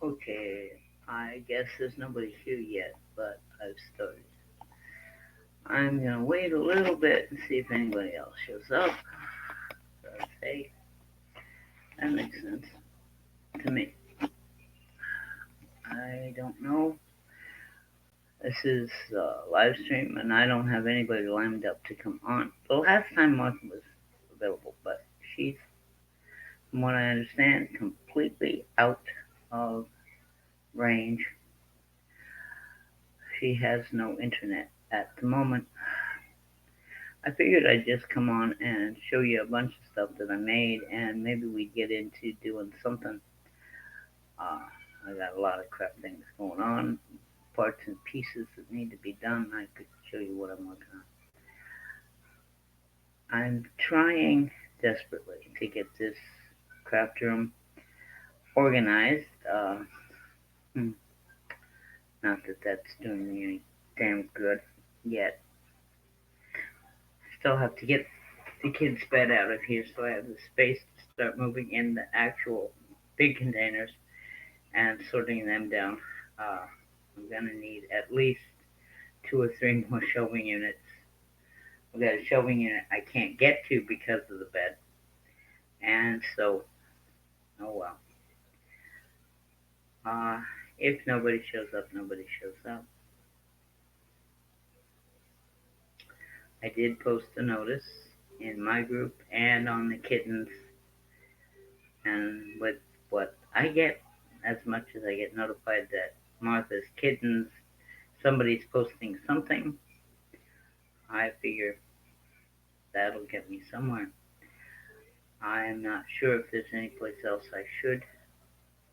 Okay, I guess there's nobody here yet, but I've started. I'm gonna wait a little bit and see if anybody else shows up. Okay, that makes sense to me. I don't know. This is a live stream, and I don't have anybody lined up to come on. The last time Martha was available, but she's, from what I understand, completely out of range. She has no internet at the moment. I figured I'd just come on and show you a bunch of stuff that I made, and maybe we'd get into doing something. Uh, I got a lot of crap things going on, parts and pieces that need to be done. I could show you what I'm working on. I'm trying desperately to get this craft room organized. Hmm, Not that that's doing me any damn good yet. Still have to get the kids' bed out of here so I have the space to start moving in the actual big containers and sorting them down. Uh, I'm gonna need at least 2 or 3 more shelving units. I've got a shelving unit I can't get to because of the bed, and so, oh well. Uh, if nobody shows up, nobody shows up. I did post a notice in my group and on the kittens, and with what I get, as much as I get notified that Martha's kittens, somebody's posting something, I figure that'll get me somewhere. I'm not sure if there's any place else I should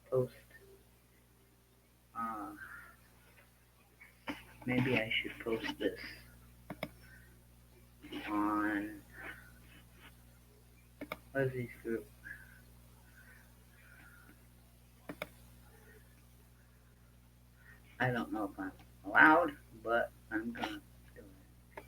post. Uh, Maybe I should post this on Leslie's group. I don't know if I'm allowed, but I'm gonna do it.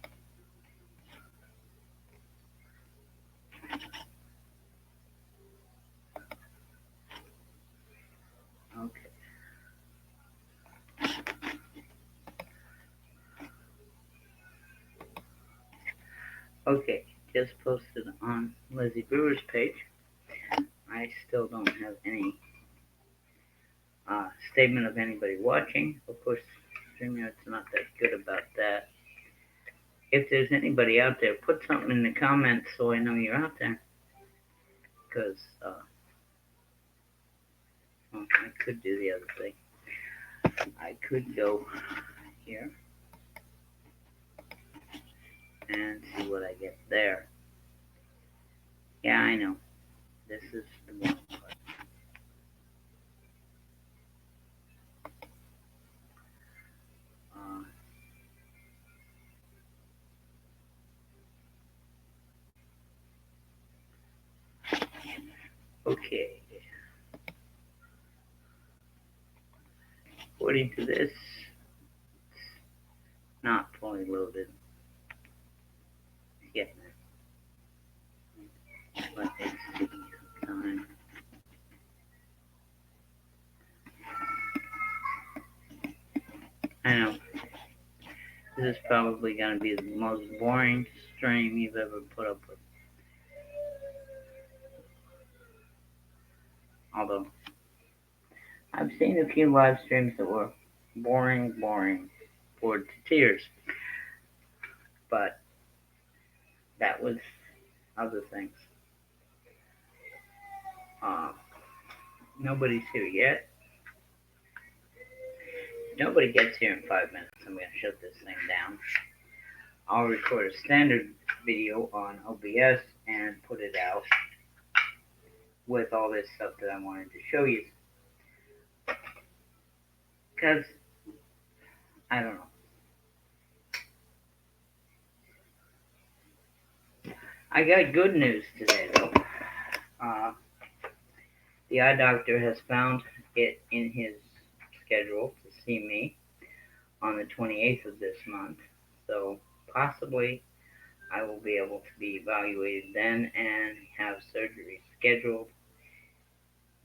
Okay. Okay. Just posted on Lizzie Brewer's page. I still don't have any statement of anybody watching. Of course, StreamYard's not that good about that. If there's anybody out there, put something in the comments so I know you're out there. Because well, I could do the other thing. I could go here and see what I get there. Yeah, I know. This is the one part. Uh, okay. According to this, not fully loaded. It's getting it. But it's taking some time. I know. This is probably going to be the most boring stream you've ever put up with. Although, I've seen a few live streams that were boring, bored to tears. But that was other things. Uh, Nobody's here yet. If nobody gets here in 5 minutes, I'm going to shut this thing down. I'll record a standard video on OBS and put it out with all this stuff that I wanted to show you. Because, I don't know. I got good news today, though. Uh, the eye doctor has found it in his schedule to see me on the 28th of this month. So, possibly I will be able to be evaluated then and have surgery scheduled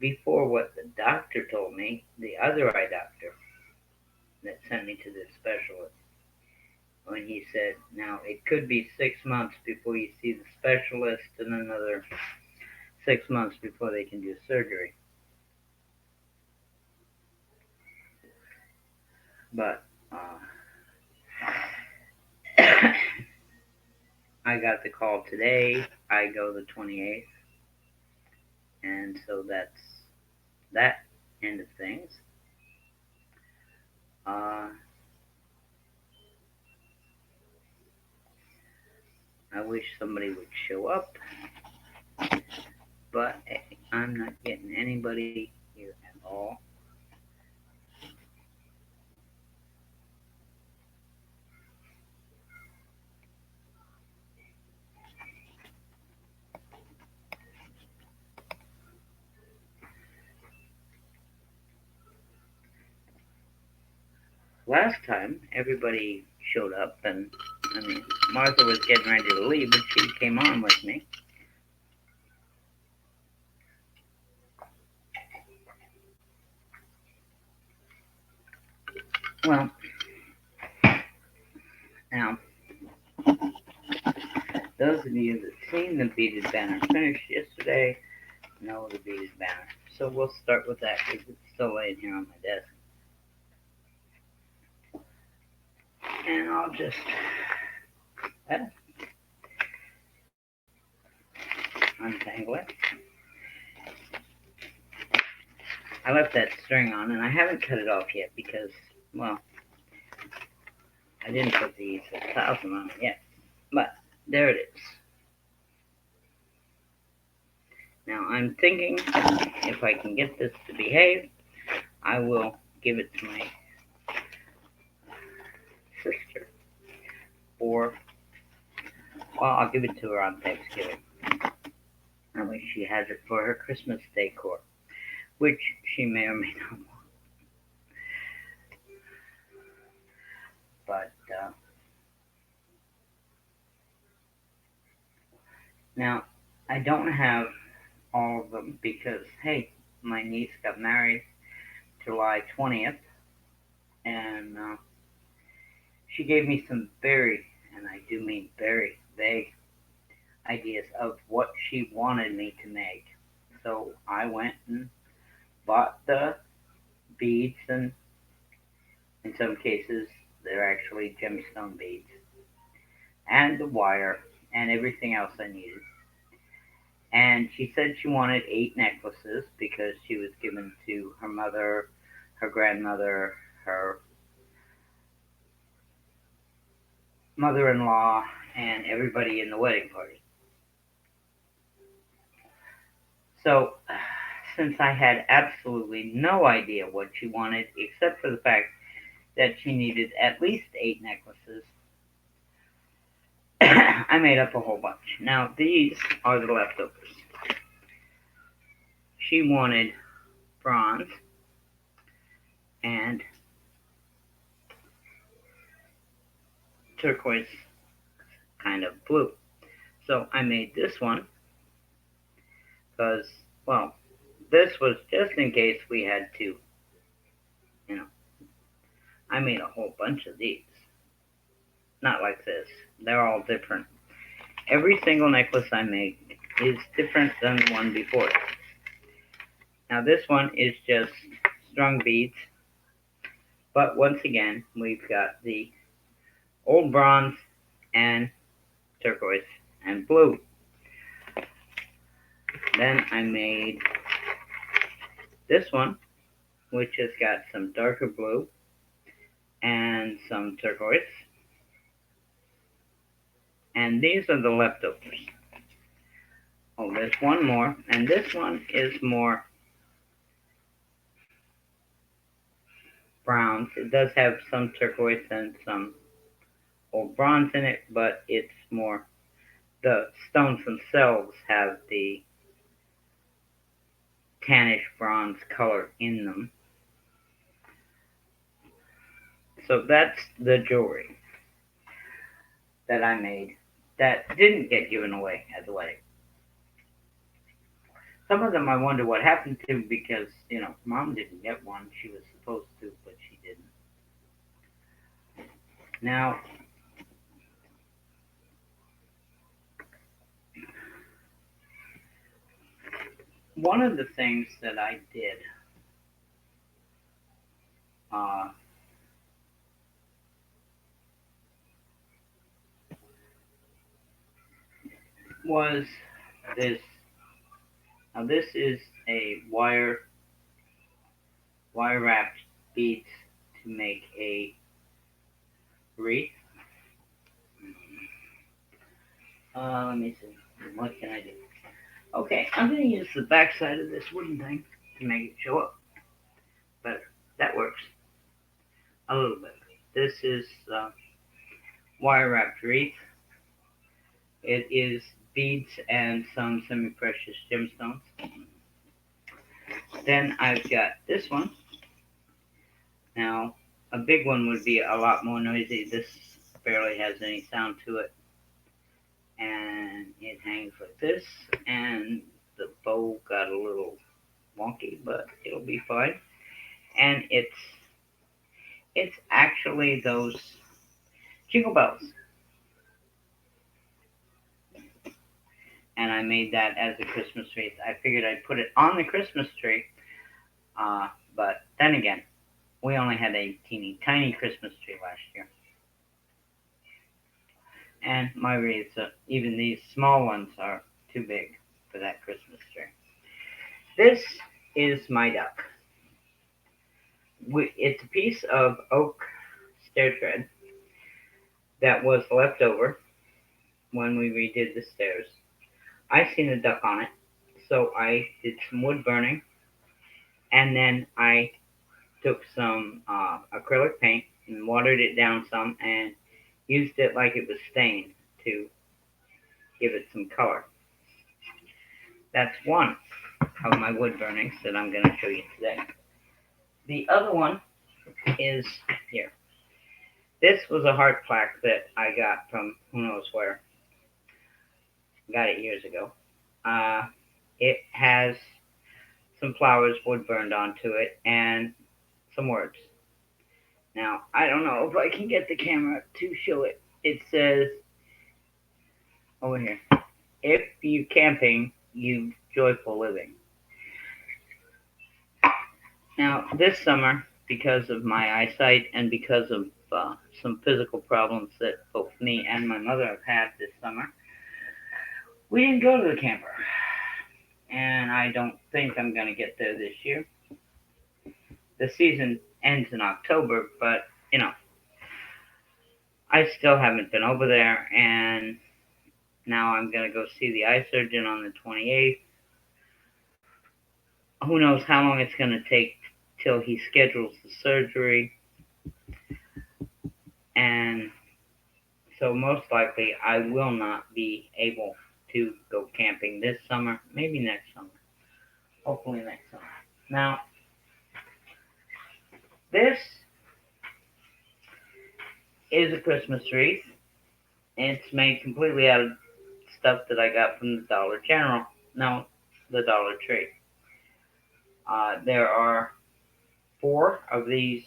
before what the doctor told me, the other eye doctor that sent me to this specialist, when he said, now it could be 6 months before you see the specialist and another 6 months before they can do surgery. But I got the call today. I go the 28th. And so that's that end of things. Uh, I wish somebody would show up, but I'm not getting anybody here at all. Last time, everybody showed up, and I mean, Martha was getting ready to leave, but she came on with me. Well, now, those of you that seen the beaded banner finished yesterday know the beaded banner. So we'll start with that because it's still laying here on my desk. And I'll just untangle it. I left that string on, and I haven't cut it off yet because, well, I didn't put these 1,000 on it yet. But there it is. Now I'm thinking if I can get this to behave, I will give it to my sister. Or, well, I'll give it to her on Thanksgiving. That way she has it for her Christmas decor, which she may or may not want. But now I don't have all of them because, hey, my niece got married July 20th, and she gave me some very, and I do mean very vague ideas of what she wanted me to make. So I went and bought the beads, and in some cases, they're actually gemstone beads, and the wire, and everything else I needed. And she said she wanted 8 necklaces because she was given to her mother, her grandmother, her mother in law, and everybody in the wedding party. So, since I had absolutely no idea what she wanted, except for the fact that she needed at least 8 necklaces, I made up a whole bunch. Now, these are the leftovers. She wanted bronze and turquoise kind of blue. So I made this one because, well, this was just in case we had to, you know, I made a whole bunch of these. Not like this. They're all different. Every single necklace I make is different than the one before it. Now this one is just strung beads, but once again, we've got the old bronze and turquoise and blue. Then I made this one, which has got some darker blue and some turquoise. And these are the leftovers. Oh, there's one more, and this one is more browns. It does have some turquoise and some old bronze in it, but it's more, the stones themselves have the tannish bronze color in them. So that's the jewelry that I made that didn't get given away at the wedding. Some of them I wonder what happened to because, Mom didn't get one. She was supposed to, but she didn't. Now, one of the things that I did uh, was this. Now, this is a wire wrapped beads to make a wreath. Let me see. What can I do? Okay, I'm going to use the back side of this wooden thing to make it show up. But that works a little bit. This is wire wrapped wreath. It is beads and some semi precious gemstones. Then I've got this one. Now, a big one would be a lot more noisy. This barely has any sound to it. And it hangs like this. And the bow got a little wonky, but it'll be fine. And it's actually those jingle bells. And I made that as a Christmas wreath. I figured I'd put it on the Christmas tree, but then again, we only had a teeny tiny Christmas tree last year. And my wreaths, even these small ones, are too big for that Christmas tree. This is my duck. It's a piece of oak stair tread that was left over when we redid the stairs. I seen a duck on it, so I did some wood burning, and then I took some acrylic paint and watered it down some and used it like it was stained to give it some color. That's one of my wood burnings that I'm going to show you today. The other one is here. This was a heart plaque that I got from who knows where. Got it years ago. It has some flowers wood burned onto it and some words. Now, I don't know if I can get the camera to show it. It says over here, if you camping, you joyful living. Now, this summer, because of my eyesight and because of some physical problems that both me and my mother have had this summer, we didn't go to the camper. And I don't think I'm going to get there this year. The season ends in October, but, I still haven't been over there, and now I'm going to go see the eye surgeon on the 28th. Who knows how long it's going to take till he schedules the surgery. And so most likely I will not be able to go camping this summer, maybe next summer. Hopefully next summer. Now, this is a Christmas wreath. It's made completely out of stuff that I got from the Dollar General. No, the Dollar Tree. There are 4 of these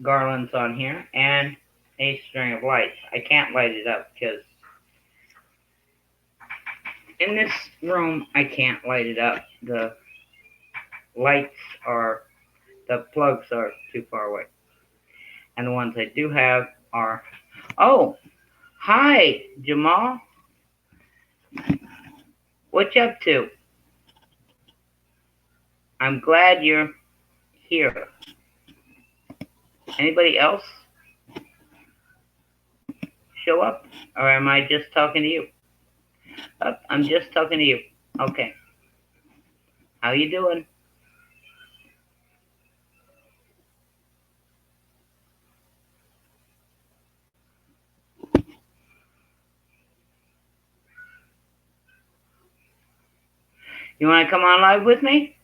garlands on here and a string of lights. I can't light it up because in this room I can't light it up. The plugs are too far away. And the ones I do have are, oh, hi, Jamal. What you up to? I'm glad you're here. Anybody else show up? Or am I just talking to you? Oh, I'm just talking to you. Okay. How you doing? You want to come on live with me?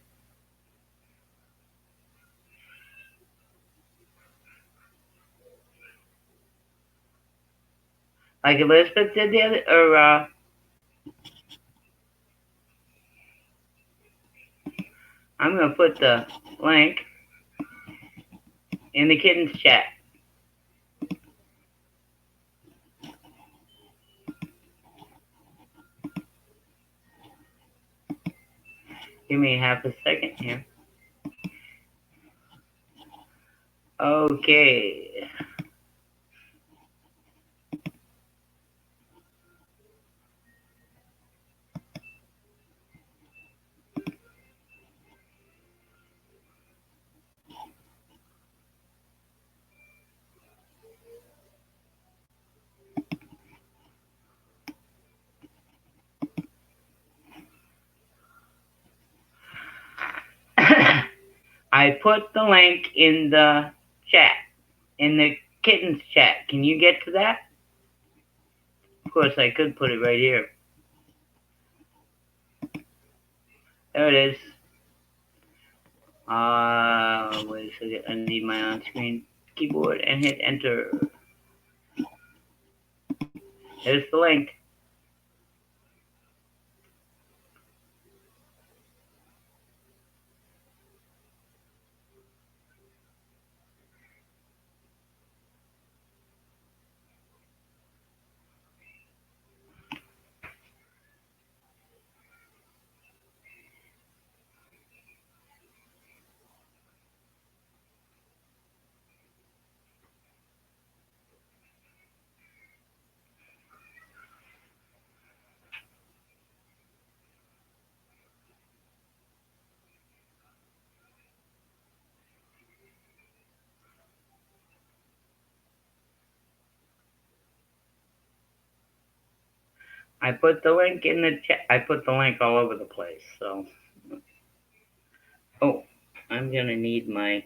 Like Elizabeth did the other, or I'm going to put the link in the kittens chat. Give me half a second here. Okay. I put the link in the chat, in the kittens chat. Can you get to that? Of course, I could put it right here. There it is. Wait a second. I need my on-screen keyboard and hit enter. There's the link. I put the link in the chat. I put the link all over the place. So, oh, I'm gonna need my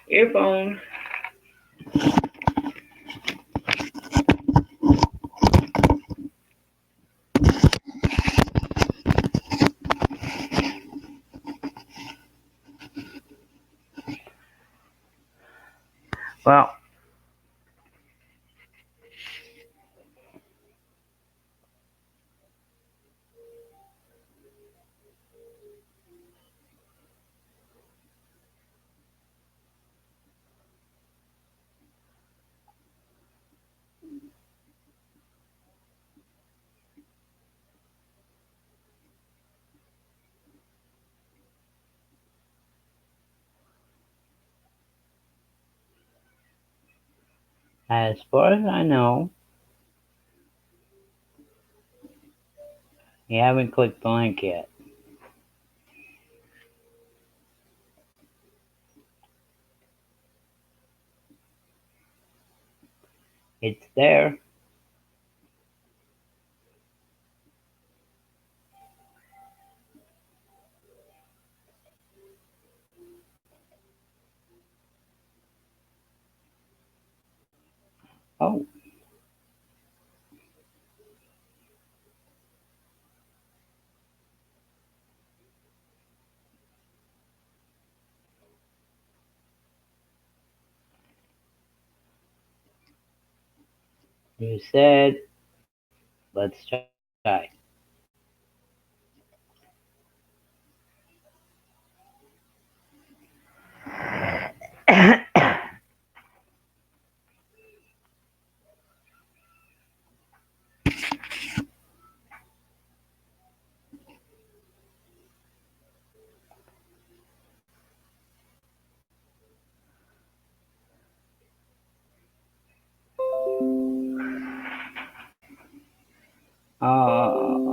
earphone. Well, as far as I know, you haven't clicked the link yet. It's there. Oh, you said, let's try. uh,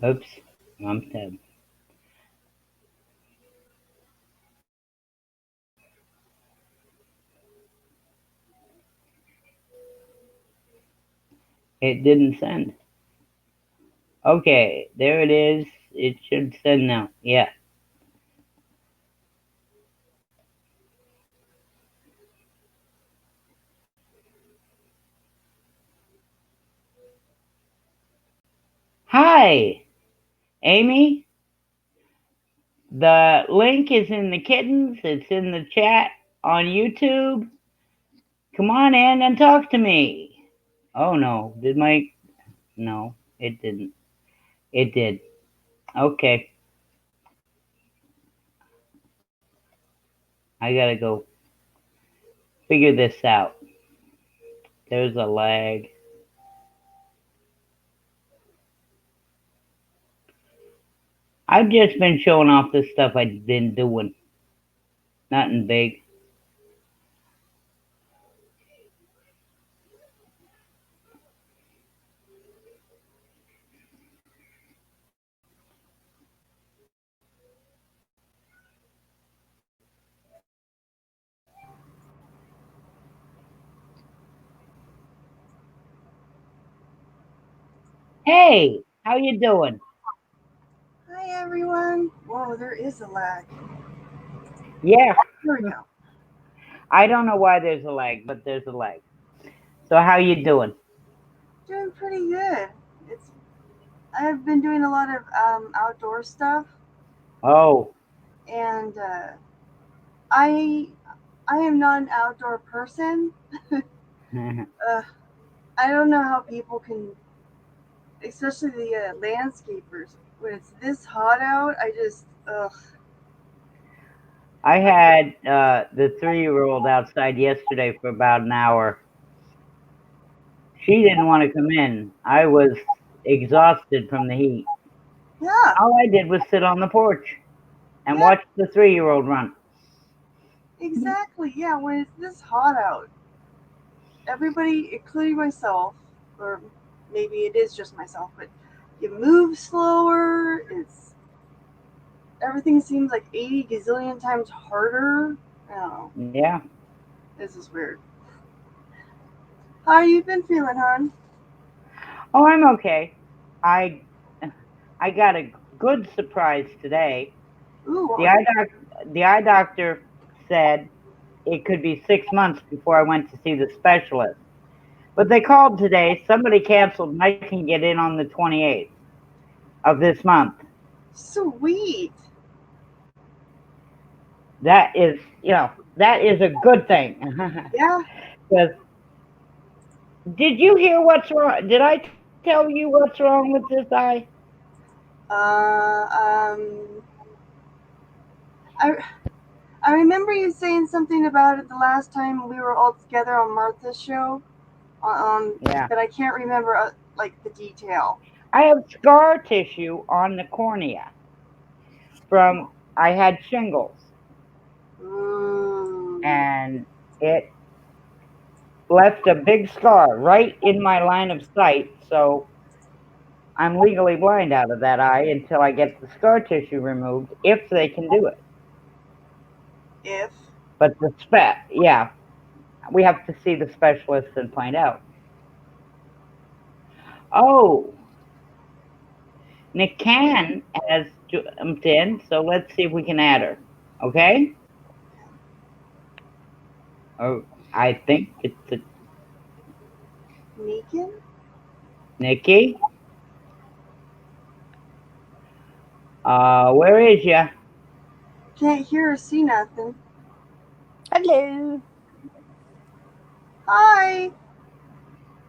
oops, I'm dead. It didn't send. Okay, there it is. It should send now. Yeah. Hi, Amy. The link is in the kittens. It's in the chat on YouTube. Come on in and talk to me. Oh no, did my... No, it didn't. It did. Okay. I gotta go figure this out. There's a lag. I've just been showing off the stuff I've been doing. Nothing big. Hey, how you doing? Hi everyone. Whoa, there is a lag. Yeah, Here we go. I don't know why there's a lag, but there's a lag. So how you doing? Doing pretty good. It's I've been doing a lot of outdoor stuff, Oh, and I I am not an outdoor person. uh, I don't know how people can, especially the landscapers, when it's this hot out. I just ugh. I had the 3-year-old outside yesterday for about an hour. She didn't want to come in. I was exhausted from the heat. Yeah, All I did was sit on the porch and yeah, watch the 3-year-old run. exactly. Yeah, when it's this hot out, everybody, including myself, or maybe it is just myself, but you move slower. It's everything seems like 80 gazillion times harder. I don't know. Yeah. This is weird. How you been feeling, hon? Oh, I'm okay. I I got a good surprise today. Ooh, what The was eye the eye doctor said it could be 6 months before I went to see the specialist. But they called today. Somebody canceled, and I can get in on the 28th of this month. sweet. That is, that is a good thing. Yeah. Because did you hear what's wrong? Did I tell you what's wrong with this eye? Uh, um, I I remember you saying something about it the last time we were all together on Martha's show. Yeah. But I can't remember like the detail. I have scar tissue on the cornea from I had shingles, Ooh. and it left a big scar right in my line of sight. So I'm legally blind out of that eye until I get the scar tissue removed, if they can do it. If But yeah, we have to see the specialist and find out. Oh, Nikan has jumped in, so let's see if we can add her. Okay? Oh, I think it's a Megan Nikki. Where is ya? can't hear or see nothing. Hello. Hi.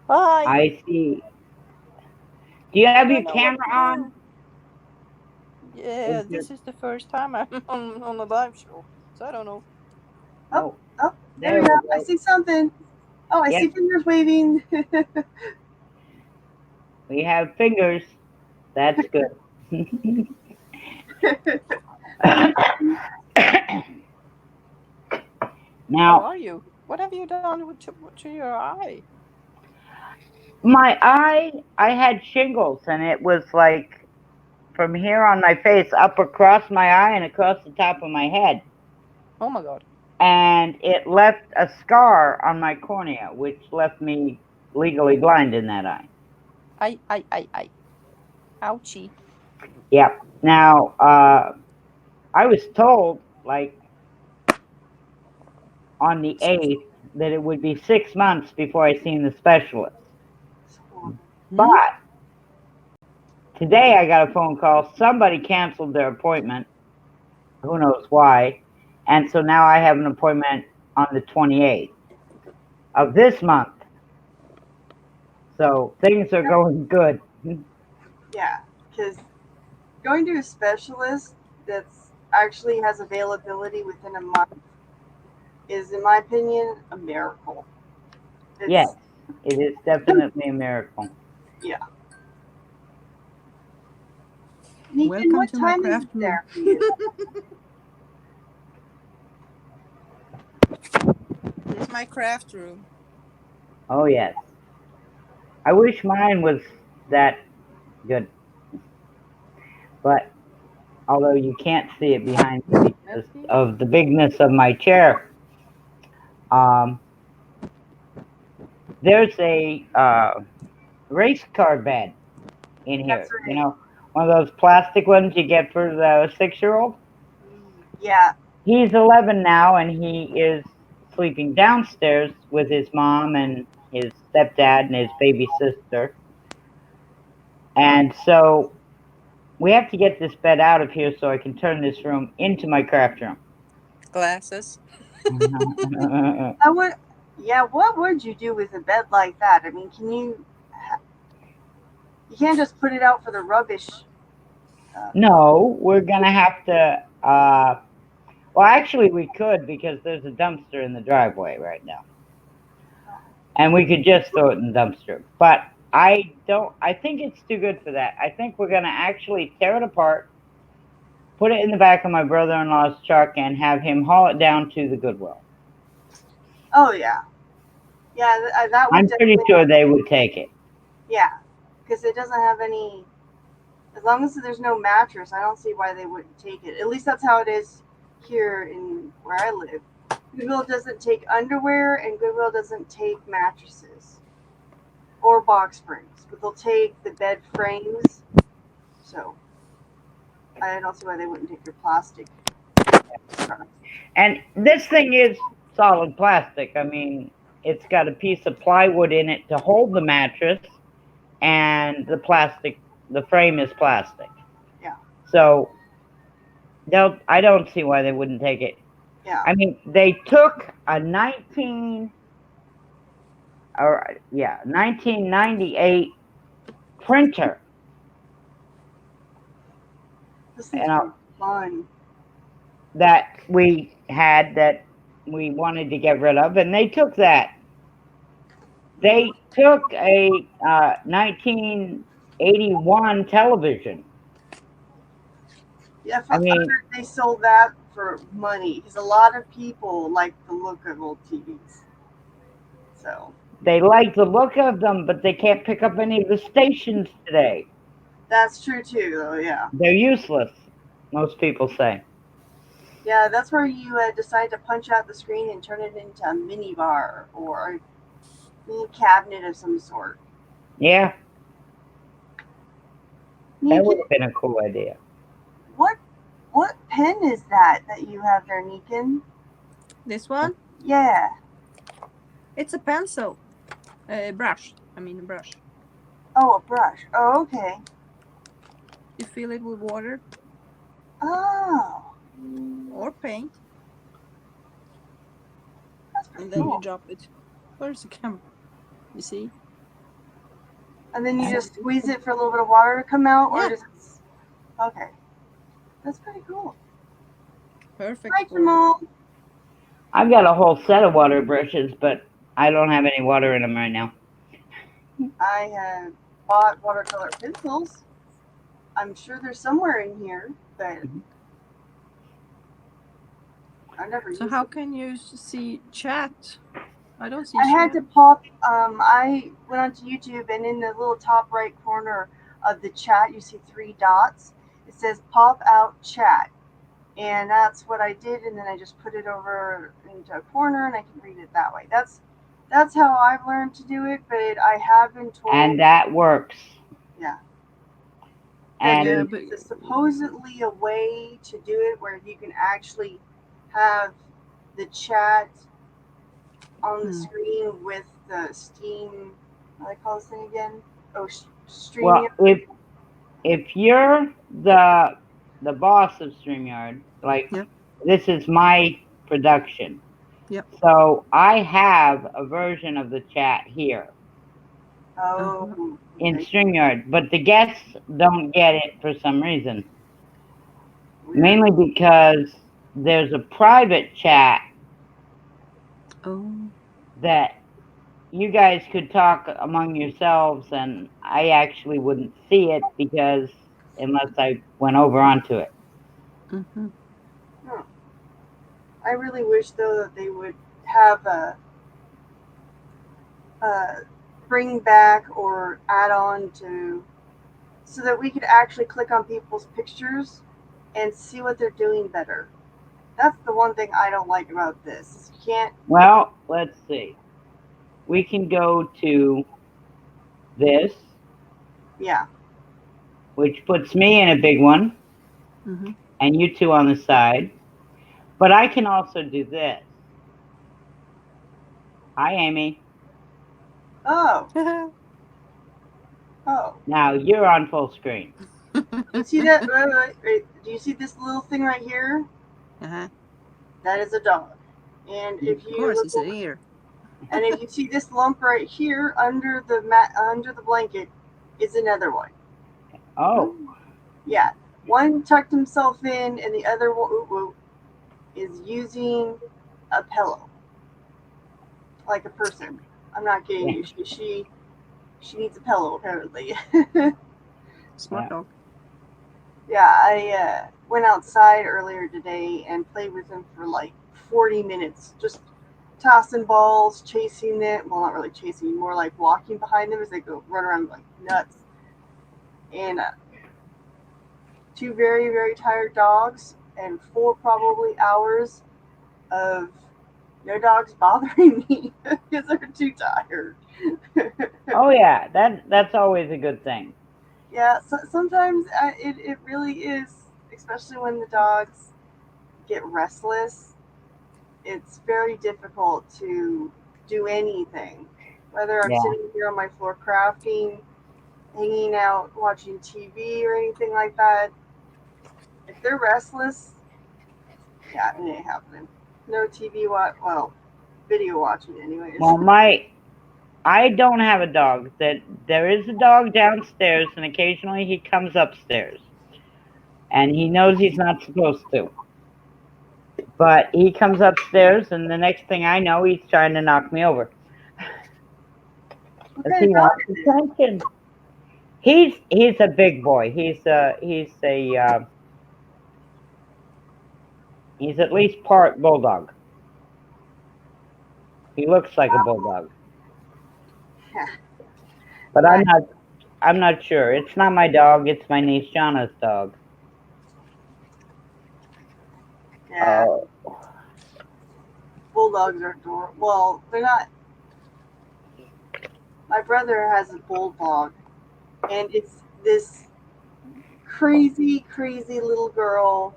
Hi. I see. Do you have I your don't know what camera to on? do. Yeah, this is the first time I'm on a live show, so I don't know. Oh, Oh, oh, there there we we go. I go. see something. Oh, I Yep, see fingers waving. we have fingers. That's good. How Now, are you? What have you done to your eye? my eye, I had shingles, and it was like from here on my face up across my eye and across the top of my head. Oh my god. And it left a scar on my cornea, which left me legally blind in that eye. I. Ouchie. Yep. Now, I was told, like, on the 8th that it would be 6 months before I seen the specialist. It's horrible. But today I got a phone call. Somebody canceled their appointment. Who knows why? And so now I have an appointment on the 28th of this month. So things are going good. Yeah, because going to a specialist that's actually has availability within a month is, in my opinion, a miracle. It's, Yes, it is definitely a miracle. Yeah. Negan, Welcome what to my time is craft it room. there for you? It's my craft room. Oh, yes. I wish mine was that good. But although you can't see it behind me because of the bigness of my chair, there's a race car bed in here. That's right. You know, one of those plastic ones you get for the 6-year-old. Yeah. He's 11 now, and he is sleeping downstairs with his mom and his stepdad and his baby sister. And so we have to get this bed out of here so I can turn this room into my craft room. Glasses. I would. Yeah. What would you do with a bed like that? I mean, can you? You can't just put it out for the rubbish. No, we're gonna have to. Well, actually, we could because there's a dumpster in the driveway right now, and we could just throw it in the dumpster. But I don't. I think it's too good for that. I think we're gonna actually tear it apart, put it in the back of my brother-in-law's truck, and have him haul it down to the Goodwill. Oh yeah. Yeah, that would I'm pretty definitely. sure they would take it. Yeah, because it doesn't have any. As long as there's no mattress, I don't see why they wouldn't take it. At least that's how it is here in where I live. Goodwill doesn't take underwear, and Goodwill doesn't take mattresses or box springs, but they'll take the bed frames. So I don't see why they wouldn't take your plastic. And this thing is solid plastic. I mean, it's got a piece of plywood in it to hold the mattress, and the frame is plastic. Yeah. So I don't see why they wouldn't take it. Yeah. I mean, they took a 1998 printer. This thing's fun. That we had that we wanted to get rid of, and they took that. They took a 1981 television. Yeah, I mean, they sold that for money because a lot of people like the look of old TVs. So they like the look of them, but they can't pick up any of the stations today. that's true too, though. Yeah. They're useless, most people say. Yeah, that's where you decide to punch out the screen and turn it into a mini bar or a mini cabinet of some sort. Yeah, that Negan, would have been a cool idea. What pen is that you have there, Negan? This one? Yeah. It's a pencil. A brush. I mean a brush. Oh, a brush. Oh, okay. You fill it with water Oh. or paint, That's pretty and then cool. you drop it. Where's the camera? You see? And then you just squeeze it for a little bit of water to come out, Yeah. or does it? Okay. That's pretty cool. Perfect. Hi, Jamal. I've got a whole set of water brushes, but I don't have any water in them right now. I have bought watercolor pencils. I'm sure they're somewhere in here, but I never So used how them. can you see chat? I don't see I chat. had to pop. I went onto YouTube, and in the little top right corner of the chat, you see 3 dots. It says "pop out chat," and that's what I did. And then I just put it over into a corner, and I can read it that way. That's That's how I've learned to do it, but I have been told. And that works. Yeah. And Yeah, There's but supposedly a way to do it where you can actually have the chat on the screen with the Steam. What do I call this thing again? Oh, well, StreamYard. if you're the boss of StreamYard, like Yep. this is my production. Yep. So I have a version of the chat here Oh. in Okay. StreamYard, but the guests don't get it for some reason. Weird. Mainly because there's a private chat Oh. that you guys could talk among yourselves, and I actually wouldn't see it because unless I went over onto it. Mm-hmm. I really wish though that they would have a bring back or add on to so that we could actually click on people's pictures and see what they're doing better. That's the one thing I don't like about this. You can't. Well, let's see. We can go to this, Yeah. which puts me in a big one, Mm-hmm. and you two on the side. But I can also do this. Hi, Amy. Oh. Oh. Now you're on full screen. You see that? Wait. Do you see this little thing right here? Uh-huh. That is a dog. And if Of you course, look it's an ear. and if you see this lump right here under the mat, under the blanket, is another one. Oh, Yeah, one tucked himself in, and the other one is using a pillow, like a person. I'm not kidding you. She needs a pillow apparently. Smart Yeah. dog. Yeah, I went outside earlier today and played with him for like 40 minutes, just tossing balls, chasing them. Well, not really chasing, more like walking behind them as they go run around like nuts. And two very, very tired dogs and 4 probably hours of no dogs bothering me because they're too tired. oh yeah, that's always a good thing. Yeah, so sometimes it really is, especially when the dogs get restless. It's very difficult to do anything. Whether I'm Yeah. sitting here on my floor crafting, hanging out, watching TV, or anything like that. If they're restless, yeah, it ain't happening. No TV watch. Well, video watching, anyways. Well, I don't have a dog. There is a dog downstairs, and occasionally he comes upstairs, and he knows he's not supposed to. But he comes upstairs, and the next thing I know, he's trying to knock me over. What Because kind he of dog wants is it? attention. He's a big boy. He's at least part bulldog. He looks like a bulldog, Yeah. but I'm not sure. It's not my dog. It's my niece Jana's dog. Yeah. Oh, Bulldogs are adorable. Well, they're not. My brother has a bulldog, and it's this crazy, crazy little girl,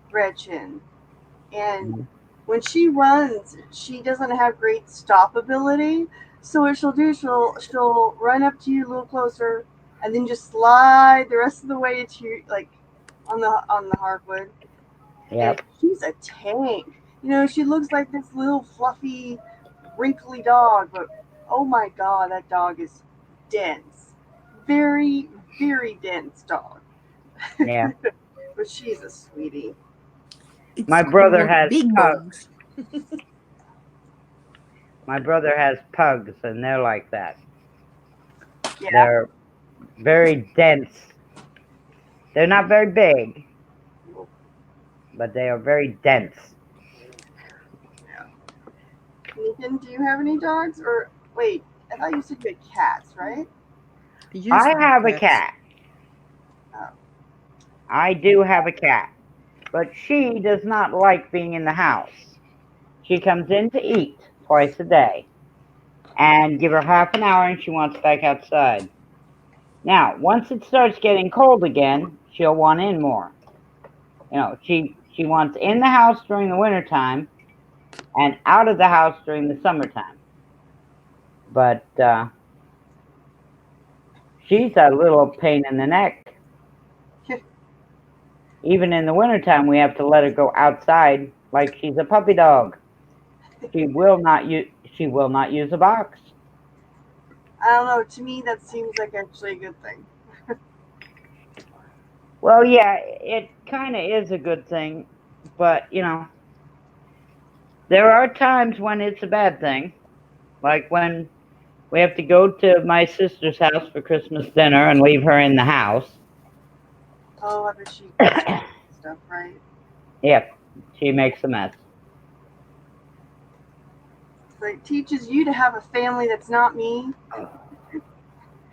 Gretchen. And when she runs, she doesn't have great stop ability. So what she'll do, she'll run up to you a little closer, and then just slide the rest of the way to you, like on the hardwood. yep. And she's a tank. You know, she looks like this little fluffy, wrinkly dog, but oh my god, that dog is dense. Very, very dense dog. Yeah. But she's a sweetie. It's My brother called has big pugs. dogs. My brother has pugs, and they're like that. Yeah. They're very dense. They're not very big, but they are very dense. Nathan, do you have any dogs? Or wait, I thought you said you had cats, right? I have a cats. cat. Oh. I do have a cat, but she does not like being in the house. She comes in to eat twice a day. and give her half an hour and she wants back outside. Now, once it starts getting cold again, she'll want in more. You know, she wants in the house during the wintertime and out of the house during the summertime. But she's a little pain in the neck. Even in the wintertime, we have to let her go outside like she's a puppy dog. She will not use a box. I don't know. To me, that seems like actually a good thing. Well, yeah, it kind of is a good thing, but you know, there are times when it's a bad thing, like when we have to go to my sister's house for Christmas dinner and leave her in the house. Oh, I bet she does stuff, right? Yep, she makes a mess. So it teaches you to have a family that's not me.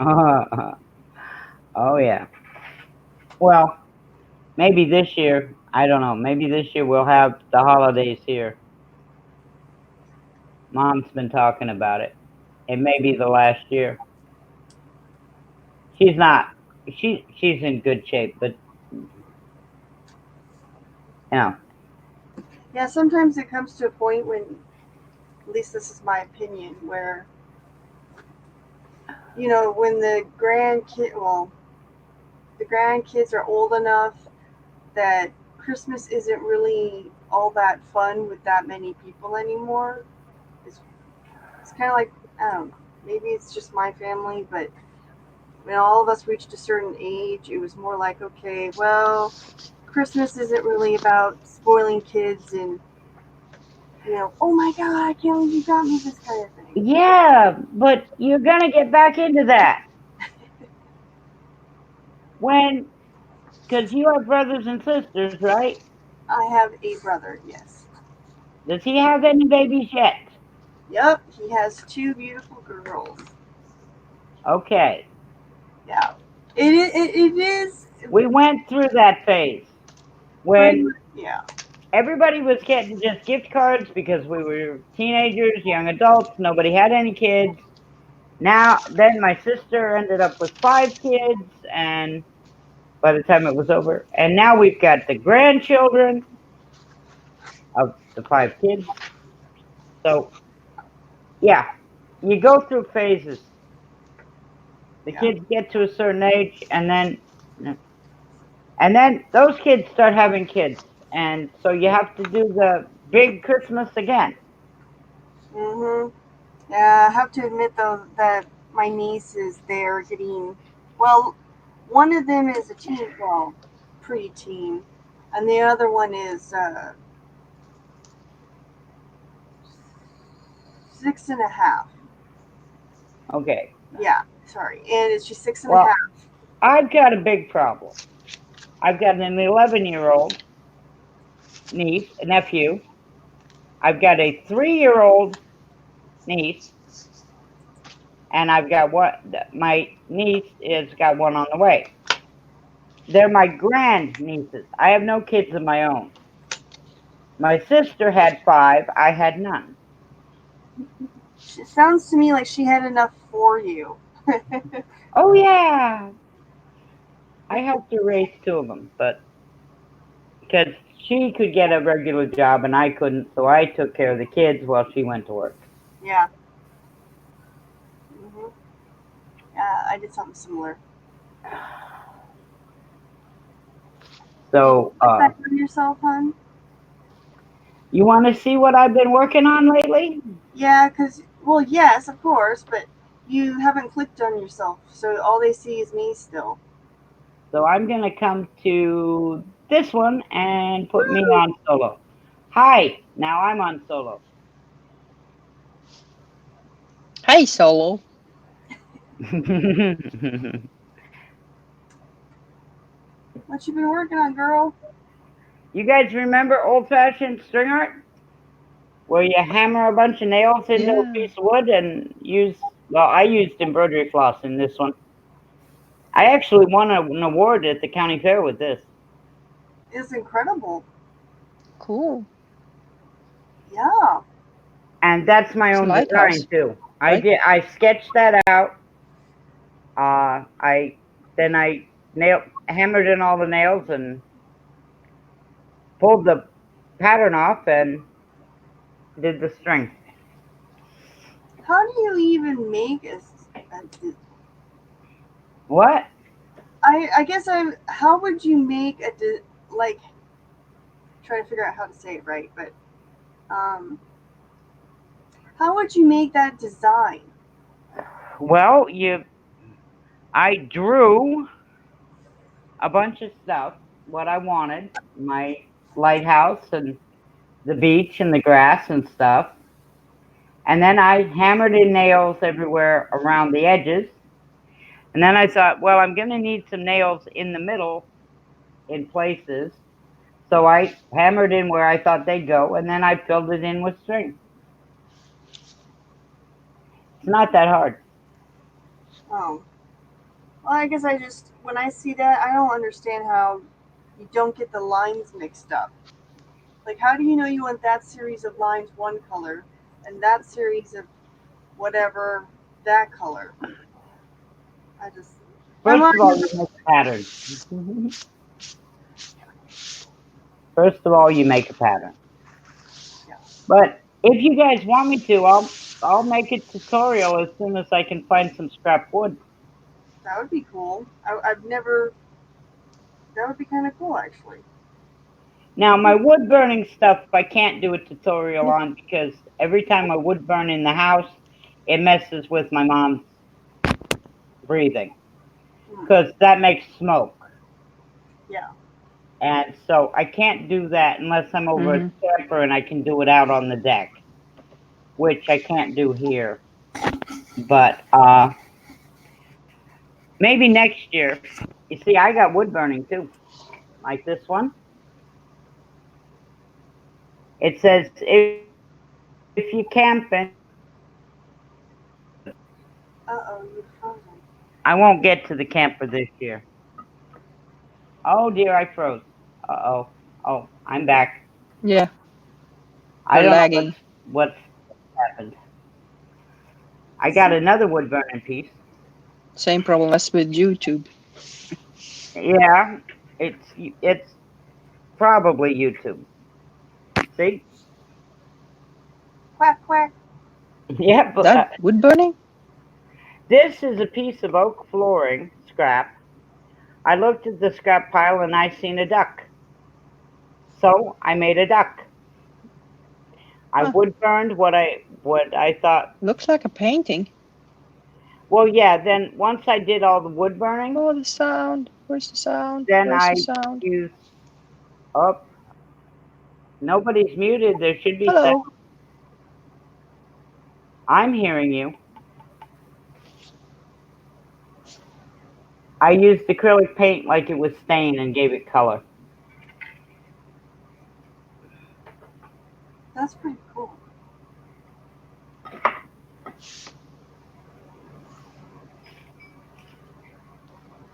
Oh yeah. Well, maybe this year, I don't know. Maybe this year we'll have the holidays here. Mom's been talking about it. It may be the last year. She's not. She's in good shape, but you know. Yeah, sometimes it comes to a point when, at least this is my opinion, where, you know, when the grandkids are old enough that Christmas isn't really all that fun with that many people anymore. It's kind of like, I don't know, maybe it's just my family, but when all of us reached a certain age, it was more like, okay, well, Christmas isn't really about spoiling kids and, you know, oh my God, I can't believe you got me, this kind of thing. Yeah, but you're gonna get back into that because you have brothers and sisters, right? I have a brother, yes. Does he have any babies yet? Yep, he has two beautiful girls. Okay. Yeah. It is. We went through that phase when Yeah. everybody was getting just gift cards because we were teenagers, young adults, nobody had any kids. Now, then my sister ended up with 5 kids, and by the time it was over, and now we've got the grandchildren of the 5 kids. So, yeah, you go through phases. The kids get to a certain age, and then those kids start having kids, and so you have to do the big Christmas again. Mhm. Yeah, I have to admit though that my nieces they're getting well. One of them is a teen, well, pre-teen, and the other one is 6.5. Okay. Yeah, sorry, and she's 6.5. Well, I've got a big problem. I've got an 11-year-old niece, a nephew. I've got a 3-year-old niece, and I've got my niece has got one on the way. They're my grand nieces. I have no kids of my own. My sister had 5. I had none. It sounds to me like she had enough for you. Oh yeah, I helped her raise 2 of them, but because she could get a regular job and I couldn't, so I took care of the kids while she went to work. Yeah. Mhm. Yeah, I did something similar. So, Put that on yourself, hon. you want to see what I've been working on lately? Yeah, because, well, yes, of course, but you haven't clicked on yourself, so all they see is me still. So I'm going to come to this one and put me on solo. Hi, now I'm on solo. Hi, Solo. What you been working on, girl? You guys remember old-fashioned string art? Where you hammer a bunch of nails into a Yeah. piece of wood and I used embroidery floss in this one. I actually won an award at the county fair with this. It's incredible. Cool. Yeah. And that's my It's own lighthouse. design too. I Right. did. I sketched that out. I hammered in all the nails and pulled the pattern off and did the string. How do you even make What? I guess how would you make like, trying to figure out how to say it right, but um, how would you make that design? Well, I drew a bunch of stuff, what I wanted, my lighthouse and the beach and the grass and stuff. And then I hammered in nails everywhere around the edges. And then I thought, well, I'm going to need some nails in the middle in places. So I hammered in where I thought they'd go, and then I filled it in with string. It's not that hard. Oh, well, I guess when I see that, I don't understand how you don't get the lines mixed up. Like, how do you know you want that series of lines one color and that series of whatever that color? I just, my First mind of all, is, you make a pattern. First of all, you make a pattern. yeah, But if you guys want me to, I'll make a tutorial as soon as I can find some scrap wood. that would be cool. I've never, that would be kind of cool, actually. Now, my wood burning stuff, I can't do a tutorial on because every time I wood burn in the house, it messes with my mom's breathing because that makes smoke. Yeah. And so I can't do that unless I'm over Mhm. at the camper and I can do it out on the deck, which I can't do here. But maybe next year. You see, I got wood burning too, like this one. It says if you camp and Uh-oh, you're frozen. I won't get to the camper this year. Oh dear, I froze. Uh-oh. Oh, I'm back. Yeah, I you're don't know lagging. what's happened. I got another wood burning piece. Same problem as with YouTube. Yeah, it's probably YouTube. See? Quack, quack. Yeah, but That wood burning? this is a piece of oak flooring scrap. I looked at the scrap pile and I seen a duck. So I made a duck. I Huh. wood burned what I thought. Looks like a painting. Well, yeah. Then once I did all the wood burning, Oh, the sound. Where's the sound? then Where's I the sound? used up. Nobody's muted. There should be sound. Hello. I'm hearing you. I used acrylic paint like it was stain and gave it color. That's pretty cool.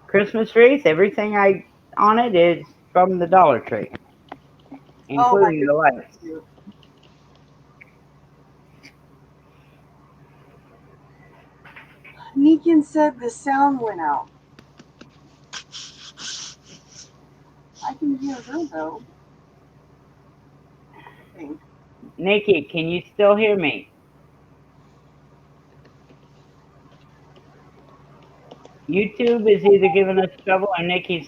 Christmas wreath, everything on it is from the Dollar Tree, Oh my including the goodness. lights. Dude. Negan said the sound went out. I can hear her though. I think. Nikki, can you still hear me? YouTube is either giving us trouble or Nikki's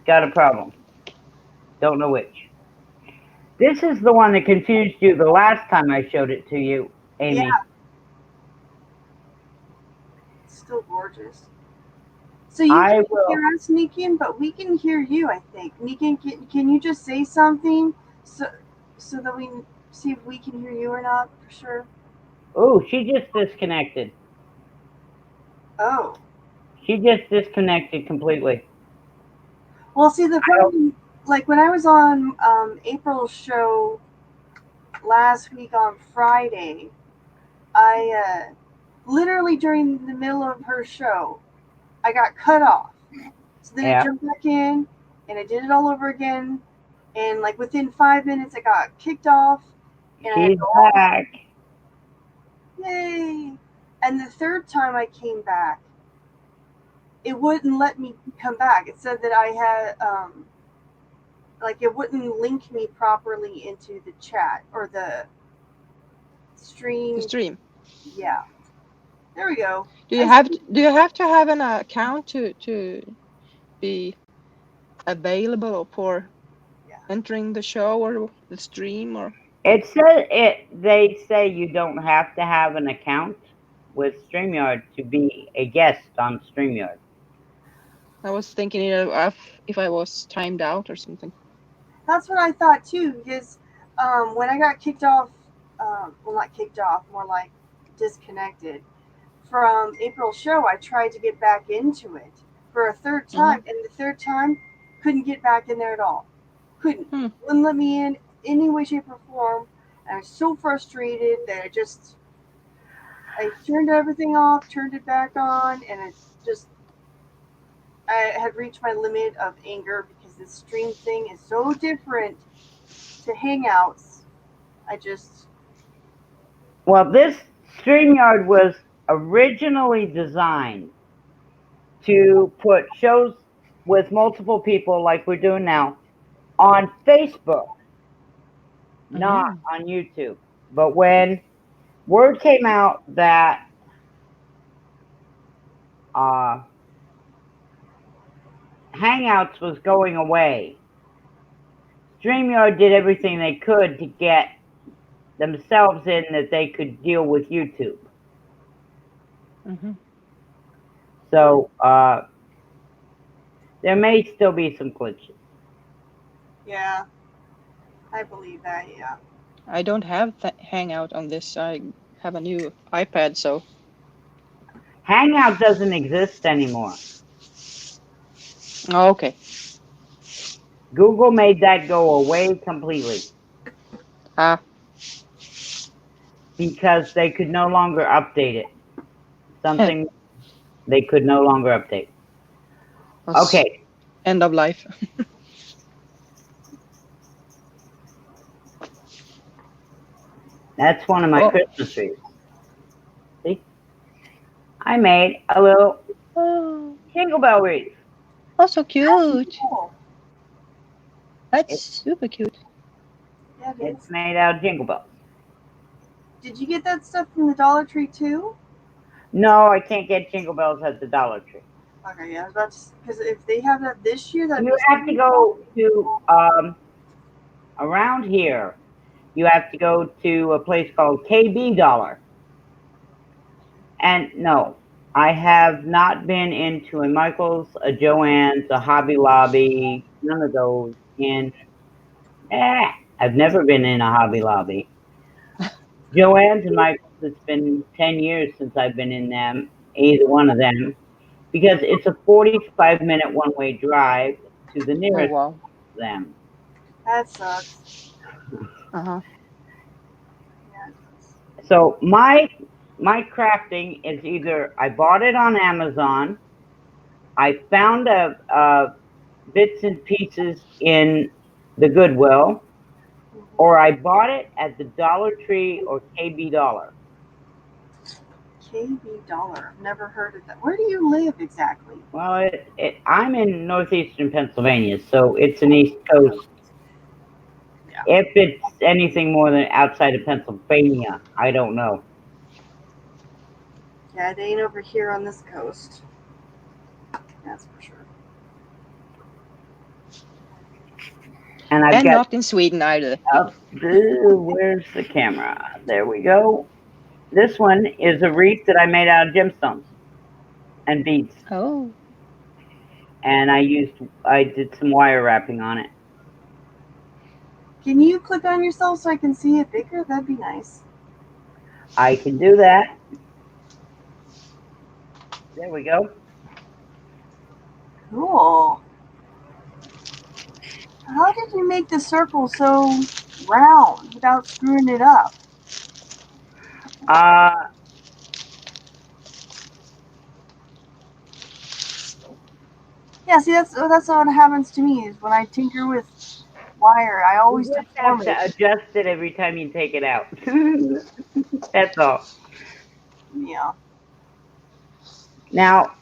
got a problem. Don't know which. This is the one that confused you the last time I showed it to you, Amy. Yeah, it's still gorgeous. So you I can will. hear us, Negan, but we can hear you. I think. Negan, can you just say something so that we see if we can hear you or not for sure? Oh, she just disconnected. Oh. She just disconnected completely. Well, see, the problem, like when I was on April's show last week on Friday, I literally during the middle of her show, I got cut off. So then I Yeah. jumped back in and I did it all over again. And like within 5 minutes, I got kicked off. And I had She's to go all, back. Yay! And the third time I came back, it wouldn't let me come back. It said that I had, like, it wouldn't link me properly into the chat or the stream. The stream. Yeah. There we go. Do you have to have an account to be available for entering the show or the stream or? It says they say you don't have to have an account with StreamYard to be a guest on StreamYard. I was thinking if I was timed out or something. That's what I thought too, because when I got kicked off, well, not kicked off, more like disconnected from April's show, I tried to get back into it for a third time, and the third time couldn't get back in there at all. Couldn't. Wouldn't let me in any way, shape, or form. And I was so frustrated that I turned everything off, turned it back on, and it just, I had reached my limit of anger because this stream thing is so different to Hangouts. Well, this StreamYard was originally designed to put shows with multiple people like we're doing now on Facebook, not on YouTube. But when word came out that Hangouts was going away, StreamYard did everything they could to get themselves in that they could deal with YouTube. So there may still be some glitches. Yeah, I believe that, yeah. I don't have Hangout on this. I have a new iPad, so. Hangout doesn't exist anymore. Oh, okay. Google made that go away completely. Because they could no longer update it. Something they could no longer update. Okay. End of life. That's one of my Christmas trees. See? I made a little jingle bell wreath. Oh, so cute. Cool. That's super cute. Yeah, it is. It's made out of jingle bells. Did you get that stuff from the Dollar Tree too? No, I can't get jingle bells at the Dollar Tree. Okay, yeah, I was about to, because if they have that this year, that you have to go to around here. You have to go to a place called KB Dollar. And no, I have not been into a Michael's, a Joann's, a Hobby Lobby, none of those. And I've never been in a Hobby Lobby. Joann's and Michael's, it's been 10 years since I've been in them, either one of them, because it's a 45-minute one-way drive to the nearest of them. That sucks. So my crafting is either I bought it on Amazon, I found bits and pieces in the Goodwill, or I bought it at the Dollar Tree or KB Dollar. KB Dollar. Never heard of that. Where do you live exactly? Well, I'm in northeastern Pennsylvania, so it's an East Coast. Yeah. If it's anything more than outside of Pennsylvania, I don't know. Yeah, it ain't over here on this coast. That's for sure. And not in Sweden either. Where's the camera? There we go. This one is a wreath that I made out of gemstones and beads. Oh. And I did some wire wrapping on it. Can you click on yourself so I can see it bigger? That'd be nice. I can do that. There we go. Cool. How did you make the circle so round without screwing it up? Yeah, see, that's what happens to me is when I tinker with wire, I always have to adjust it every time you take it out. That's all. Yeah. Now,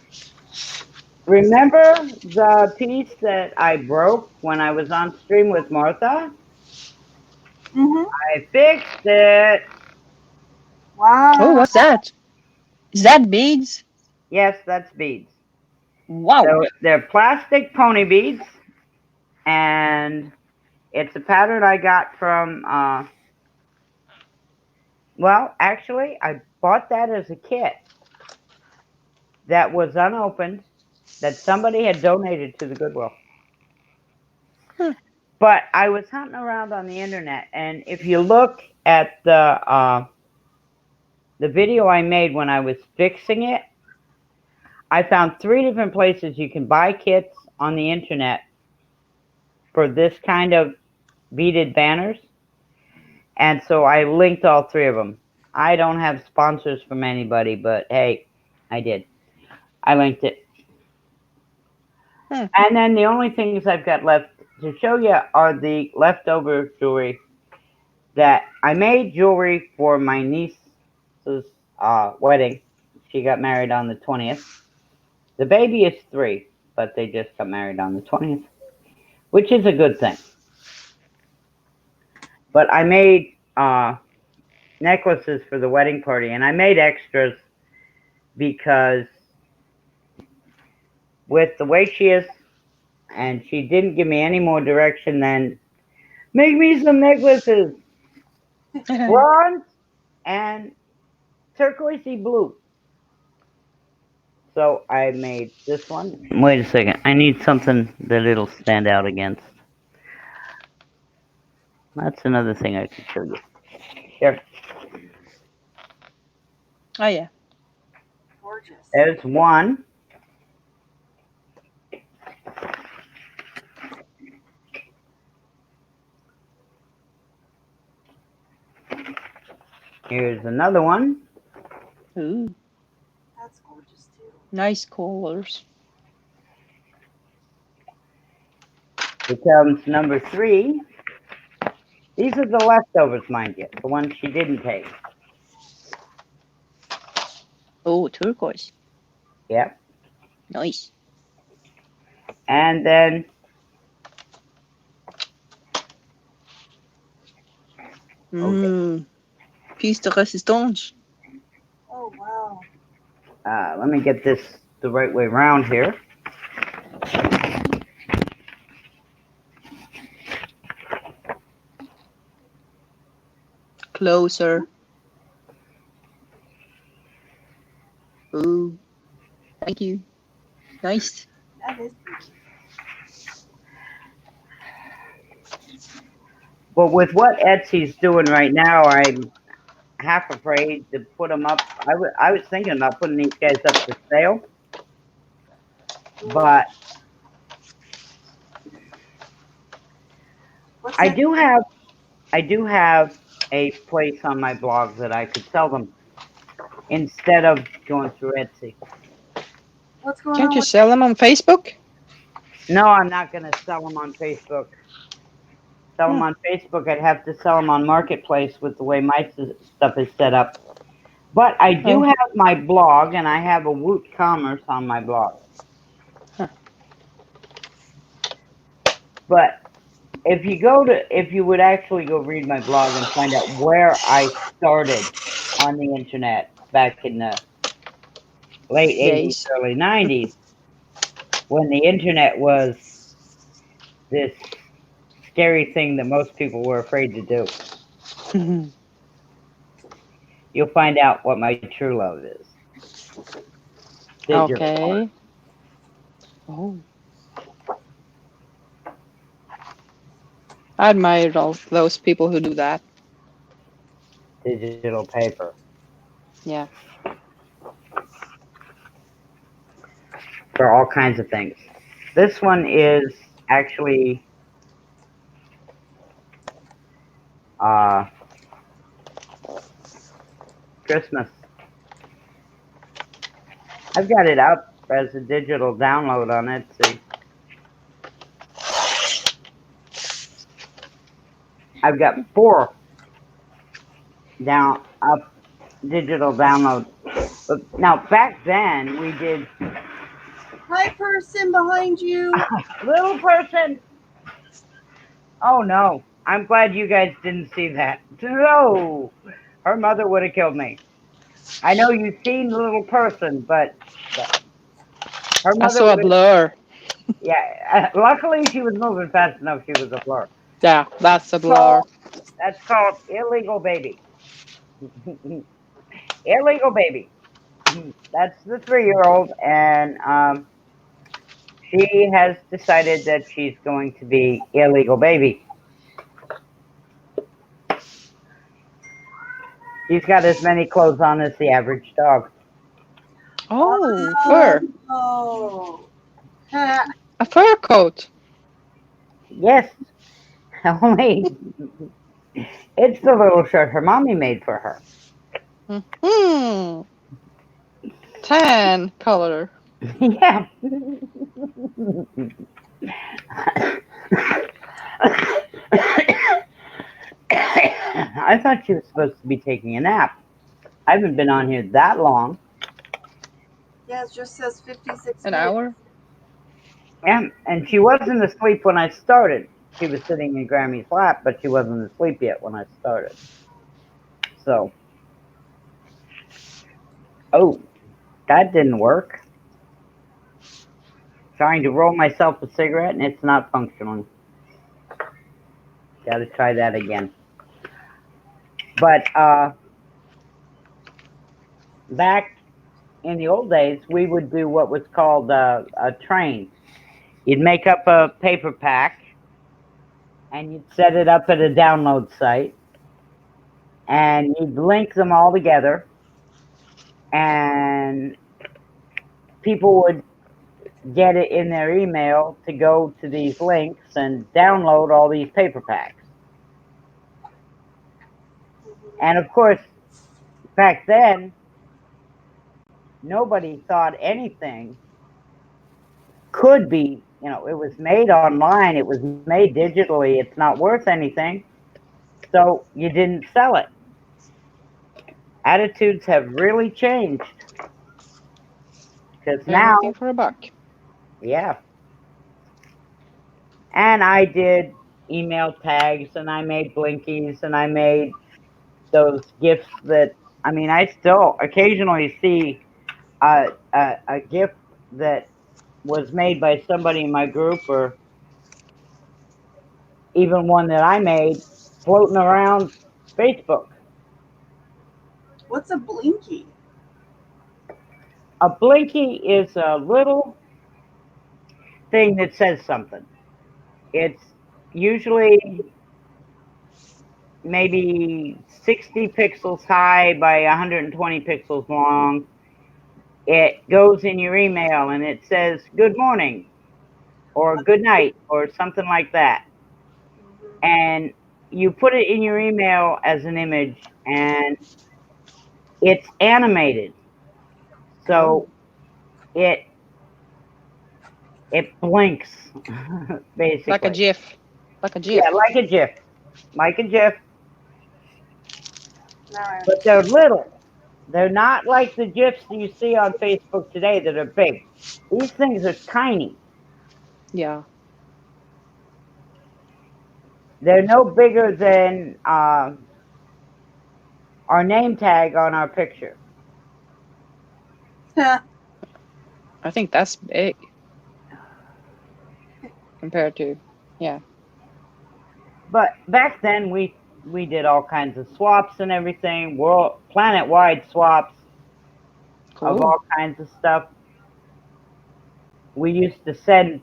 remember the piece that I broke when I was on stream with Martha? Mhm. I fixed it. Wow. Oh, what's that? Is that beads? Yes, that's beads. Wow. So they're plastic pony beads, and it's a pattern I got from, well, actually, I bought that as a kit that was unopened that somebody had donated to the Goodwill. Hmm. But I was hunting around on the internet, and if you look at the video I made when I was fixing it, I found 3 different places you can buy kits on the internet for this kind of beaded banners. And so I linked all 3 of them. I don't have sponsors from anybody, but hey, I did. I linked it. Hmm. And then the only things I've got left to show you are the leftover jewelry that I made jewelry for my niece's wedding. She got married on the 20th. The baby is 3, but they just got married on the 20th, which is a good thing. But I made necklaces for the wedding party, and I made extras because with the way she is, and she didn't give me any more direction than make me some necklaces, bronze and turquoisey blue. So I made this one. Wait a second. I need something that it'll stand out against. That's another thing I could show you. Here. Oh yeah. Gorgeous. There's one. Here's another one. Ooh, That's gorgeous too. nice colors. Becomes number 3. These are the leftovers, mind you, the ones she didn't take. Oh, turquoise. Yep. Nice. And then Piece de resistance. Oh wow. let me get this the right way around here. Closer. Ooh, thank you. Nice. That is pretty. But with what Etsy's doing right now, I'm half afraid to put them up. I was thinking about putting these guys up for sale, but What's I that? do have a place on my blog that I could sell them instead of going through Etsy. What's going Can't on you with? sell them on Facebook? No, I'm not going to sell them on Facebook. Sell them on Facebook, I'd have to sell them on Marketplace with the way my stuff is set up. But I do have my blog, and I have a Woot Commerce on my blog. Huh. But if you would actually go read my blog and find out where I started on the internet back in the late 80s, Days. early 90s, when the internet was this scary thing that most people were afraid to do, you'll find out what my true love is. Digital art. Okay. Oh. I admire all those people who do that. Digital paper. Yeah. For all kinds of things. This one is actually Christmas. I've got it up as a digital download on Etsy. I've got 4 digital downloads But now back then we did Hi, person behind you. little person. Oh no. I'm glad you guys didn't see that. No. Her mother would have killed me. I know you've seen the little person, but her I mother saw a would. blur. Yeah. Luckily, she was moving fast enough. She was a blur. Yeah, that's a blur. So that's called illegal baby. Illegal baby. That's the 3-year-old, and she has decided that she's going to be illegal baby. She's got as many clothes on as the average dog. Oh, fur. Oh. Ha. A fur coat. Yes, only it's the little shirt her mommy made for her. Hmm. Tan color. Yeah. I thought she was supposed to be taking a nap. I haven't been on here that long. Yeah, it just says 56 An minutes. hour. Yeah, and she wasn't asleep when I started. She was sitting in Grammy's lap, but she wasn't asleep yet when I started. So, oh, that didn't work. Trying to roll myself a cigarette and it's not functioning. Got to try that again. But back in the old days, we would do what was called a train. You'd make up a paper pack and you'd set it up at a download site and you'd link them all together and people would get it in their email to go to these links and download all these paper packs. And of course, back then, nobody thought anything could be, it was made online, it was made digitally, it's not worth anything. So you didn't sell it. Attitudes have really changed. Because now, Everything for a buck. yeah. And I did email tags and I made blinkies and I made those gifts that, I still occasionally see a gift that was made by somebody in my group or even one that I made floating around Facebook. What's a blinky? A blinky is a little thing that says something. It's usually maybe 60 pixels high by 120 pixels long. It goes in your email and it says good morning or good night or something like that. And you put it in your email as an image and it's animated. So it blinks basically. Like a GIF. Like a GIF. Yeah, like a GIF. Like a GIF. All right. But they're little. They're not like the GIFs you see on Facebook today that are big. These things are tiny. Yeah. They're no bigger than our name tag on our picture. I think that's big. Compared to, yeah. But back then we did all kinds of swaps and everything, planet-wide swaps of all kinds of stuff. We used to send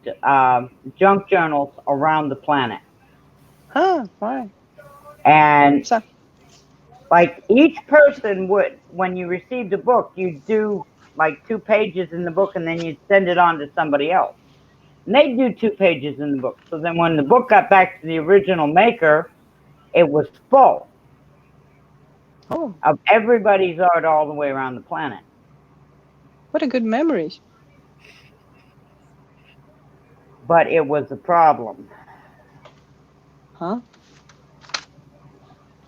junk journals around the planet. Huh, why? And So, like each person would, when you received a book, you'd do like 2 pages in the book and then you'd send it on to somebody else. And they'd do 2 pages in the book. So then when the book got back to the original maker, it was full of everybody's art all the way around the planet. What a good memory. But it was a problem. Huh?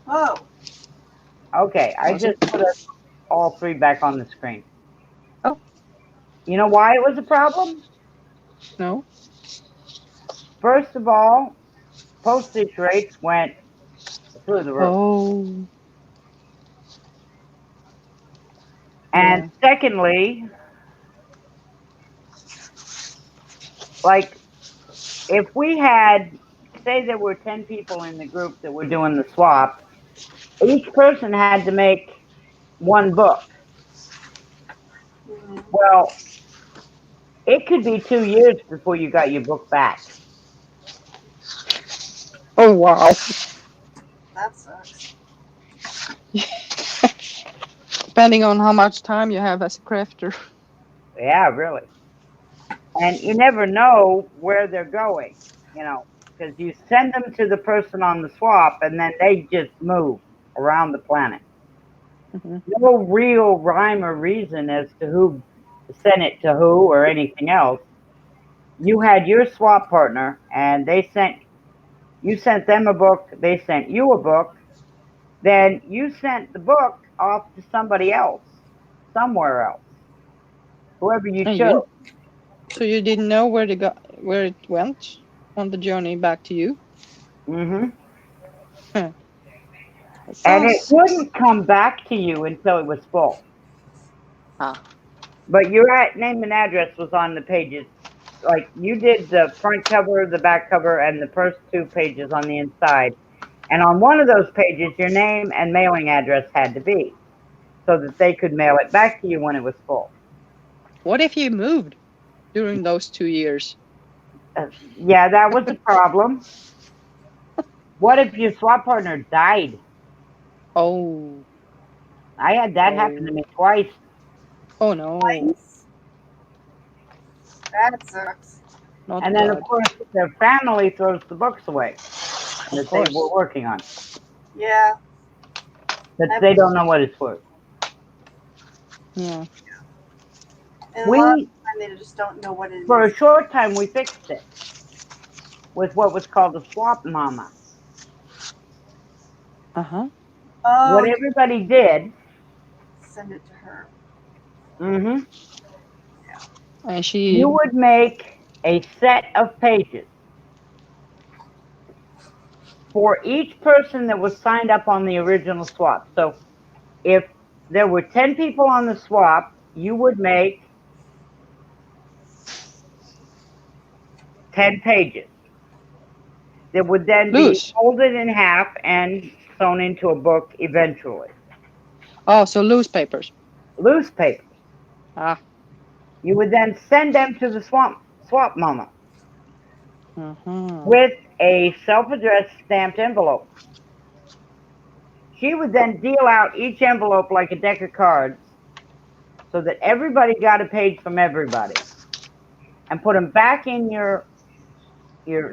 Oh. Okay, I just put all three back on the screen. Oh. You know why it was a problem? No. First of all, postage rates went through the roof. Oh. And Yeah. secondly, like if we had, say there were 10 people in the group that were doing the swap, each person had to make one book. Mhm. Well, it could be 2 years before you got your book back. Oh wow. That sucks. Depending on how much time you have as a crafter. Yeah, really. And you never know where they're going, you know, because you send them to the person on the swap and then they just move around the planet. Mm-hmm. No real rhyme or reason as to who sent it to who or anything else. You had your swap partner and you sent them a book, they sent you a book, then you sent the book off to somebody else, somewhere else, whoever you And chose. so you didn't know where it went on the journey back to you. Hmm. That And it sounds. wouldn't come back to you until it was full. Ah. But your name and address was on the pages. Like you did the front cover, the back cover, and the first two pages on the inside. And on one of those pages, your name and mailing address had to be so that they could mail it back to you when it was full. What if you moved during those 2 years? Yeah, that was a problem. What if your swap partner died? Oh. I had that happen to Oh. me twice. Oh no. Nice. That sucks. Not And then, of good. course, their family throws the books away Of that they were course. working on, Yeah. that I've- they don't know what it's worth. Yeah. And a lot of We, the time they just don't know what it for a is. short time, we fixed it with what was called a swap mama. Uh-huh. Oh, What everybody did, send it to her. hmm And you she. would make a set of pages for each person that was signed up on the original swap. So if there were 10 people on the swap, you would make 10 pages that would then be Loose. folded in half and sewn into a book eventually. Oh, so loose papers. Loose papers. Ah. You would then send them to the swap mama Uh-huh. with a self-addressed stamped envelope. She would then deal out each envelope like a deck of cards so that everybody got a page from everybody and put them back in your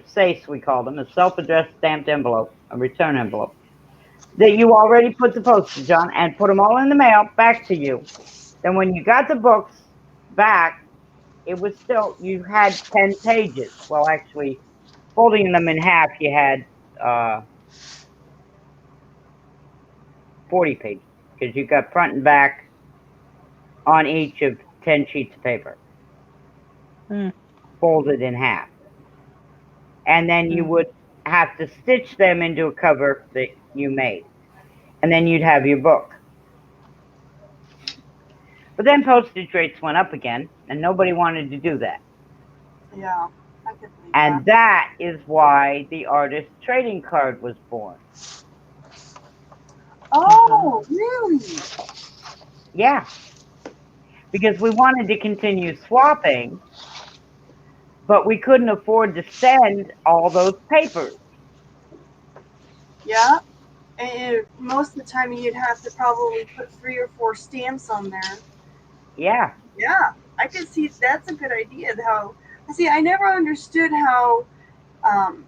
SACE, we call them, a self-addressed stamped envelope, a return envelope, that you already put the postage on and put them all in the mail back to you. Then when you got the books back, it was still, you had 10 pages. Well, actually, folding them in half, you had 40 pages because you got front and back on each of 10 sheets of paper, folded in half. And then you would have to stitch them into a cover that you made. And then you'd have your book. But then postage rates went up again, and nobody wanted to do that. Yeah, I could believe And that is why the artist trading card was born. Oh, really? Yeah. Because we wanted to continue swapping, but we couldn't afford to send all those papers. Yeah. And most of the time you'd have to probably put 3 or 4 stamps on there. Yeah. Yeah, I can see that's a good idea. How see, I never understood how um,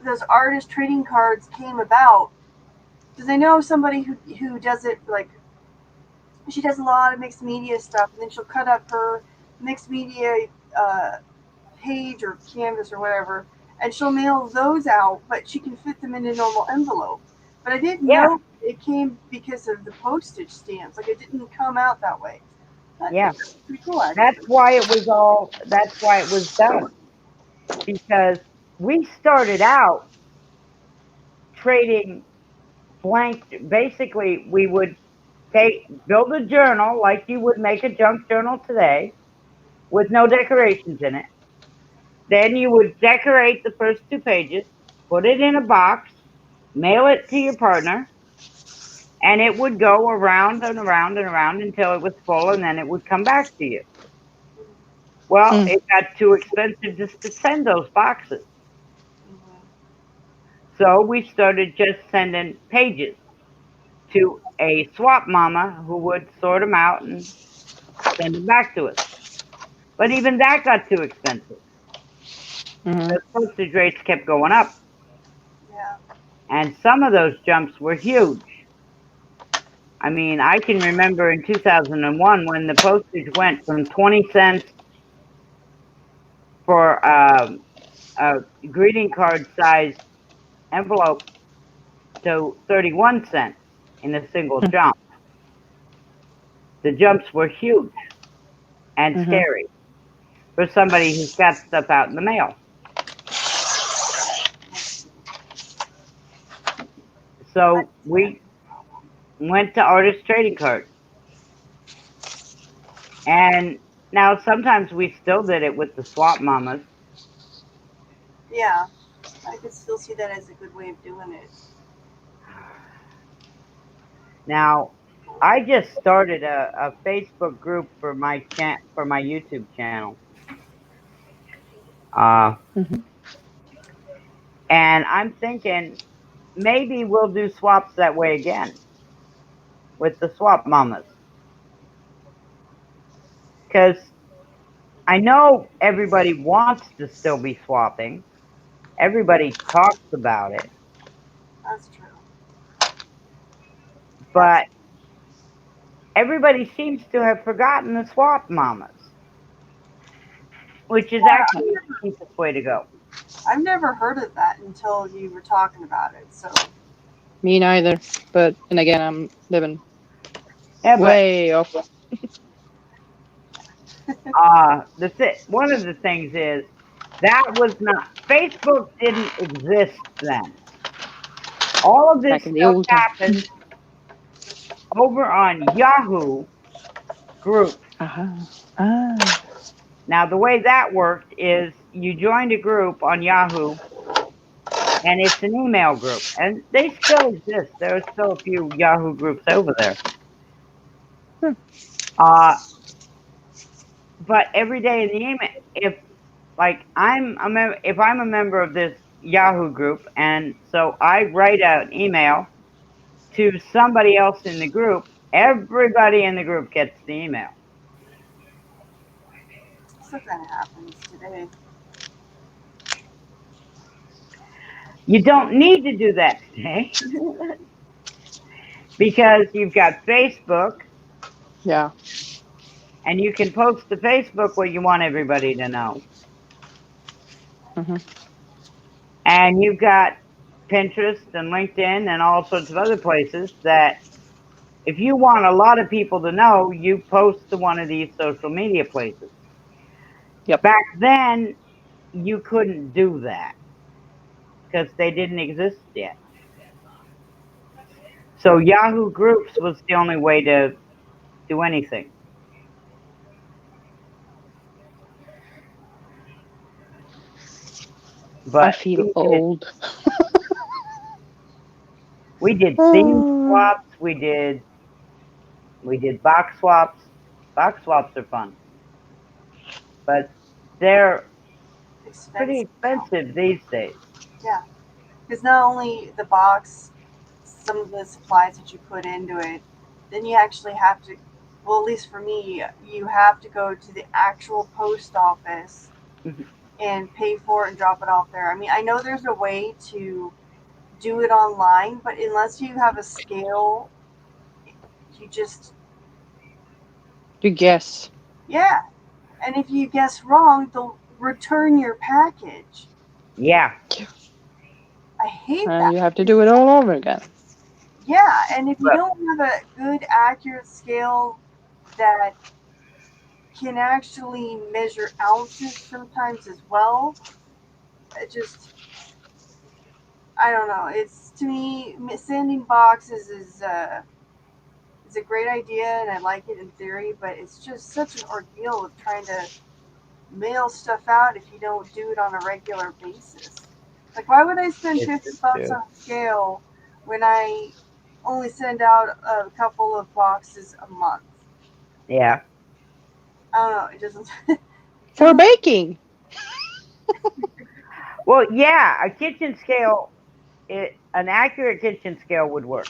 those artist trading cards came about. Because I know somebody who does it like she does a lot of mixed media stuff, and then she'll cut up her mixed media uh, page or canvas or whatever, and she'll mail those out, but she can fit them in a normal envelope. But I didn't Yeah. know it came because of the postage stamps. Like it didn't come out that way. Yeah. That's pretty cool, actually. That's why it was done. Because we started out trading blank. Basically, we would build a journal like you would make a junk journal today with no decorations in it. Then you would decorate the first 2 pages, put it in a box, mail it to your partner, and it would go around and around and around until it was full, and then it would come back to you. Well, Mm. it got too expensive just to send those boxes. Mhm. So we started just sending pages to a swap mama who would sort them out and send them back to us. But even that got too expensive. Mhm. The postage rates kept going up, Yeah. and some of those jumps were huge. I mean, I can remember in 2001 when the postage went from 20 cents for a greeting card size envelope to 31 cents in a single jump. The jumps were huge and Mhm. scary for somebody who's got stuff out in the mail. So we went to artist trading cards. And now sometimes we still did it with the swap mamas. Yeah. I could still see that as a good way of doing it. Now, I just started a Facebook group for my YouTube channel. Mhm. And I'm thinking maybe we'll do swaps that way again with the swap mamas. Because I know everybody wants to still be swapping. Everybody talks about it. That's true. But everybody seems to have forgotten the swap mamas, which is actually the easiest way to go. I've never heard of that until you were talking about it. So Me neither. But and again, I'm living Yeah, but way off. one of the things is that was not Facebook didn't exist then. All of this Back in the stuff old time. happened over on Yahoo groups. Ah. Now the way that worked is you joined a group on Yahoo and it's an email group. And they still exist. There are still a few Yahoo groups over there. Hmm. But every day in the email, if I'm a member of this Yahoo group, and so I write out an email to somebody else in the group, everybody in the group gets the email. still kind of happens today. You don't need to do that today because you've got Facebook, Yeah. and you can post to Facebook what you want everybody to know. Mhm. And you've got Pinterest and LinkedIn and all sorts of other places that if you want a lot of people to know, you post to one of these social media places. Yep. Back then, you couldn't do that because they didn't exist yet. So Yahoo Groups was the only way to do anything. I But feel old. we did theme Oh. swaps. We did box swaps. Box swaps are fun, but they're pretty Expensive now. expensive these days. Yeah. Because not only the box, some of the supplies that you put into it, then you actually have to, well, at least for me, you have to go to the actual post office Mhm. and pay for it and drop it off there. I mean, I know there's a way to do it online, but unless you have a scale, you just, You guess. yeah. And if you guess wrong, they'll return your package. Yeah, I hate And that. you have to do it all over again. Yeah, and if you But- don't have a good, accurate scale that can actually measure ounces sometimes as well, it just, I don't know. It's, to me, sanding boxes is a great idea, and I like it in theory, but it's just such an ordeal of trying to mail stuff out if you don't do it on a regular basis. Like, why would I spend Yes, $50 it's on true. scale when I only send out a couple of boxes a month? Yeah. I don't know. It doesn't. For baking. Well, yeah, a kitchen scale, an accurate kitchen scale would work.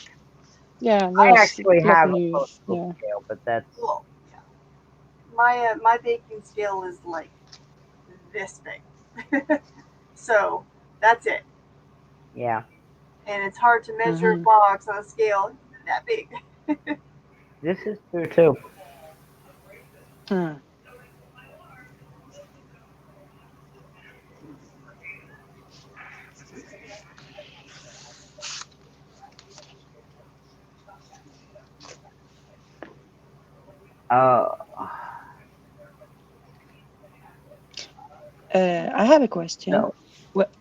Yeah, I there's actually a lot have of a new. postal Yeah. scale, but that's Well, yeah. My baking scale is like this big, so that's it. yeah. And it's hard to measure a Mhm. box on a scale that big. This is true too. Mm. Uh, I have a question. so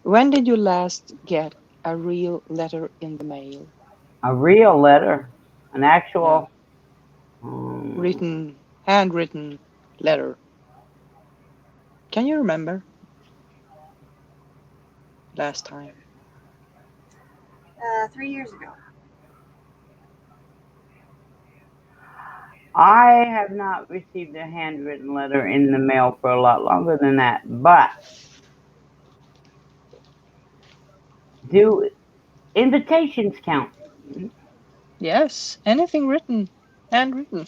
When did you last get a real letter in the mail? a real letter, an Yeah. actual Handwritten letter. Can you remember last time? 3 years ago. I have not received a handwritten letter in the mail for a lot longer than that. But do invitations count? Yes, anything written, handwritten.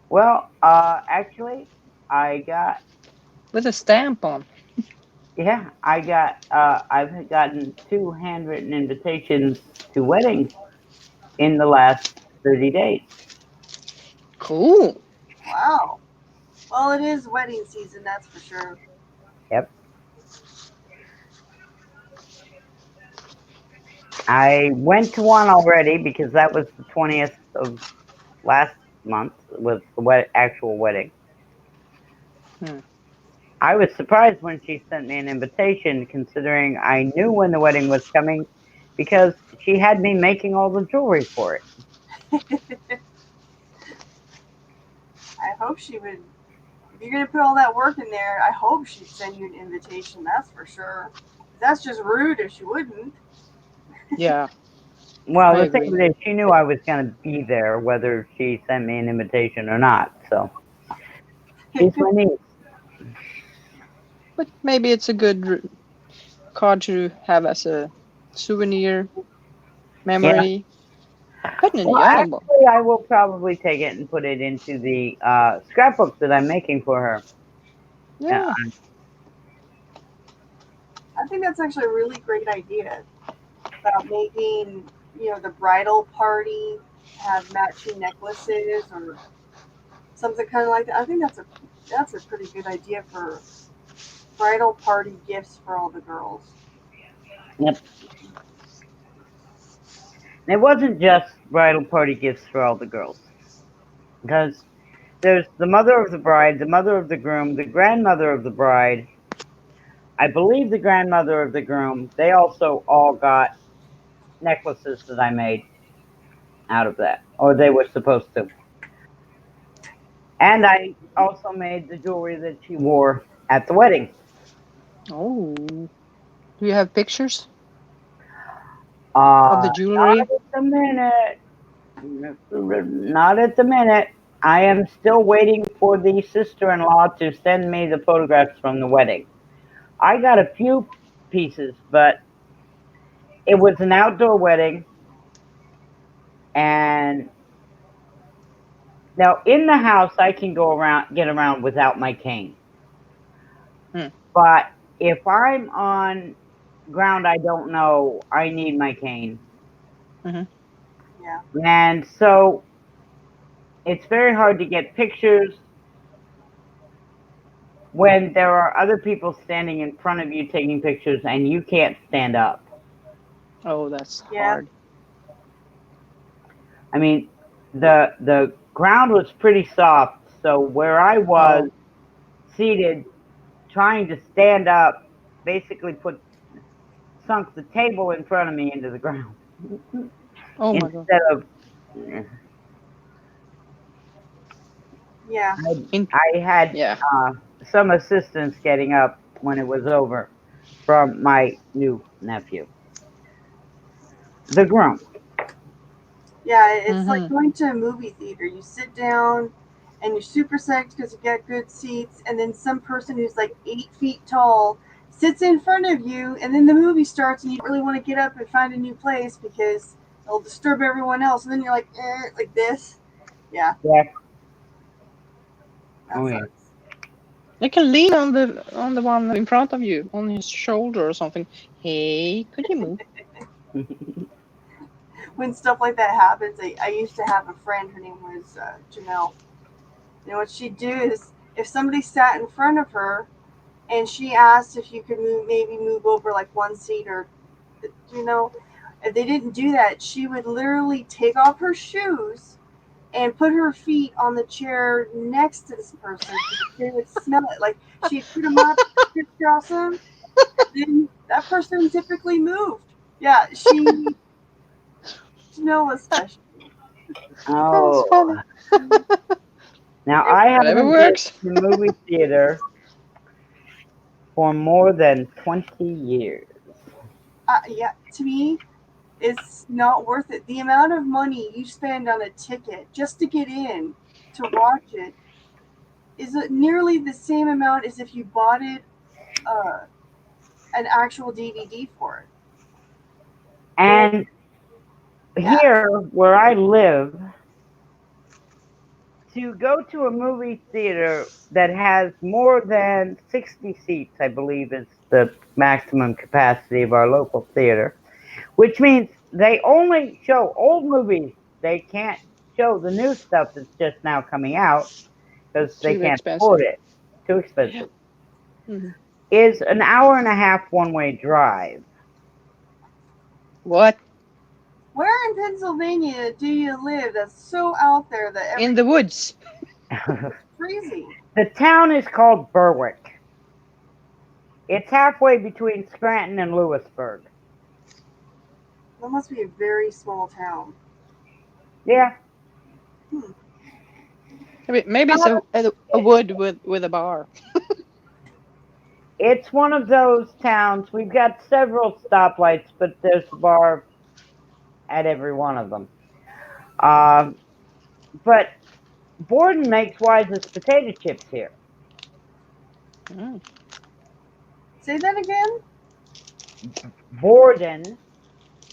Well, actually, I got With a stamp on. yeah, I've gotten 2 handwritten invitations to weddings in the last 30 days. Cool. Wow. Well, it is wedding season, that's for sure. Yep. I went to one already because that was the 20th of last month was the actual wedding. Hmm. I was surprised when she sent me an invitation, considering I knew when the wedding was coming, because she had me making all the jewelry for it. I hope she would. If you're gonna put all that work in there, I hope she'd send you an invitation. That's for sure. That's just rude if she wouldn't. Yeah, Well, I the thing agree. is, she knew I was going to be there, whether she sent me an invitation or not. So she's my niece. But maybe it's a good card to have as a souvenir Yeah. memory. Put it in the Well, album. actually, I will probably take it and put it into the scrapbook that I'm making for her. Yeah. I think that's actually a really great idea about making, the bridal party have matching necklaces or something kind of like that. I think that's a pretty good idea for bridal party gifts for all the girls. Yep. And it wasn't just bridal party gifts for all the girls, because there's the mother of the bride, the mother of the groom, the grandmother of the bride. I believe the grandmother of the groom. They also all got necklaces that I made out of that, or they were supposed to. And I also made the jewelry that she wore at the wedding. Oh. Do you have pictures of Not the jewelry? at the minute. Not at the minute. I am still waiting for the sister-in-law to send me the photographs from the wedding. I got a few pieces, but it was an outdoor wedding, and now in the house I can get around without my cane. Hmm. But if I'm on ground I don't know, I need my cane. Mm-hmm. Yeah. And so it's very hard to get pictures when there are other people standing in front of you taking pictures and you can't stand up. Oh, that's Yeah. hard. I mean, the ground was pretty soft, so where I was seated, trying to stand up, basically sunk the table in front of me into the ground Oh my god. instead of. Yeah. I had Yeah. some assistance getting up when it was over from my new nephew, the groom. Yeah, it's like Mm-hmm. going to a movie theater. You sit down and you're super psyched because you get good seats, and then some person who's like 8 feet tall sits in front of you, and then the movie starts, and you don't really want to get up and find a new place because it'll disturb everyone else, and then you're like this. Yeah, Yeah. that Oh yeah. sucks. You can lean on the one in front of you, on his shoulder or something. Hey, could you move? When stuff like that happens, I used to have a friend, her name was Janelle. You know what she'd do is if somebody sat in front of her and she asked if you could maybe move over like one seat or, you know, if they didn't do that, she would literally take off her shoes and put her feet on the chair next to this person so they would smell it. Like she'd put them up, crisscross them, and then that person typically moved. Yeah, Janelle was special. That's Oh, funny. now I Whatever haven't been works. to the movie theater for more than 20 years. Yeah, to me, it's not worth it. The amount of money you spend on a ticket just to get in to watch it is nearly the same amount as if you bought it uh, an actual DVD for it. And Yeah, here, where I live, to go to a movie theater that has more than 60 seats, I believe is the maximum capacity of our local theater, which means they only show old movies. They can't show the new stuff that's just now coming out because It's they too can't expensive. afford it. Too Yeah. expensive. Mm-hmm. Is an hour and a half one-way drive. What? where in Pennsylvania do you live that's so out there that In the everything's woods. crazy? The town is called Berwick. It's halfway between Scranton and Lewisburg. That must be a very small town. Yeah. Maybe it's a wood with a bar. It's one of those towns. We've got several stoplights, but there's a bar at every one of them. But Borden makes Wise's potato chips here. Mm. Say that again? Borden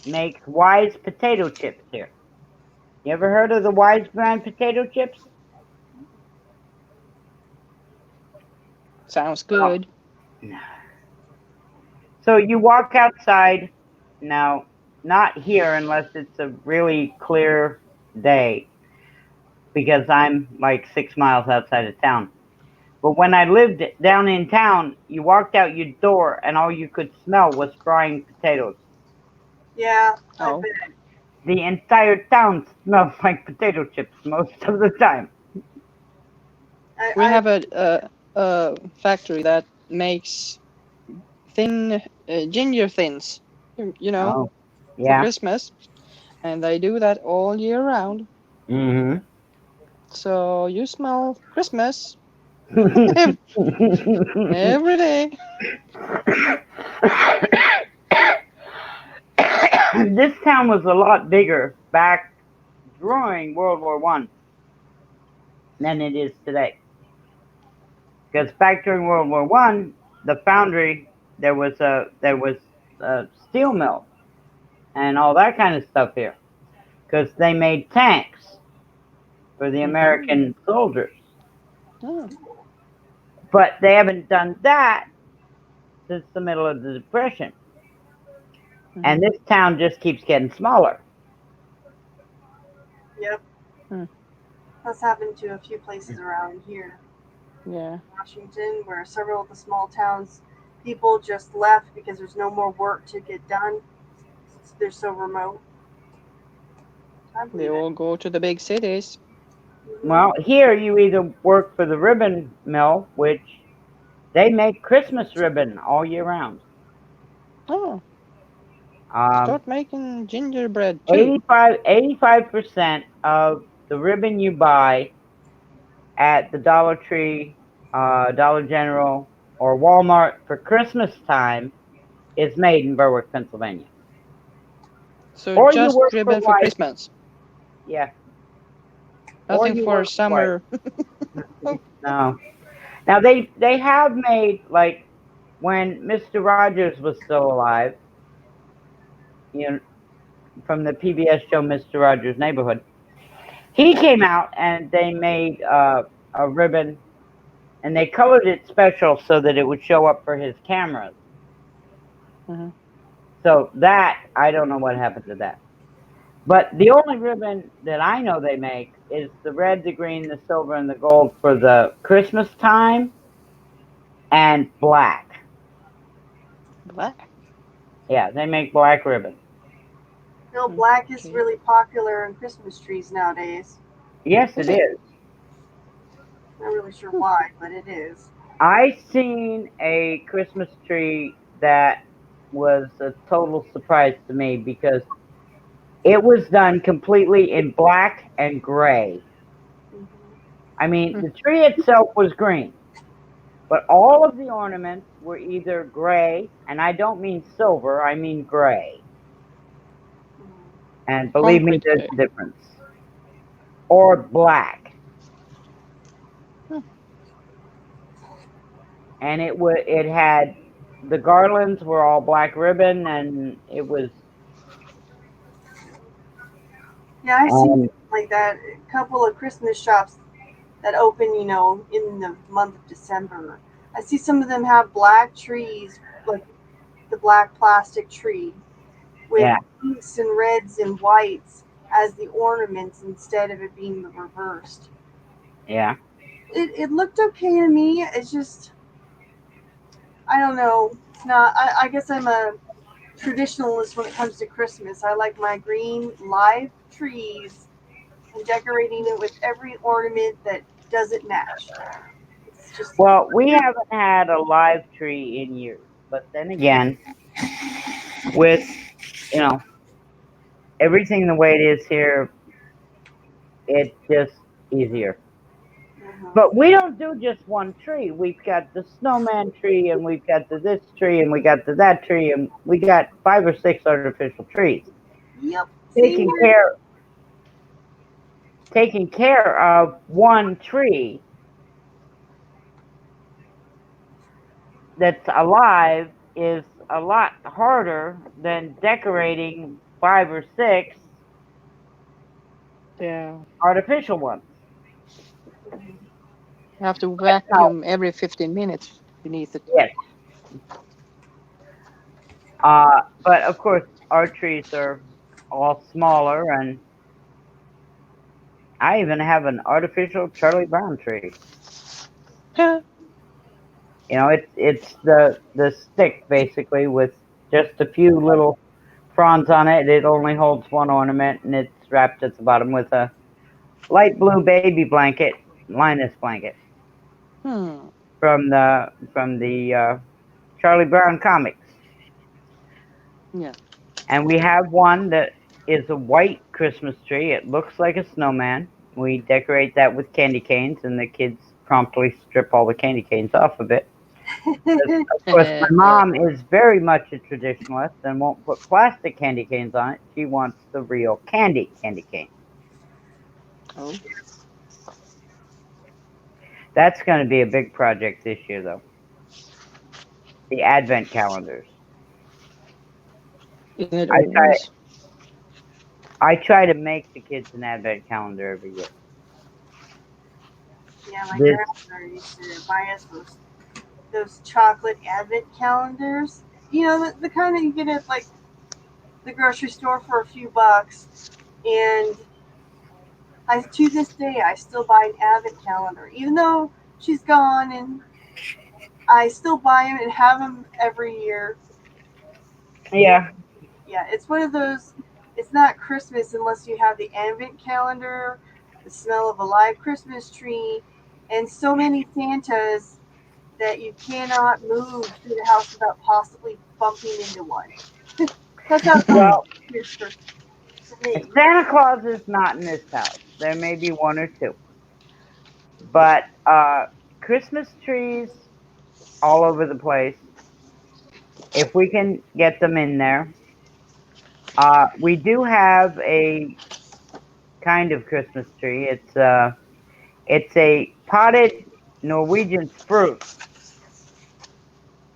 makes Wise potato chips here. You ever heard of the Wise brand potato chips? Sounds good. So you walk outside. Now, not here unless it's a really clear day, because I'm like 6 miles outside of town. But when I lived down in town, you walked out your door and all you could smell was frying potatoes. Yeah, I Oh. bet. The entire town smells like potato chips most of the time. We I have a factory that makes thin ginger thins, you know, Oh, for yeah. Christmas, and they do that all year round. Mm-hmm. So you smell Christmas every day. This town was a lot bigger back during World War One than it is today. Because back during World War One, the foundry there was a steel mill and all that kind of stuff here. Because they made tanks for the American soldiers. Oh. But they haven't done that since the middle of the Depression. And this town just keeps getting smaller. Yep. Hmm. That's happened to a few places around here. Yeah. Washington, where several of the small towns people just left because there's no more work to get done. They're so remote. I They believe all go to the big cities. it. Well, here you either work for the ribbon mill, which they make Christmas ribbon all year round. Oh, Um, start making gingerbread too. 85% of the ribbon you buy at the Dollar Tree, Dollar General, or Walmart for Christmas time is made in Berwick, Pennsylvania. So Or you just work for ribbon for White, Christmas. yeah. Or Nothing you for work for White. summer. No. Now they have made, like, when Mr. Rogers was still alive, you know, from the PBS show Mr. Rogers' Neighborhood, he came out and they made a ribbon, and they colored it special so that it would show up for his cameras. Mhm. So that, I don't know what happened to that. But the only ribbon that I know they make is the red, the green, the silver, and the gold for the Christmas time, and black. Black. Yeah, they make black ribbon. No, black is Okay. really popular in Christmas trees nowadays. Yes, Is it it? is. Not really sure why, but it is. I seen a Christmas tree that was a total surprise to me because it was done completely in black and gray. Mhm. I mean, Hmm. the tree itself was green, but all of the ornaments were either gray, and I don't mean silver, I mean gray. Mhm. And believe me, Concrete there's gray. a difference. Or black. Hmm. And it had, the garlands were all black ribbon, and it was Yeah, I see um, like that. A couple of Christmas shops that open, in the month of December. I see some of them have black trees, like the black plastic tree, with yeah, pinks and reds and whites as the ornaments instead of it being the reversed. yeah. It looked okay to me. It's just, I don't know. It's not. I guess I'm a traditionalist when it comes to Christmas. I like my green live trees and decorating it with every ornament that doesn't match. It's just, Well, we haven't had a live tree in years, but then again, with, you know, everything the way it is here, it's just easier. But we don't do just one tree. We've got the snowman tree, and we've got the this tree, and we got the that tree, and we got 5 or 6 artificial trees. yep. Same Taking here. care of one tree that's alive is a lot harder than decorating 5 or 6 Yeah. artificial ones. You have to But no, vacuum every 15 minutes beneath it. yes. But of course, our trees are all smaller, and I even have an artificial Charlie Brown tree. Huh. You know, it's the stick basically with just a few little fronds on it. It only holds one ornament, and it's wrapped at the bottom with a light blue baby blanket, Linus blanket, Hmm. from the Charlie Brown comics. Yeah. And we have one that is a white Christmas tree. It looks like a snowman. We decorate that with candy canes, and the kids promptly strip all the candy canes off of it. Of course, my mom is very much a traditionalist and won't put plastic candy canes on it. She wants the real candy cane. Oh. That's going to be a big project this year, though. The advent calendars. Isn't it I try, always? I try to make the kids an advent calendar every year. Yeah, my This, grandmother used to buy us those chocolate advent calendars. The kind that you get at like the grocery store for a few bucks. And to this day, I still buy an advent calendar, even though she's gone, and I still buy them and have them every year. yeah, Yeah, it's one of those it's not Christmas unless you have the Advent calendar, the smell of a live Christmas tree, and so many Santas that you cannot move through the house without possibly bumping into one. That's how Well, it is for me. Santa Claus is not in this house. There may be one or two, but Christmas trees all over the place. If we can get them in there, we do have a kind of Christmas tree. It's a potted Norwegian spruce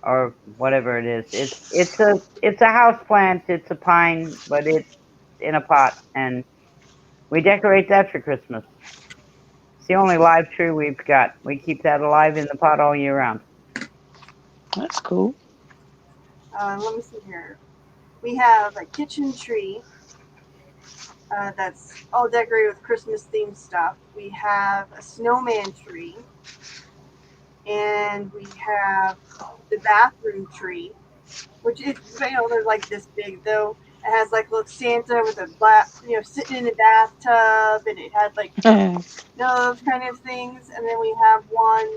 or whatever it is. It's a house plant. It's a pine, but it's in a pot, and we decorate that for Christmas. It's the only live tree we've got. We keep that alive in the pot all year round. That's cool. Let me see here. We have a kitchen tree that's all decorated with Christmas themed stuff. We have a snowman tree, and we have the bathroom tree, which is, they're like this big though. It has like little Santa with a black, sitting in the bathtub, and it had like those kind of things. And then we have one.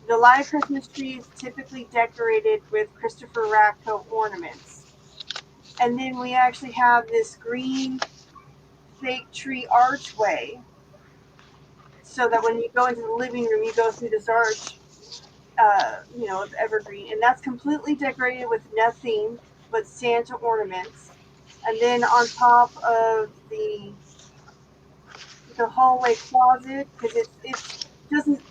The live Christmas tree is typically decorated with Christopher Ratko ornaments. And then we actually have this green fake tree archway, so that when you go into the living room, you go through this arch, of evergreen, and that's completely decorated with nothing but Santa ornaments. And then on top of the hallway closet, because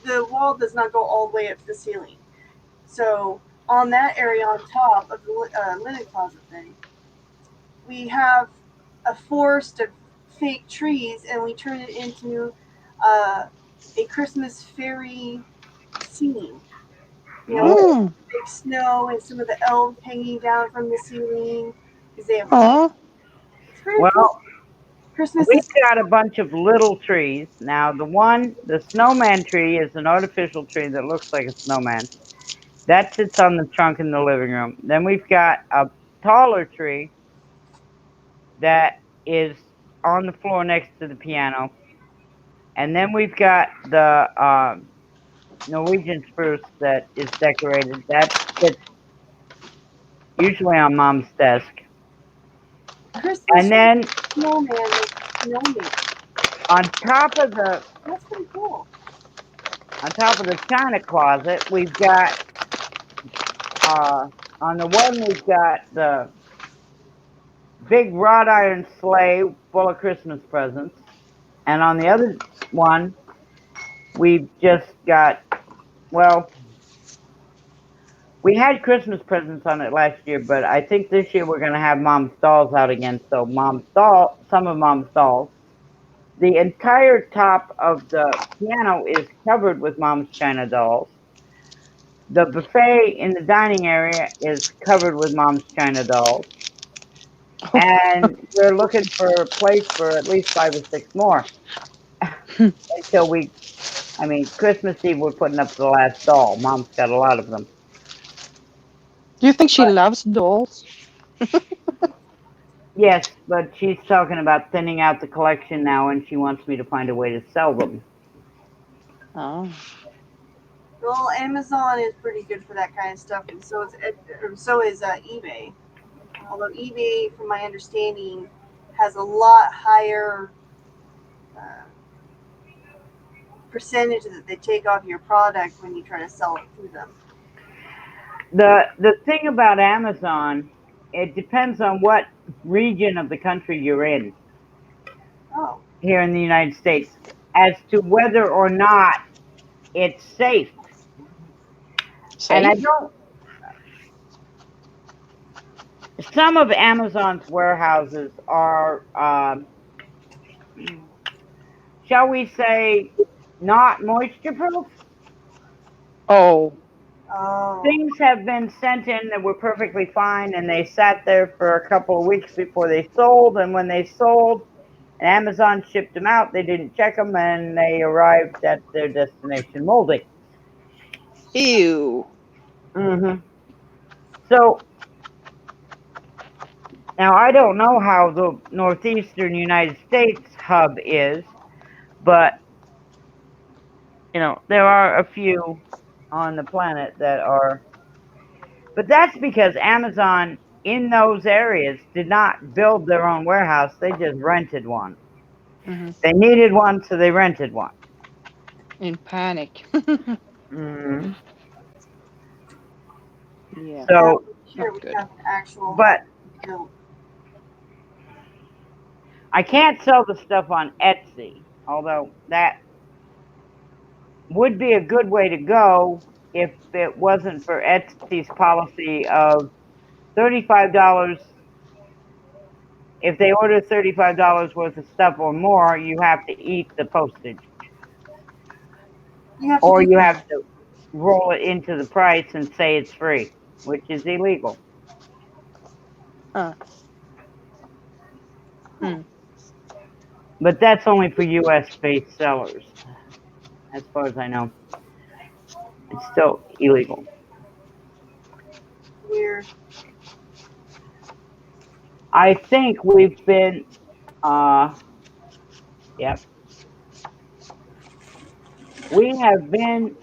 the wall does not go all the way up to the ceiling. So on that area on top of the linen closet thing, we have a forest of fake trees, and we turn it into a Christmas fairy scene. Big snow and some of the elves hanging down from the ceiling because they have. Oh, It's very Well, cool. Christmas we've is got a bunch of little trees. Now, the snowman tree is an artificial tree that looks like a snowman. That sits on the trunk in the living room. Then we've got a taller tree that is on the floor next to the piano. And then we've got the Norwegian spruce that is decorated. That sits usually on Mom's desk. Christmas And then snowman snowman. on top of the That's pretty cool. china closet, we've got on the one we've got the big wrought iron sleigh full of Christmas presents, and on the other one we've just got, well, we had Christmas presents on it last year, but I think this year we're going to have Mom's dolls out again. So some of Mom's dolls. The entire top of the piano is covered with Mom's china dolls. The buffet in the dining area is covered with Mom's china dolls. And we're looking for a place for at least 5 or 6 more. Until Christmas Eve we're putting up the last doll. Mom's got a lot of them. do you think she loves dolls? Yes, but she's talking about thinning out the collection now, and she wants me to find a way to sell them. Oh. Well, Amazon is pretty good for that kind of stuff, and so is eBay. Although eBay, from my understanding, has a lot higher percentage that they take off your product when you try to sell it to them. The thing about Amazon, it depends on what region of the country you're in. Oh. Here in the United States, as to whether or not it's safe. And I don't. Some of Amazon's warehouses are, shall we say, not moisture proof. Oh. Things have been sent in that were perfectly fine, and they sat there for a couple of weeks before they sold. And when they sold, and Amazon shipped them out, they didn't check them, and they arrived at their destination moldy. Ew. Mm-hmm. So Now, I don't know how the northeastern United States hub is, but, there are a few on the planet that are. But that's because Amazon in those areas did not build their own warehouse. They just rented one. Hmm. They needed one, so they rented one. In panic. Mhm. Yeah, So, Here not we good. have an actual but built. I can't sell the stuff on Etsy, although that would be a good way to go if it wasn't for Etsy's policy of $35. If they order $35 worth of stuff or more, you have to eat the postage, You have to or do you Mm. have to roll it into the price and say it's free, which is illegal. Ah. Mm. But that's only for US based sellers, as far as I know. It's still illegal. weird. I think we've been, yep, we have been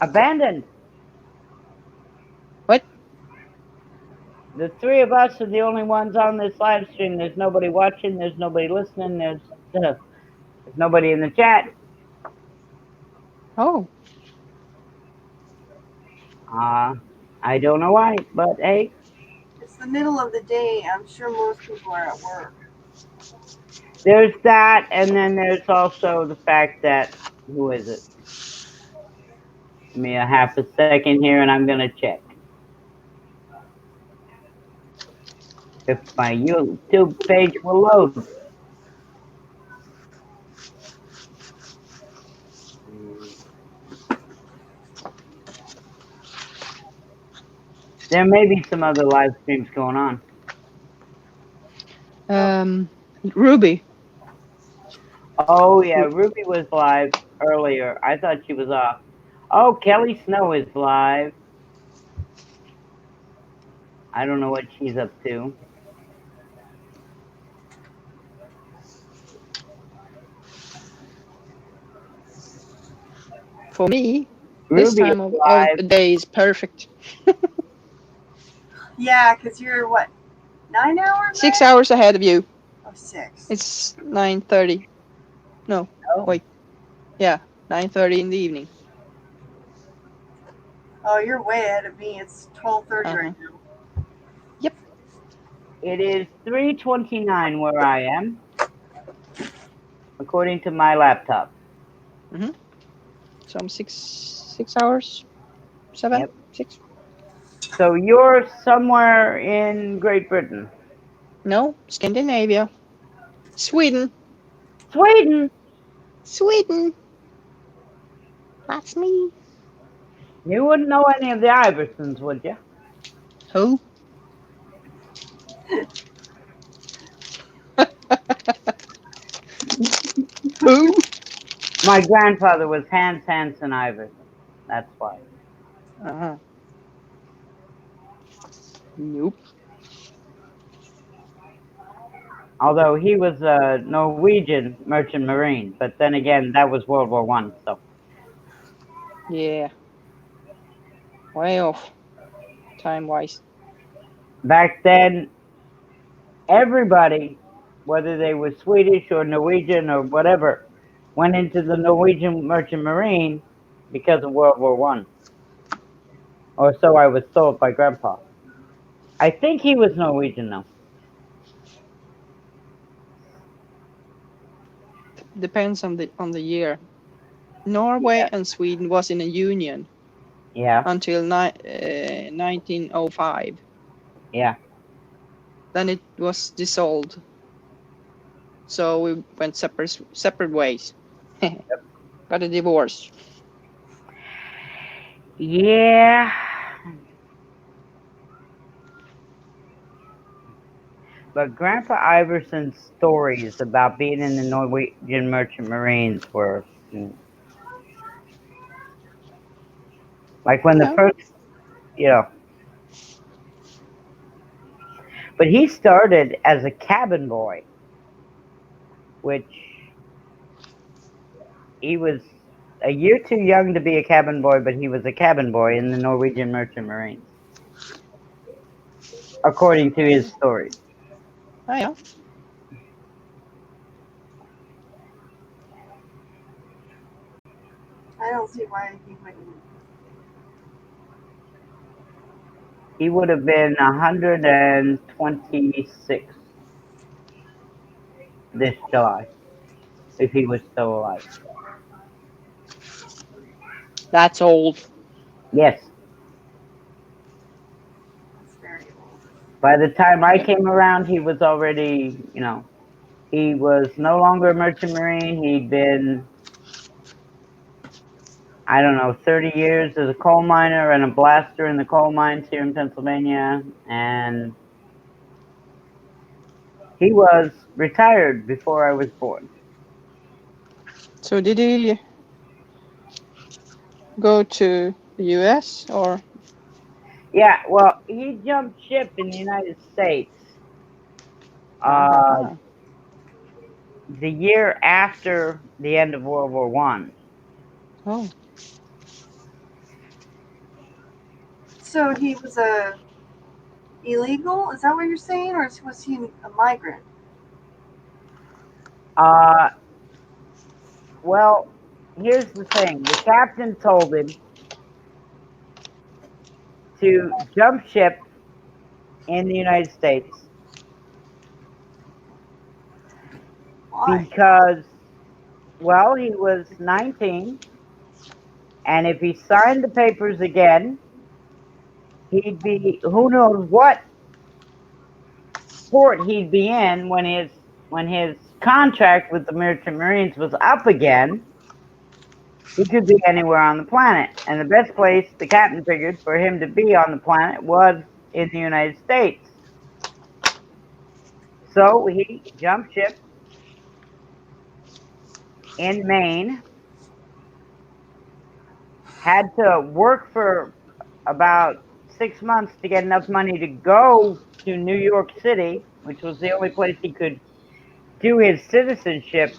abandoned. What? The three of us are the only ones on this live stream. There's nobody watching. There's nobody listening. There's nobody in the chat. Oh. I don't know why, but hey, It's the middle of the day. I'm sure most people are at work. there's that, and then there's also the fact that who is it? Give me a half a second here, and I'm gonna check if my YouTube page will load. There may be some other live streams going on. Ruby. Oh yeah, Ruby was live earlier. I thought she was off. Oh, Kelly Snow is live. I don't know what she's up to. For me, this Ruby time is of live. the day is perfect. Yeah, because you're what, 9 hours? 6 ahead? hours ahead of you. Oh, 6. It's 9:30. No, Oh, wait. Yeah, 9:30 in the evening. Oh, you're way ahead of me. It's 12:30 Uh-huh. right now. it is 3:29 where I am, according to my laptop. So I'm 6 hours, 7, Yep. 6. So you're somewhere in Great Britain. No, Scandinavia. Sweden. Sweden! Sweden. That's me. You wouldn't know any of the Iversons, would you? Who? Who? My grandfather was Hans Hansen Iverson. That's why. Uh-huh. Nope. Although he was a Norwegian merchant marine, but then again, that was World War One. So Yeah. Way off. Time-wise. back then, everybody, whether they were Swedish or Norwegian or whatever, went into the Norwegian merchant marine because of World War One. Or so I was told by Grandpa. I think he was Norwegian though. Depends on the year. Norway and Sweden was in a union Yeah, until 1905. yeah. Then it was dissolved. So we went separate ways. Got a divorce. Yeah. But Grandpa Iverson's stories about being in the Norwegian merchant marines were like when the Yeah. first, you know, But he started as a cabin boy, which he was a year too young to be a cabin boy, but he was a cabin boy in the Norwegian Merchant Marines, according to his story. Oh, yeah. I don't see why he wouldn't. He would have been 126 this July if he was still alive. That's old. Yes. That's very old. By the time I came around, he was already, he was no longer a merchant marine. He'd been, 30 years as a coal miner and a blaster in the coal mines here in Pennsylvania. And he was retired before I was born. So did he go to the US or? Yeah, well, he jumped ship in the United States Uh-huh. the year after the end of World War One. Oh, So he was a illegal? Is that what you're saying, or was he a migrant? Well, here's the thing. The captain told him to jump ship in the United States Why? because, well, he was 19, and if he signed the papers again, he'd be, who knows what port he'd be in when his contract with the Merchant Marines was up again. He could be anywhere on the planet, and the best place the captain figured for him to be on the planet was in the United States. So he jumped ship in Maine, had to work for about 6 months to get enough money to go to New York City, which was the only place he could do his citizenship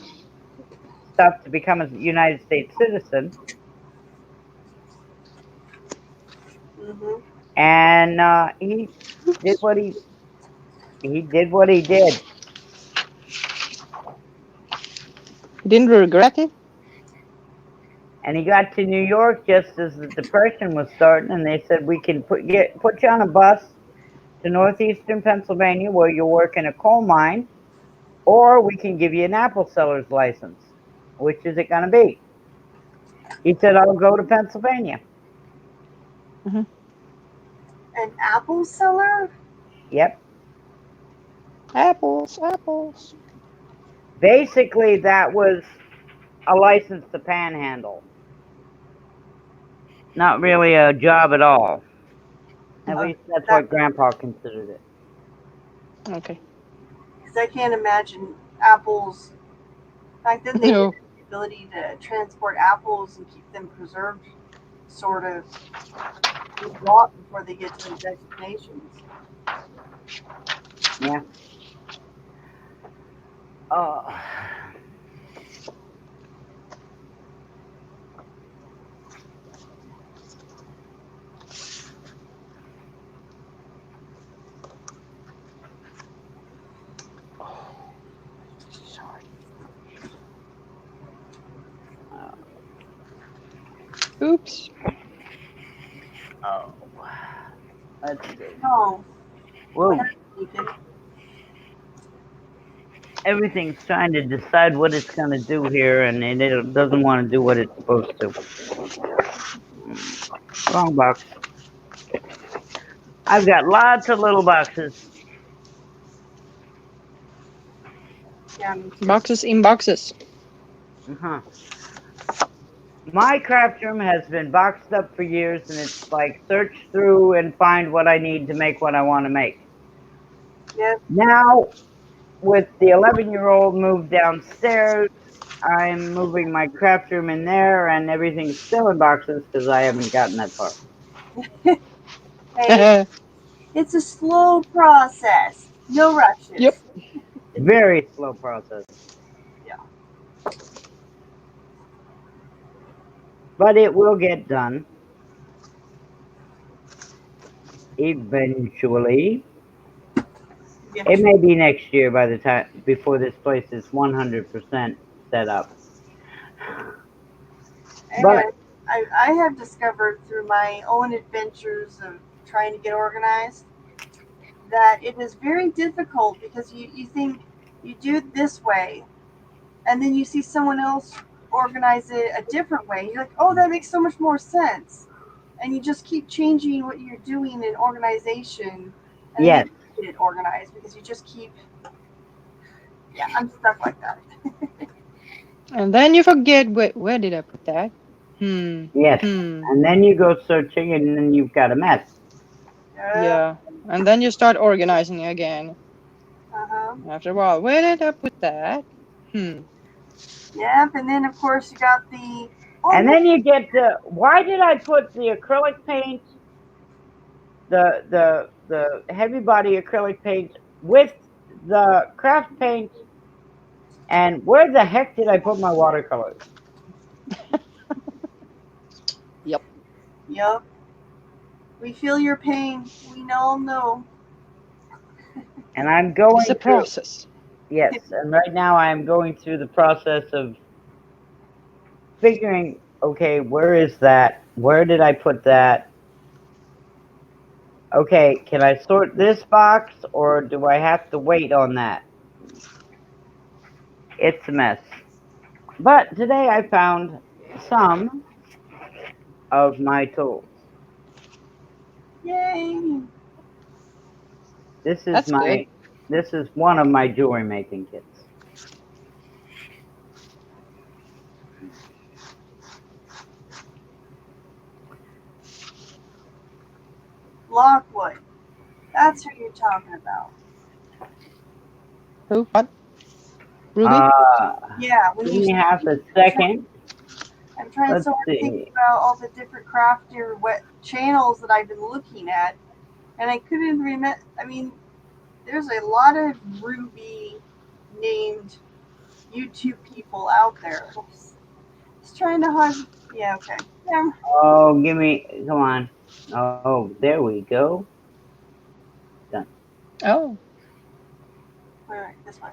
stuff to become a United States citizen. Mm-hmm. And he did what he did. he didn't regret it? And he got to New York just as the Depression was starting, and they said, we can put you on a bus to northeastern Pennsylvania where you'll work in a coal mine, or we can give you an apple seller's license. Which is it going to be? He said, I'll go to Pennsylvania. An apple seller? Yep. Apples, apples. Basically, that was a license to panhandle. Not really a job at all. At least that's what Grandpa considered it. Okay. Because I can't imagine apples. Back then, they No. didn't have the ability to transport apples and keep them preserved, sort of, rot before they get to the destinations. Yeah. Oh. Oops. Oh. Let's see. Oh, Whoa. Ethan. Everything's trying to decide what it's going to do here, and it doesn't want to do what it's supposed to. Wrong box. I've got lots of little boxes. Yeah, me too. Boxes in boxes. Uh-huh. My craft room has been boxed up for years, and it's like search through and find what I need to make what I want to make. Yeah. Now, with the 11-year-old moved downstairs, I'm moving my craft room in there, and everything's still in boxes because I haven't gotten that far. Hey, It's a slow process. No rushes. Yep. Very slow process. Yeah. But it will get done. Eventually. Yeah. It may be next year by the time before this place is 100% set up. But And I have discovered through my own adventures of trying to get organized that it is very difficult because you think you do it this way and then you see someone else organize it a different way. You're like, oh, that makes so much more sense. And you just keep changing what you're doing in organization and yes, then you get it organized because you just keep, yeah, I'm stuck like that. And then you forget where did I put that? yes. Hmm. And then you go searching and then you've got a mess. Yeah. And then you start organizing again. Uh-huh. After a while, where did I put that? Yep, and then of course you got the, And then you get the, why did I put the acrylic paint, the heavy body acrylic paint with the craft paint, and where the heck did I put my watercolors? Yep. Yep. We feel your pain. We all know. And I'm going It's a through, process. yes, and right now I'm going through the process of figuring, okay, where is that? Where did I put that? Okay, can I sort this box or do I have to wait on that? It's a mess. But today I found some of my tools. Yay! This is That's good. this is one of my jewelry making kits. Lockwood. That's who you're talking about. Who? What? Ruby? Yeah, when Give you me half a second. I'm trying Let's so hard to think see. about all the different craftier channels that I've been looking at, and I couldn't remember. I mean, there's a lot of Ruby named YouTube people out there. Just trying to hard. Yeah, okay. Yeah. Oh, give me, come on. Oh, there we go. Done. Oh. All right, this way.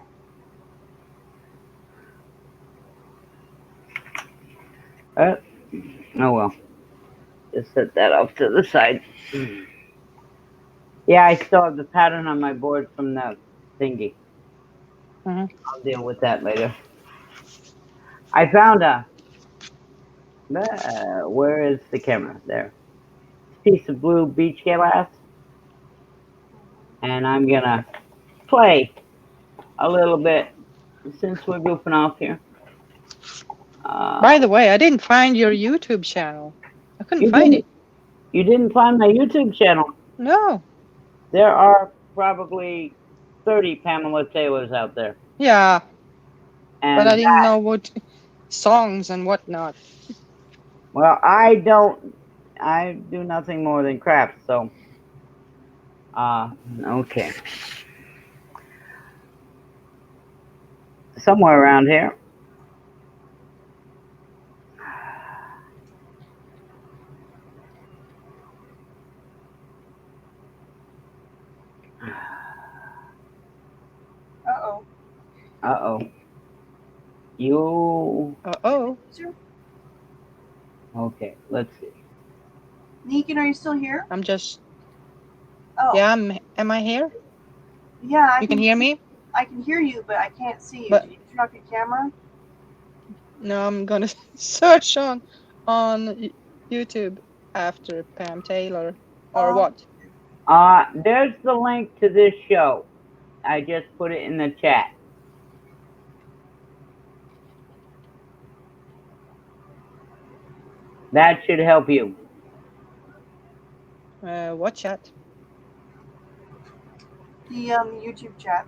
Oh well. Just set that off to the side. Yeah, I still have the pattern on my board from the thingy. Mhm. I'll deal with that later. I found a. Where is the camera? There. Piece of blue beach glass. And I'm gonna play a little bit since we're goofing off here. By the way, I didn't find your YouTube channel. I couldn't You find it. didn't find my YouTube channel. No. There are probably 30 Pamela Taylors out there. Yeah, And but I didn't know what songs and whatnot. well, I do nothing more than crafts, so okay. Somewhere around here. Uh-oh. Uh-oh. You Uh-oh. okay, let's see. Negan, are you still here? I'm just... Oh. Yeah, am I here? Yeah. You can hear me? I can hear you, but I can't see you. But- Did you turn off your camera? No, I'm gonna search on YouTube after Pam Taylor. Or Oh. what? There's the link to this show. I just put it in the chat. That should help you. What chat? The YouTube chat.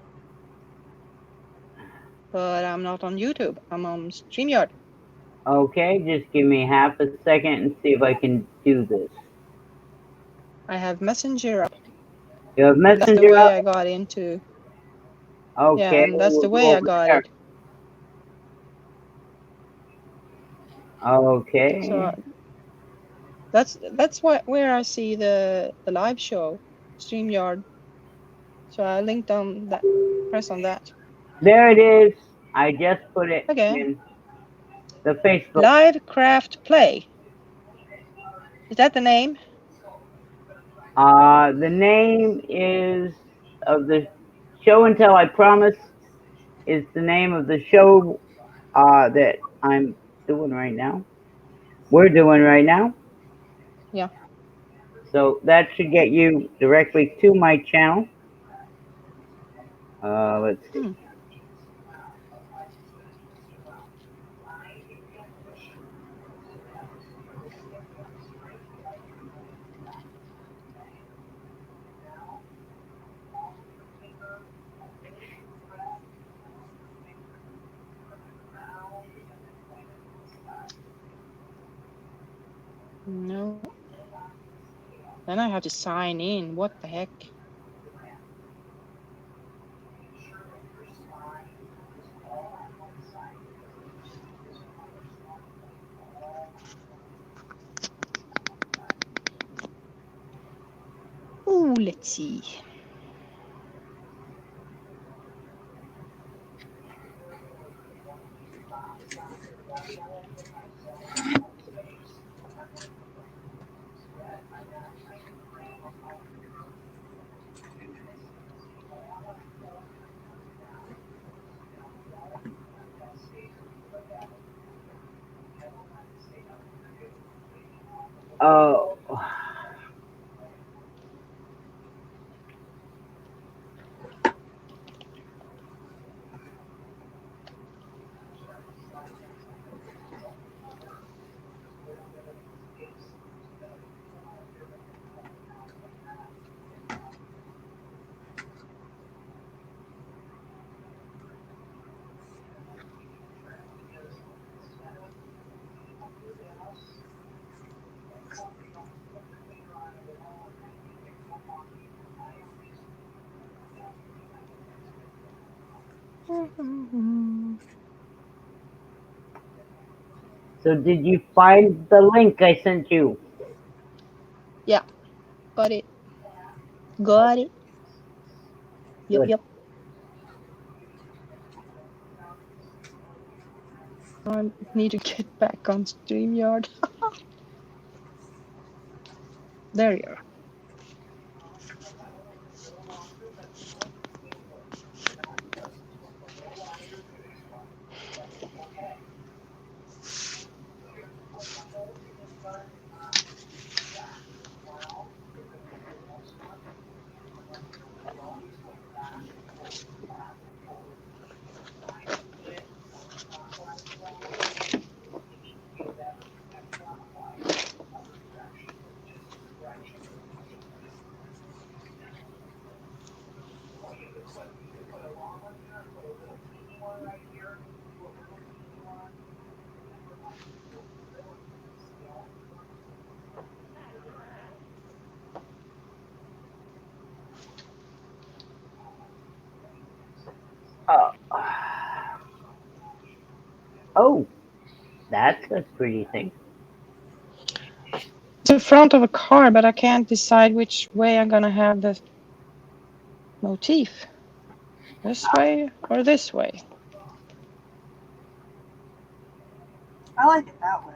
But I'm not on YouTube. I'm on StreamYard. Okay, just give me half a second and see if I can do this. I have Messenger up. You have That's the Messenger way up? I got into. Yeah, Okay, and that's the we'll way go I over got there. it. Okay. So that's where I see the live show, StreamYard. So I linked on that. Press on that. There it is. I just put it Okay. in the Facebook. Live Craft Play. Is that the name? The name is of the show Until I Promise is the name of the show that I'm doing right now. We're doing right now. Yeah. So that should get you directly to my channel. Let's see. Hmm. No. Then I have to sign in. What the heck? Ooh, let's see. Oh, so did you find the link I sent you? Yeah, got it. Got it. Yep, Good. yep. I need to get back on StreamYard. There you are. Uh, oh, that's a pretty thing. It's the front of a car, but I can't decide which way I'm gonna have the motif. This way or this way? I like it that way.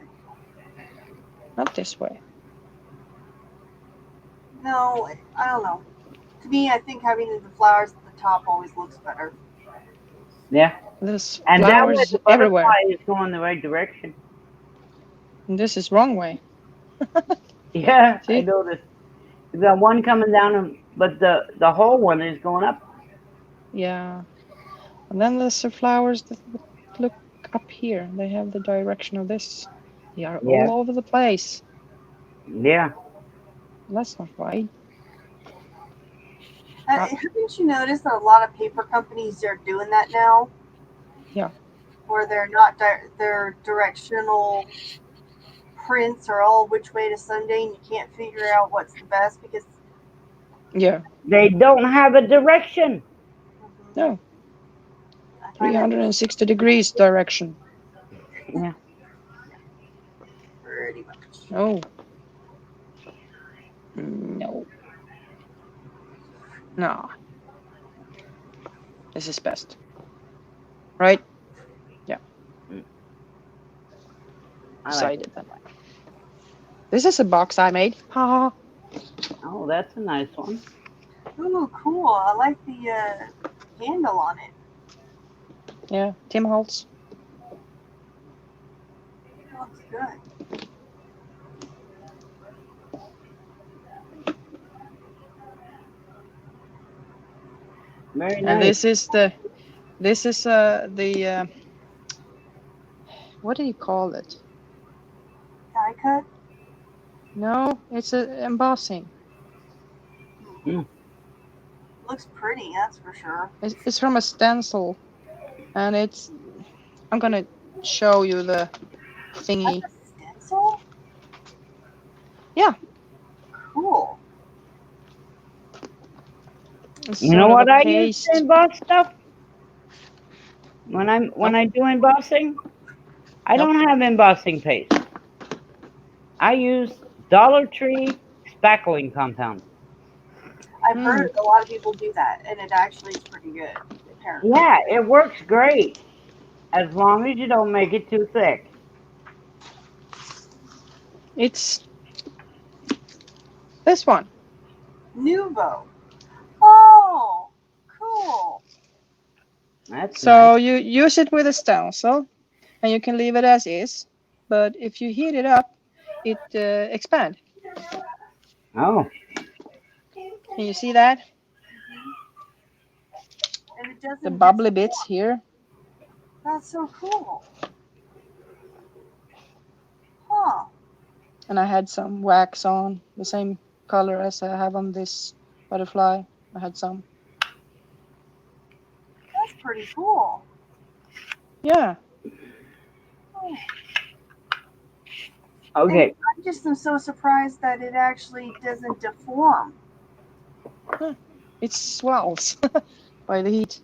Not this way. No, I don't know. To me, I think having the flowers at the top always looks better. Yeah. There's And that way flowers the everywhere. butterfly is going the right direction. And this is wrong way. Yeah, I See? noticed. You got one coming down, but the whole one is going up. Yeah. And then there's the flowers that look up here. They have the direction of this. They are Yeah. all over the place. Yeah. That's not right. Haven't you noticed that a lot of paper companies are doing that now? Yeah. Where they're not their directional prints are all which way to Sunday, and you can't figure out what's the best because Yeah. They don't have a direction. No. I find that 360 degrees direction. Yeah. pretty much. No. No. No. This is best. Right? I like it. Decided that. This is a box I made. Ha. Oh, that's a nice one. Ooh, cool. I like the handle on it. Yeah. Tim Holtz. Looks good. Very And nice. this is the what do you call it? Die cut. No, it's a embossing. Looks pretty, that's for sure. It's from a stencil, and it's. I'm gonna show you the thingy. That's a stencil? Yeah. Cool. It's You know sort of what a I use paste. to emboss stuff? When I do embossing, I Nope. don't have embossing paste. I use Dollar Tree spackling compound. I've heard a lot of people do that, and it actually is pretty good, apparently. Yeah, it works great as long as you don't make it too thick. It's this one. Nuvo. Oh, cool. That's So nice. you use it with a stencil, and you can leave it as is. But if you heat it up, it expands. Oh, Can you see that? And it doesn't The bubbly bits disappear. here. That's so cool. Huh. And I had some wax on, the same color as I have on this butterfly. I had some. That's pretty cool. Yeah. okay. And I just am so surprised that it actually doesn't deform. It swells by the heat.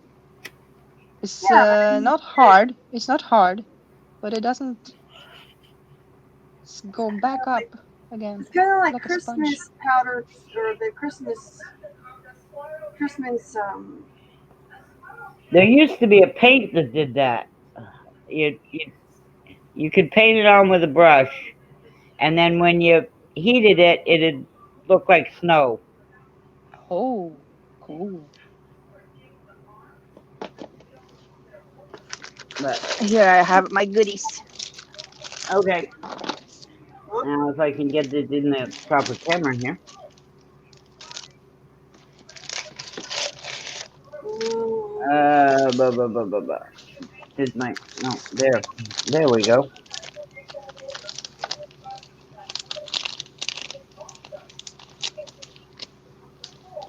It's Yeah, but I mean, not hard. It's not hard, but it doesn't go back up again it's kind of like like a sponge. Christmas powder or the Christmas There used to be a paint that did that. You could paint it on with a brush, and then when you heated it, it'd look like snow. Oh, cool. But Here I have my goodies. okay. Now if I can get it in the proper camera here. Blah, blah, blah, blah, blah. Did my no there we go.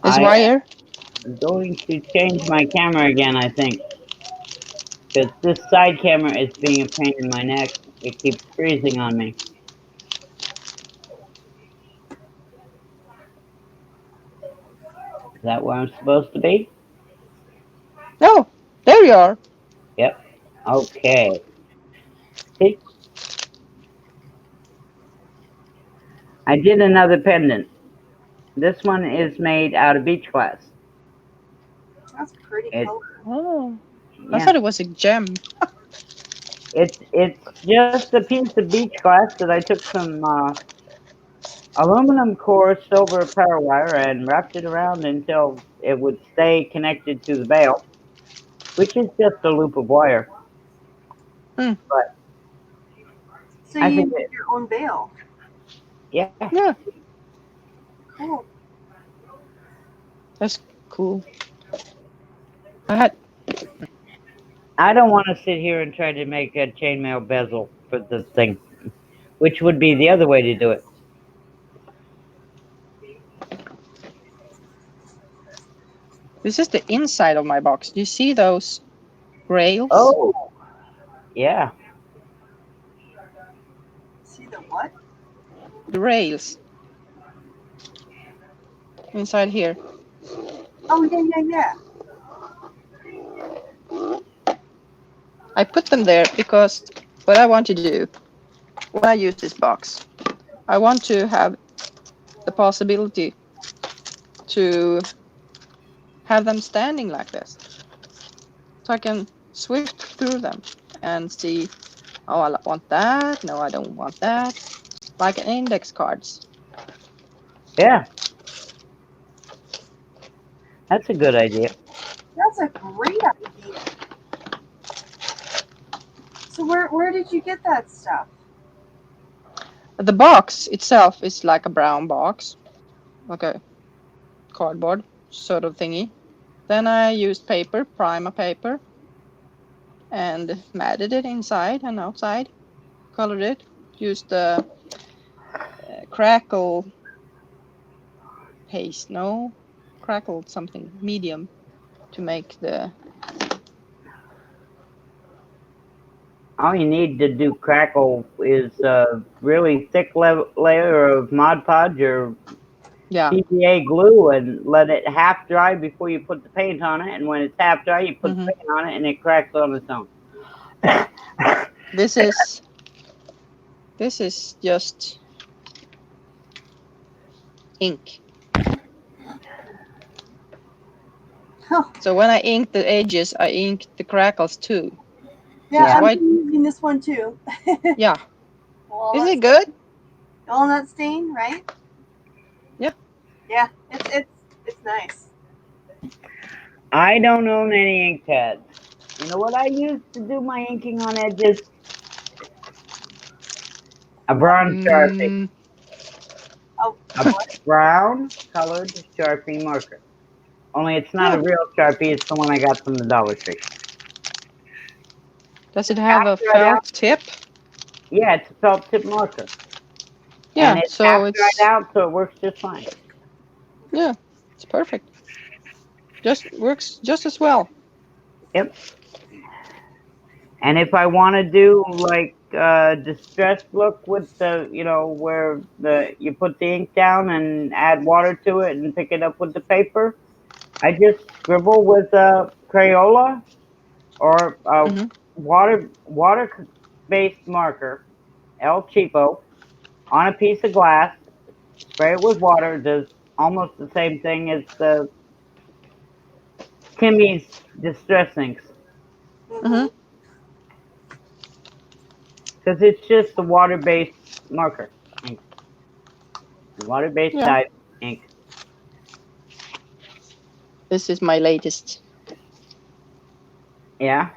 This wire. I'm going to change my camera again, I think, because this side camera is being a pain in my neck. It keeps freezing on me. Is that where I'm supposed to be? No, there you are. Yep. Okay. See? I did another pendant. This one is made out of beach glass. That's pretty It- cool. Oh, I Yeah. thought it was a gem. It's just a piece of beach glass that I took some aluminum core silver power wire and wrapped it around until it would stay connected to the bail, which is just a loop of wire. So I you think make your own veil. Yeah. Yeah, Cool. that's cool. I don't want to sit here and try to make a chainmail bezel for the thing, which would be the other way to do it. This is the inside of my box. Do you see those rails? Oh, yeah. See the what? The rails. inside here. Oh yeah. I put them there because what I want to do when I use this box, I want to have the possibility to have them standing like this. So I can swift through them and see, oh, I want that. No, I don't want that. Like index cards. Yeah, that's a good idea. That's a great idea. So where did you get that stuff? The box itself is like a brown box, like a cardboard sort of thingy. Then I used paper, primer paper, and matted it inside and outside. Colored it. Used the crackle paste, no, crackled something medium to make the. All you need to do crackle is a really thick layer of Mod Podge or Yeah. PVA glue and let it half dry before you put the paint on it. And when it's half dry, you put the paint on it and it cracks on its own. This is just ink. Oh, So when I ink the edges, I ink the crackles too. yeah, Yeah. I'm using this one too. Yeah. Walnut, Isn't it good? walnut stain, right? Yeah. Yeah, it's nice. I don't own any ink pads. You know what I use to do my inking on edges? A bronze Sharpie. Oh, A brown colored Sharpie marker. Only it's not a real Sharpie, it's the one I got from the Dollar Tree. Does it have a Half dried felt out. tip? Yeah, it's a felt tip marker. Yeah, And it's so half it's dried out, so it works just fine. yeah, it's perfect. Just works just as well. Yep. And if I want to do like distressed look with the, where you put the ink down and add water to it and pick it up with the paper, I just scribble with a Crayola or a water-based marker, El Cheapo, on a piece of glass, spray it with water, does almost the same thing as the Timmy's Distress Inks. Mm-hmm. Because it's just the water-based marker ink. Water-based type ink. This is my latest Mm-hmm. Yeah.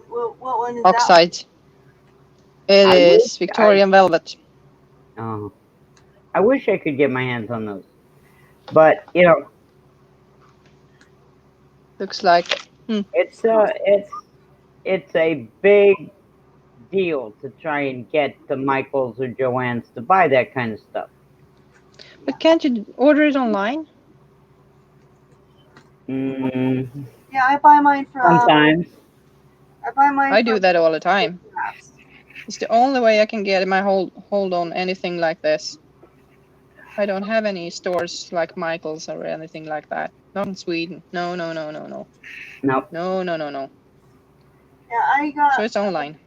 What one is oxide. It is Victorian Velvet. Oh, I wish I could get my hands on those, but Looks like it's a big deal to try and get the Michaels or Joann's to buy that kind of stuff. But can't you order it online? Mm, Yeah, I buy mine from. sometimes. I buy mine. I do that all the time. Crafts. It's the only way I can get my hold on anything like this. I don't have any stores like Michael's or anything like that. Not in Sweden. No. Nope. No. Yeah, I got. So it's online.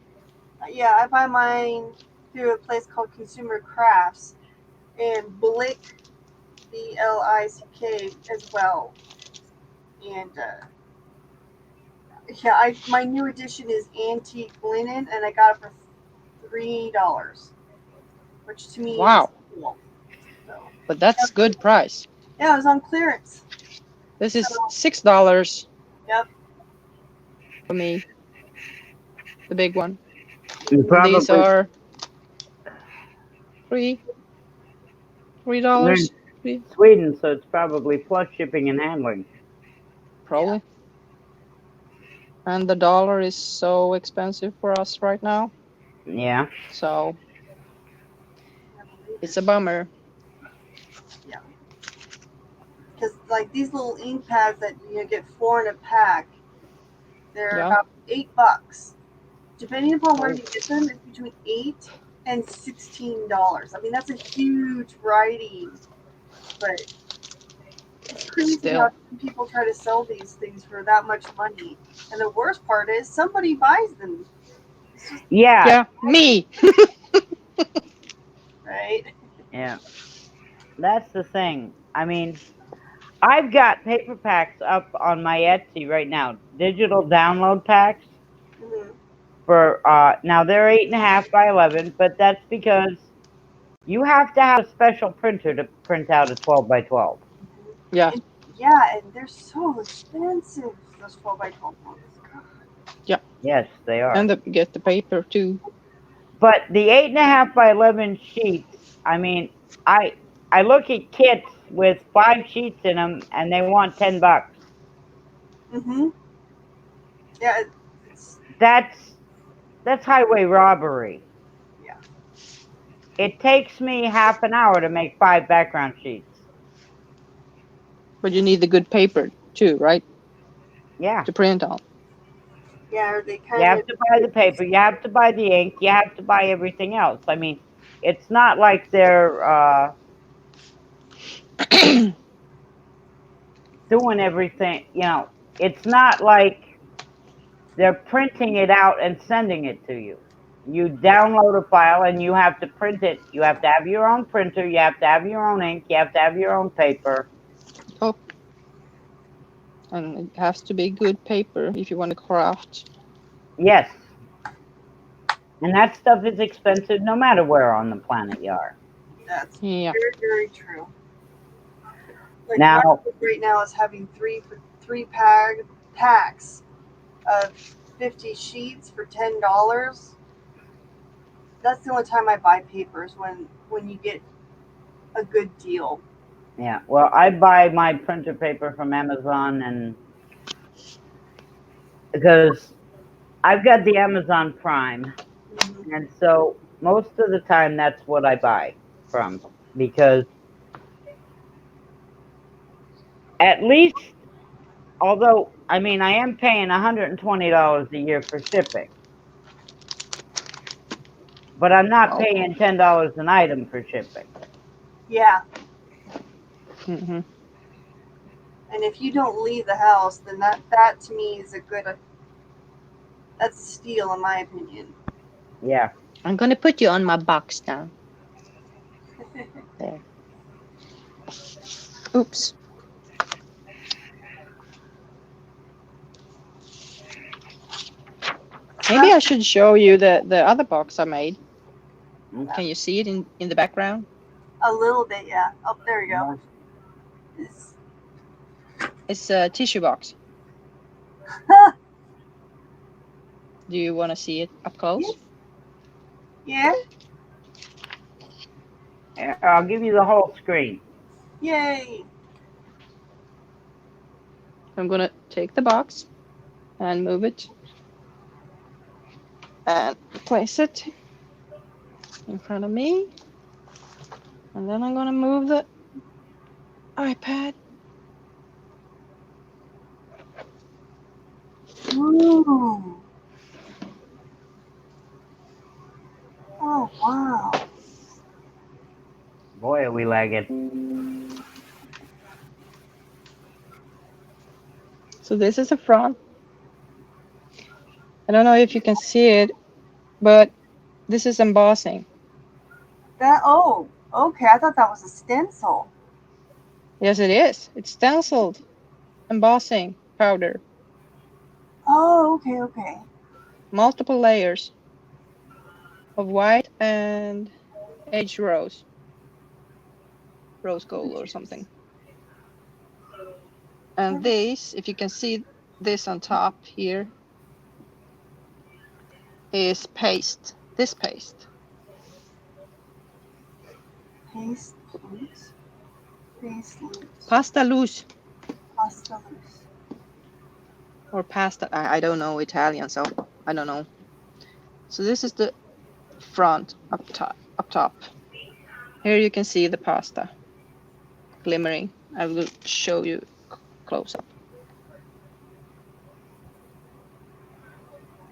Yeah, I buy mine through a place called Consumer Crafts and Blick, BLICK as well. And yeah, my new edition is antique linen, and I got it for $3, which to me Wow. is cool. So, But that's good price. yeah, it was on clearance. This is $6. Yep. For me. The big one. Probably, These are $3. Sweden, so it's probably plus shipping and handling. Probably. Yeah. And the dollar is so expensive for us right now. Yeah. So it's a bummer. Yeah. Because like these little ink pads that you get 4 in a pack, they're about $8. Depending upon where you get them, it's between $8 and $16. I mean, that's a huge writing, but crazy Still. how people try to sell these things for that much money. And the worst part is somebody buys them, Yeah, Yeah, me. right? yeah. That's the thing. I mean, I've got paper packs up on my Etsy right now, digital download packs Mhm. for now they're 8.5 by 11, but that's because you have to have a special printer to print out a 12 by 12. Yeah, And, yeah, and they're so expensive, those 12 by 12 ones. God. Yes, they are. and get the paper too. But the 8.5 by 11 sheets, I mean, I look at kits with 5 sheets in them, and they want $10. Mm-hmm. Yeah, it's, That's highway robbery. yeah. It takes me half an hour to make 5 background sheets. But you need the good paper too, right? Yeah. To print on. Yeah, or they You kind have of. to buy the paper, you have to buy the ink, you have to buy everything else. I mean, it's not like they're doing everything, it's not like they're printing it out and sending it to you. You download a file and you have to print it. You have to have your own printer, you have to have your own ink, you have to have your own paper. Oh, and it has to be good paper if you want to craft. Yes. And that stuff is expensive no matter where on the planet you are. That's Yeah. very, very true. Like Now, Marvel right now is having three packs of 50 sheets for $10. That's the only time I buy papers when you get a good deal. yeah, well, I buy my printer paper from Amazon, and because I've got the Amazon Prime, Mhm. and so most of the time that's what I buy from, because at least, although I mean I am paying $120 a year for shipping, but I'm not Wow. paying $10 an item for shipping. Yeah, Hmm. and if you don't leave the house, then that to me is that's a steal in my opinion. Yeah. I'm gonna put you on my box now. There. Oops. Maybe I should show you the other box I made. Can you see it in the background? A little bit, yeah. Oh, there you go. It's- It's a tissue box. Do you want to see it up close? yeah. Here, I'll give you the whole screen. Yay. I'm gonna take the box and move it and place it in front of me. And then I'm gonna move the iPad. Ooh. Oh wow. Boy, are we lagging. So this is the front. I don't know if you can see it, but this is embossing. Okay. I thought that was a stencil. Yes, it is. It's stenciled embossing powder. Oh, okay. Multiple layers of white and edge rose gold or something. And this, if you can see this on top here, is paste. This paste. Paste loose. Paste loose. Pasta loose Pasta loose. or pasta. I don't know Italian, so I don't know. So this is the front up top. Here you can see the pasta glimmering. I will show you close up.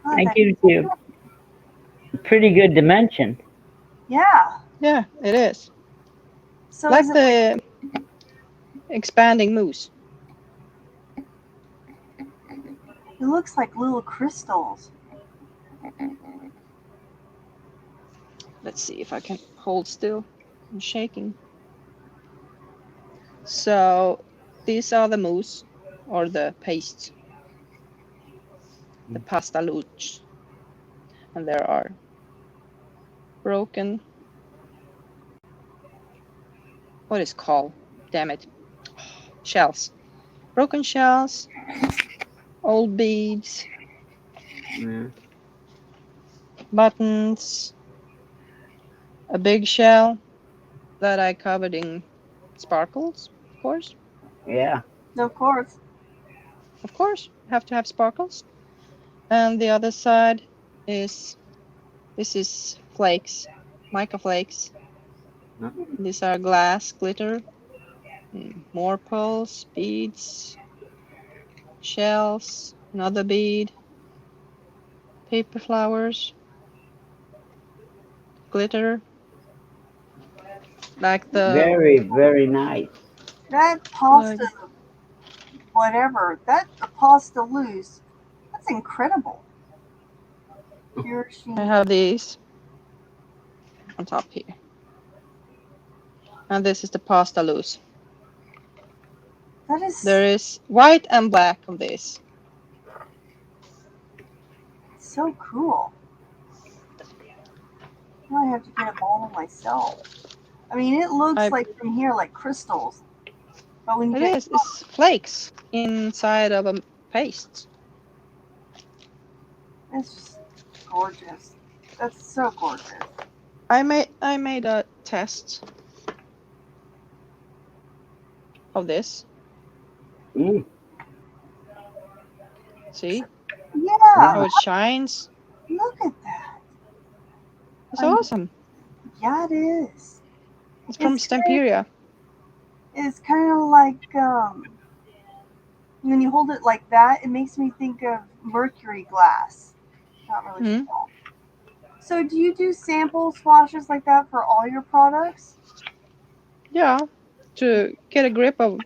Oh, That gives you a pretty good dimension. yeah. Yeah, it is. So Like is it the expanding mousse. It looks like little crystals. Let's see if I can hold still. I'm shaking. So these are the mousse or the paste, the pasta louche. And there are broken, what is called, damn it, shells. Broken shells, old beads, Yeah. buttons, a big shell that I covered in sparkles, of course. Yeah. Of course. Of course, have to have sparkles. And the other side is, this is flakes, mica flakes. These are glass, glitter, more pearls, beads, shells, another bead, paper flowers, glitter, like the, Very, very nice. That pasta, whatever, that the pasta loose, that's incredible. Pure I sheen. have these on top here. And this is the pasta loose. That is There is white and black of this. so cool. Now I have to get a bottle myself. I mean, it looks I- like from here like crystals, but when you It get is. It's flakes inside of a paste. it's just gorgeous. That's so gorgeous. I made a test of this. Mm. See Yeah, how it shines? look at that. It's Um, awesome. Yeah, it is. It's from it's Stamperia. It's kind of like when you hold it like that, it makes me think of mercury glass. Not really Mhm. sure. So, do you do sample swatches like that for all your products? Yeah, to get a grip of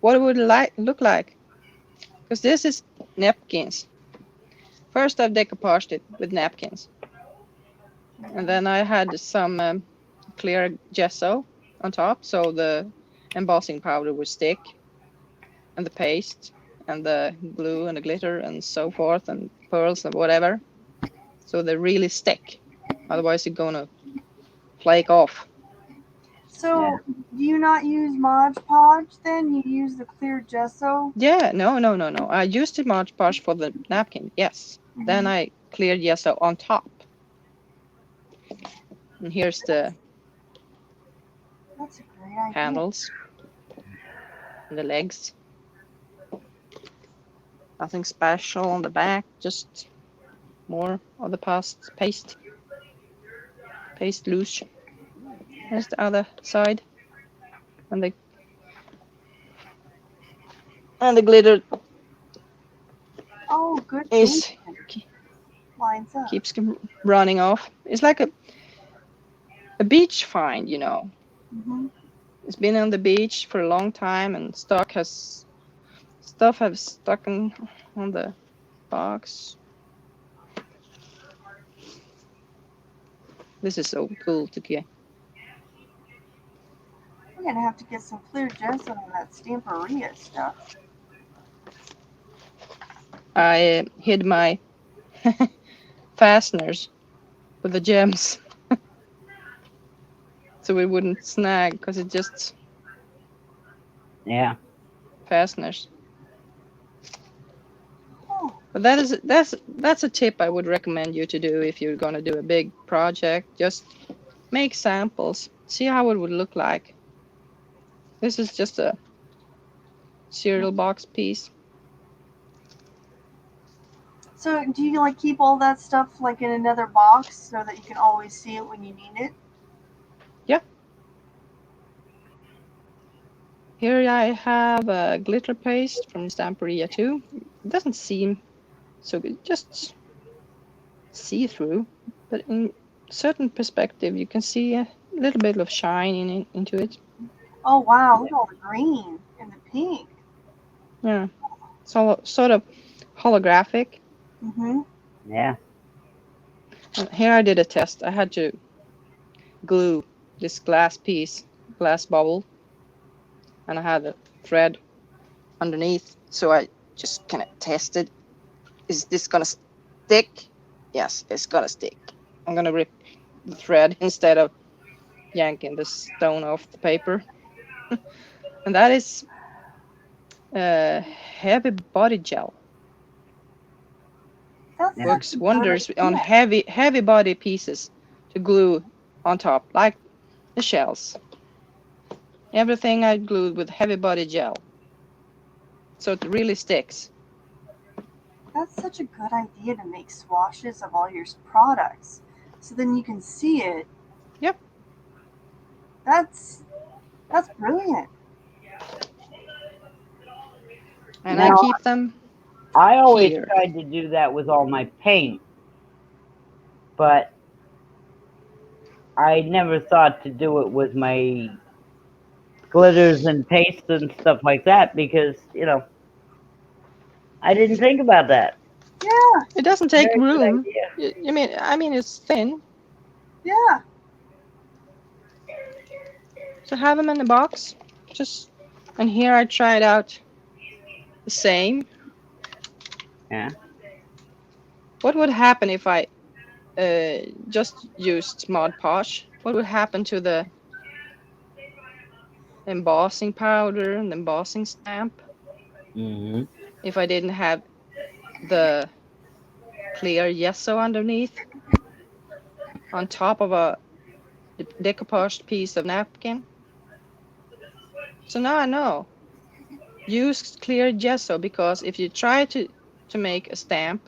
what it would look like. Because this is napkins. First, I've decoupaged it with napkins, and then I had some clear gesso on top, so the embossing powder would stick, and the paste, and the glue, and the glitter, and so forth, and pearls and whatever, so they really stick. Otherwise, you're gonna flake off. So, Yeah. do you not use Mod Podge then? You use the clear gesso? Yeah, no. I used the Mod Podge for the napkin, yes. Then I cleared gesso on top. And here's the That's a great idea. handles and the legs. Nothing special on the back, just more of the paste loose. Here's the other side, and the glitter Oh, good is thinking. Lines up. keeps running off. It's like a beach find, you know. hmm It's been on the beach for a long time, and stuff has stuck on the box. This is so cool to get. We're gonna have to get some clear gesso on that Stamperia stuff. I hid my fasteners with the gems so it wouldn't snag, because it just Yeah. fasteners. Oh, But that's a tip I would recommend you to do if you're gonna do a big project. Just make samples, see how it would look like. This is just a cereal box piece. so do you like keep all that stuff like in another box so that you can always see it when you need it? Here I have a glitter paste from Stamperia too. It doesn't seem so good, just see through, but in certain perspective you can see a little bit of shine into it. Oh wow, look at all the green and the pink. Yeah. So sort of holographic. Mm-hmm. Yeah. And here I did a test. I had to glue this glass piece, glass bubble, and I had a thread underneath. So I just kind of tested, is this gonna stick? Yes, it's gonna stick. I'm gonna rip the thread instead of yanking the stone off the paper. And that is heavy body gel. That's Yeah. Works such a good wonders on idea. heavy body pieces to glue on top, like the shells. Everything I glued with heavy body gel, so it really sticks. That's such a good idea to make swatches of all your products, so then you can see it. Yep. That's brilliant. And I Now, keep them I always here. tried to do that with all my paint, but I never thought to do it with my glitters and paste and stuff like that because, I didn't think about that. Yeah, It doesn't take Very good room. idea. I mean, it's thin. yeah. So have them in the box. And here I tried out the same. Yeah. What would happen if I just used Mod Podge? What would happen to the embossing powder and embossing stamp Mm-hmm. if I didn't have the clear gesso underneath on top of a decoupaged piece of napkin? So now I know. Use clear gesso, because if you try to make a stamp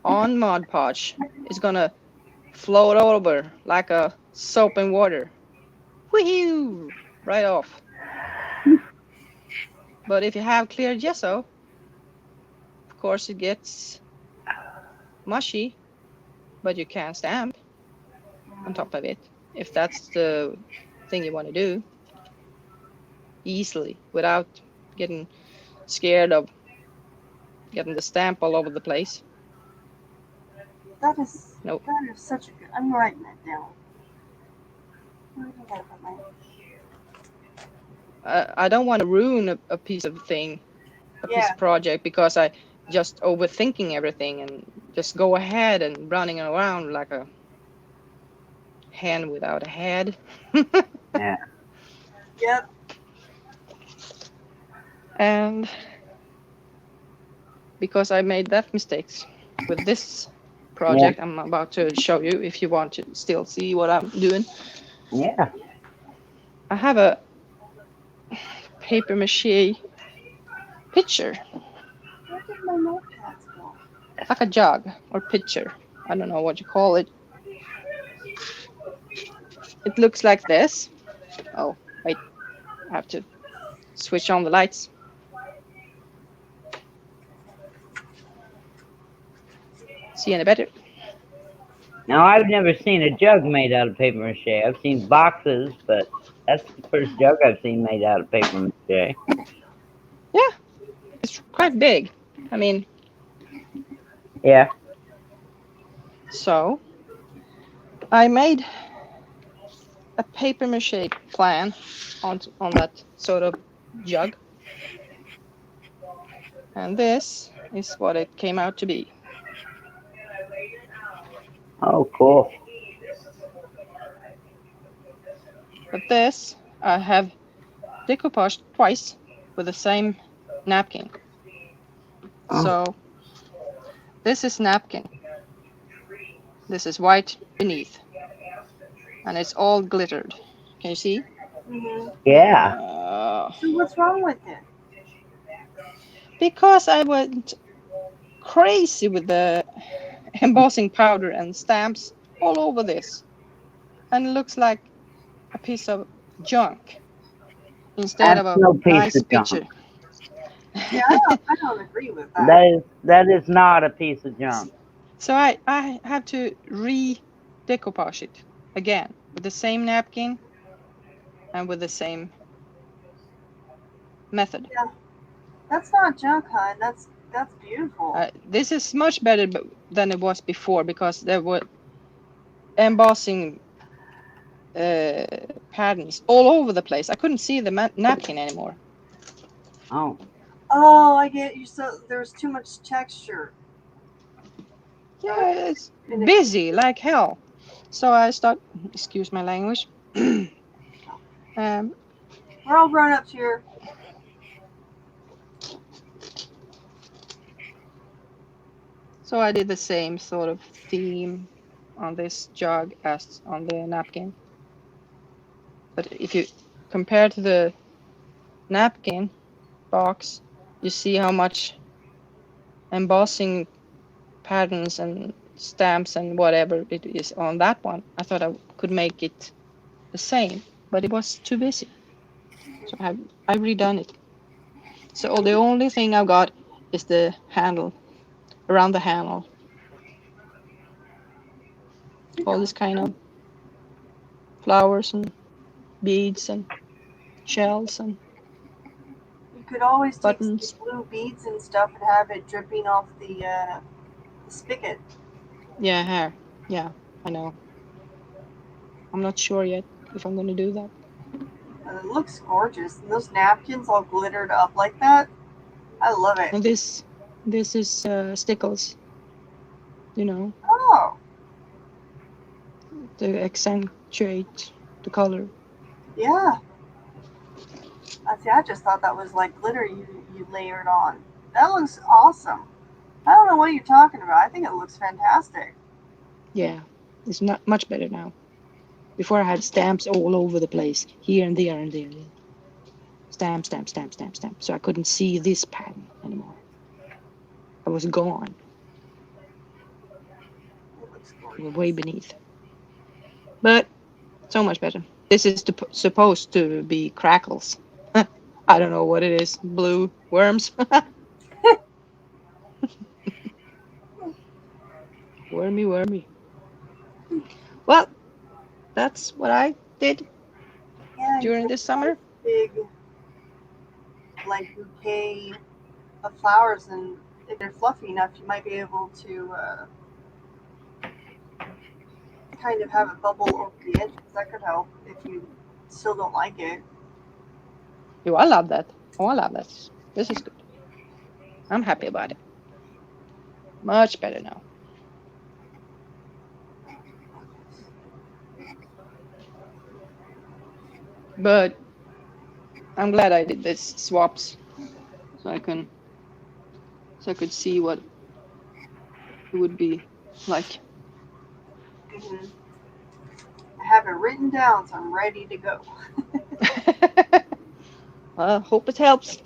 on Mod Podge, it's gonna float over like a soap and water. Woohoo! Right off. But if you have clear gesso, of course it gets mushy, but you can stamp on top of it if that's the thing you want to do easily without getting scared of getting the stamp all over the place. That is Nope. such a good. I'm writing that down. Where did I put my? I don't want to ruin a piece of thing, a piece Yeah, of project, because I just overthinking everything and just go ahead and running around like a hen without a head. Yeah. yep. And because I made that mistakes with this project, I'm about to show you if you want to still see what I'm doing. Yeah. I have a paper mache pitcher, Where did my notepads go? like a jug or pitcher. I don't know what you call it. It looks like this. Oh, wait, I have to switch on the lights. See any better? Now, I've never seen a jug made out of paper mache. I've seen boxes, but that's the first jug I've seen made out of paper mache. Yeah, it's quite big. I mean, Yeah. so I made a paper mache plan on that sort of jug. And this is what it came out to be. Oh, cool. But this I have decoupaged twice with the same napkin. Oh. So this is napkin. This is white beneath. And it's all glittered. Can you see? Mm-hmm. Yeah. So what's wrong with it? Because I went crazy with the embossing powder and stamps all over this. And it looks like a piece of junk instead That's of a no piece nice of junk. picture. Yeah, I don't agree with that. That is not a piece of junk. So I have to re-decoupage it again with the same napkin and with the same method. That's not junk, hon. That's beautiful. This is much better than it was before because there were embossing patterns all over the place. I couldn't see the napkin anymore. Oh, Oh, I get you. So there's too much texture. Yeah, it's busy like hell. So I start, excuse my language. um, We're all grown ups here. so I did the same sort of theme on this jug as on the napkin. But if you compare to the napkin box, you see how much embossing patterns and stamps and whatever it is on that one. I thought I could make it the same, but it was too busy. So I've redone it. So the only thing I've got is the handle, around the handle. All this kind of flowers and beads and shells and You could always take some buttons. blue beads and stuff and have it dripping off the spigot. Yeah, hair. Yeah, I know. I'm not sure yet if I'm gonna do that. It looks gorgeous. And those napkins all glittered up like that. I love it. And this is stickles, you know, Oh, to accentuate the color. yeah. I see. I just thought that was like glitter you layered on. That looks awesome. I don't know what you're talking about. I think it looks fantastic. Yeah, it's not much better now. Before I had stamps all over the place, here and there and there. Stamp, stamp, stamp, stamp, stamp. So I couldn't see this pattern anymore. I was gone. It looks We were gorgeous. way beneath. But so much better. This is supposed to be crackles. I don't know what it is. Blue worms. Wormy, wormy. Well, that's what I did Yeah, you during get this a summer. big like bouquet of flowers, and if they're fluffy enough, you might be able to kind of have it bubble over the edges. That could help if you still don't like it. Oh, I love that. Oh, I love that. This is good. I'm happy about it. Much better now. But I'm glad I did this swaps so I could see what it would be like. Hmm. I have it written down, so I'm ready to go. I hope it helps.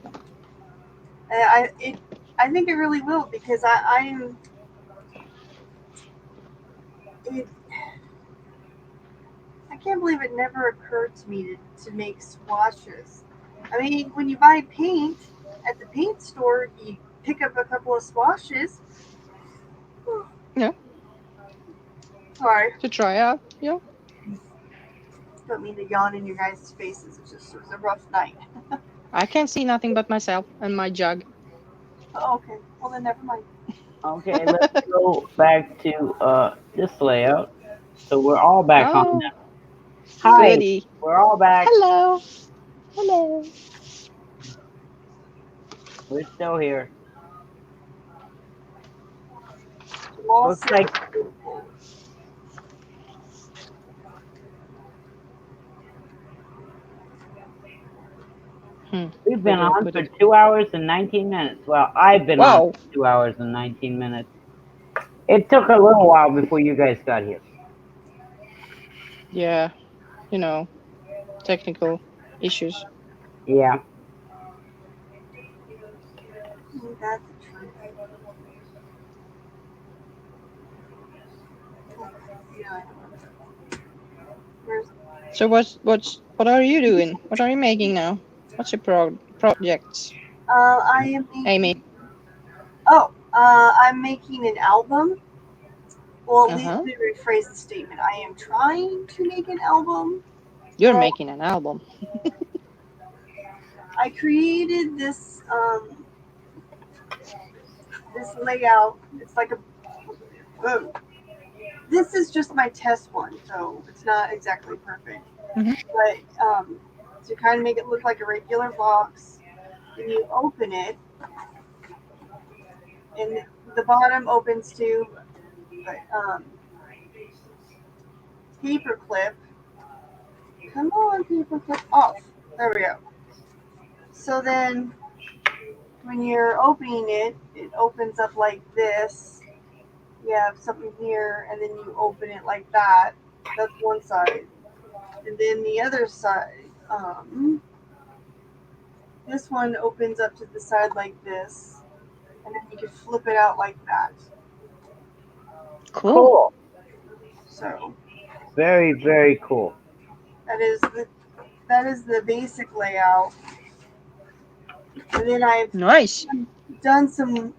I think it really will because I'm it. I can't believe it never occurred to me to make swatches. I mean, when you buy paint at the paint store, you pick up a couple of swatches. Yeah, Sorry, to try out. Yeah. don't mean to yawn in your guys' faces. It was a rough night. I can't see nothing but myself and my jug. Oh, okay, well then never mind. okay. Let's go back to this layout. So we're all back on Oh, now. Hi, goody. we're all back. Hello. Hello. We're still here. Small Looks like beautiful. we've been Where do I on put for it? 2 hours and 19 minutes. Well, I've been on Wow. for 2 hours and 19 minutes. It took a little while before you guys got here. Yeah, you know, technical issues. Yeah. That's the truth. Yeah. Where's So what are you doing? What are you making now? What's your projects, I am making. Amy? Oh, I'm making an album. Well, Uh huh. let me rephrase the statement. I am trying to make an album. You're Well, making an album. I created this layout. It's like a whoa. This is just my test one, so it's not exactly perfect. Mhm. But to kind of make it look like a regular box, when you open it, and the bottom opens to paper clip. Come on, paper clip off. There we go. So then, when you're opening it, it opens up like this. You have something here, and then you open it like that. That's one side. And then the other side, this one opens up to the side like this, and then you can flip it out like that. Cool. Cool. So Very, very cool. that is the basic layout. And then I've Nice. done some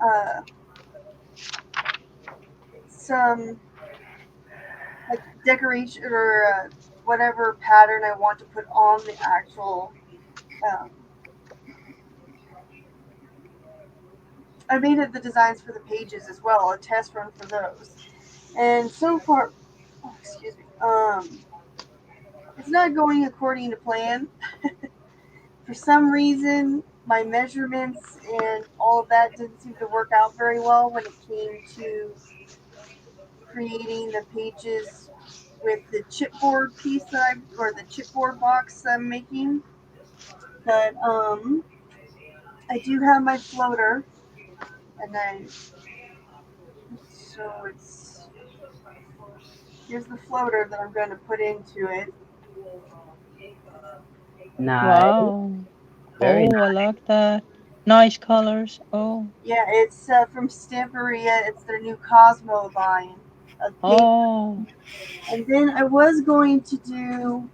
like decoration or whatever pattern I want to put on the actual. Um, I made it the designs for the pages as well, a test run for those. And so far, oh, excuse me, it's not going according to plan. For some reason, my measurements and all of that didn't seem to work out very well when it came to creating the pages with the chipboard piece or the chipboard box that I'm making. But I do have my floater, and then so it's here's the floater that I'm going to put into it. Nice. Wow. Very Oh, I like that. Nice colors. Oh. Yeah, it's from Stamperia. It's their new Cosmo line of paper. Oh. And then I was going to do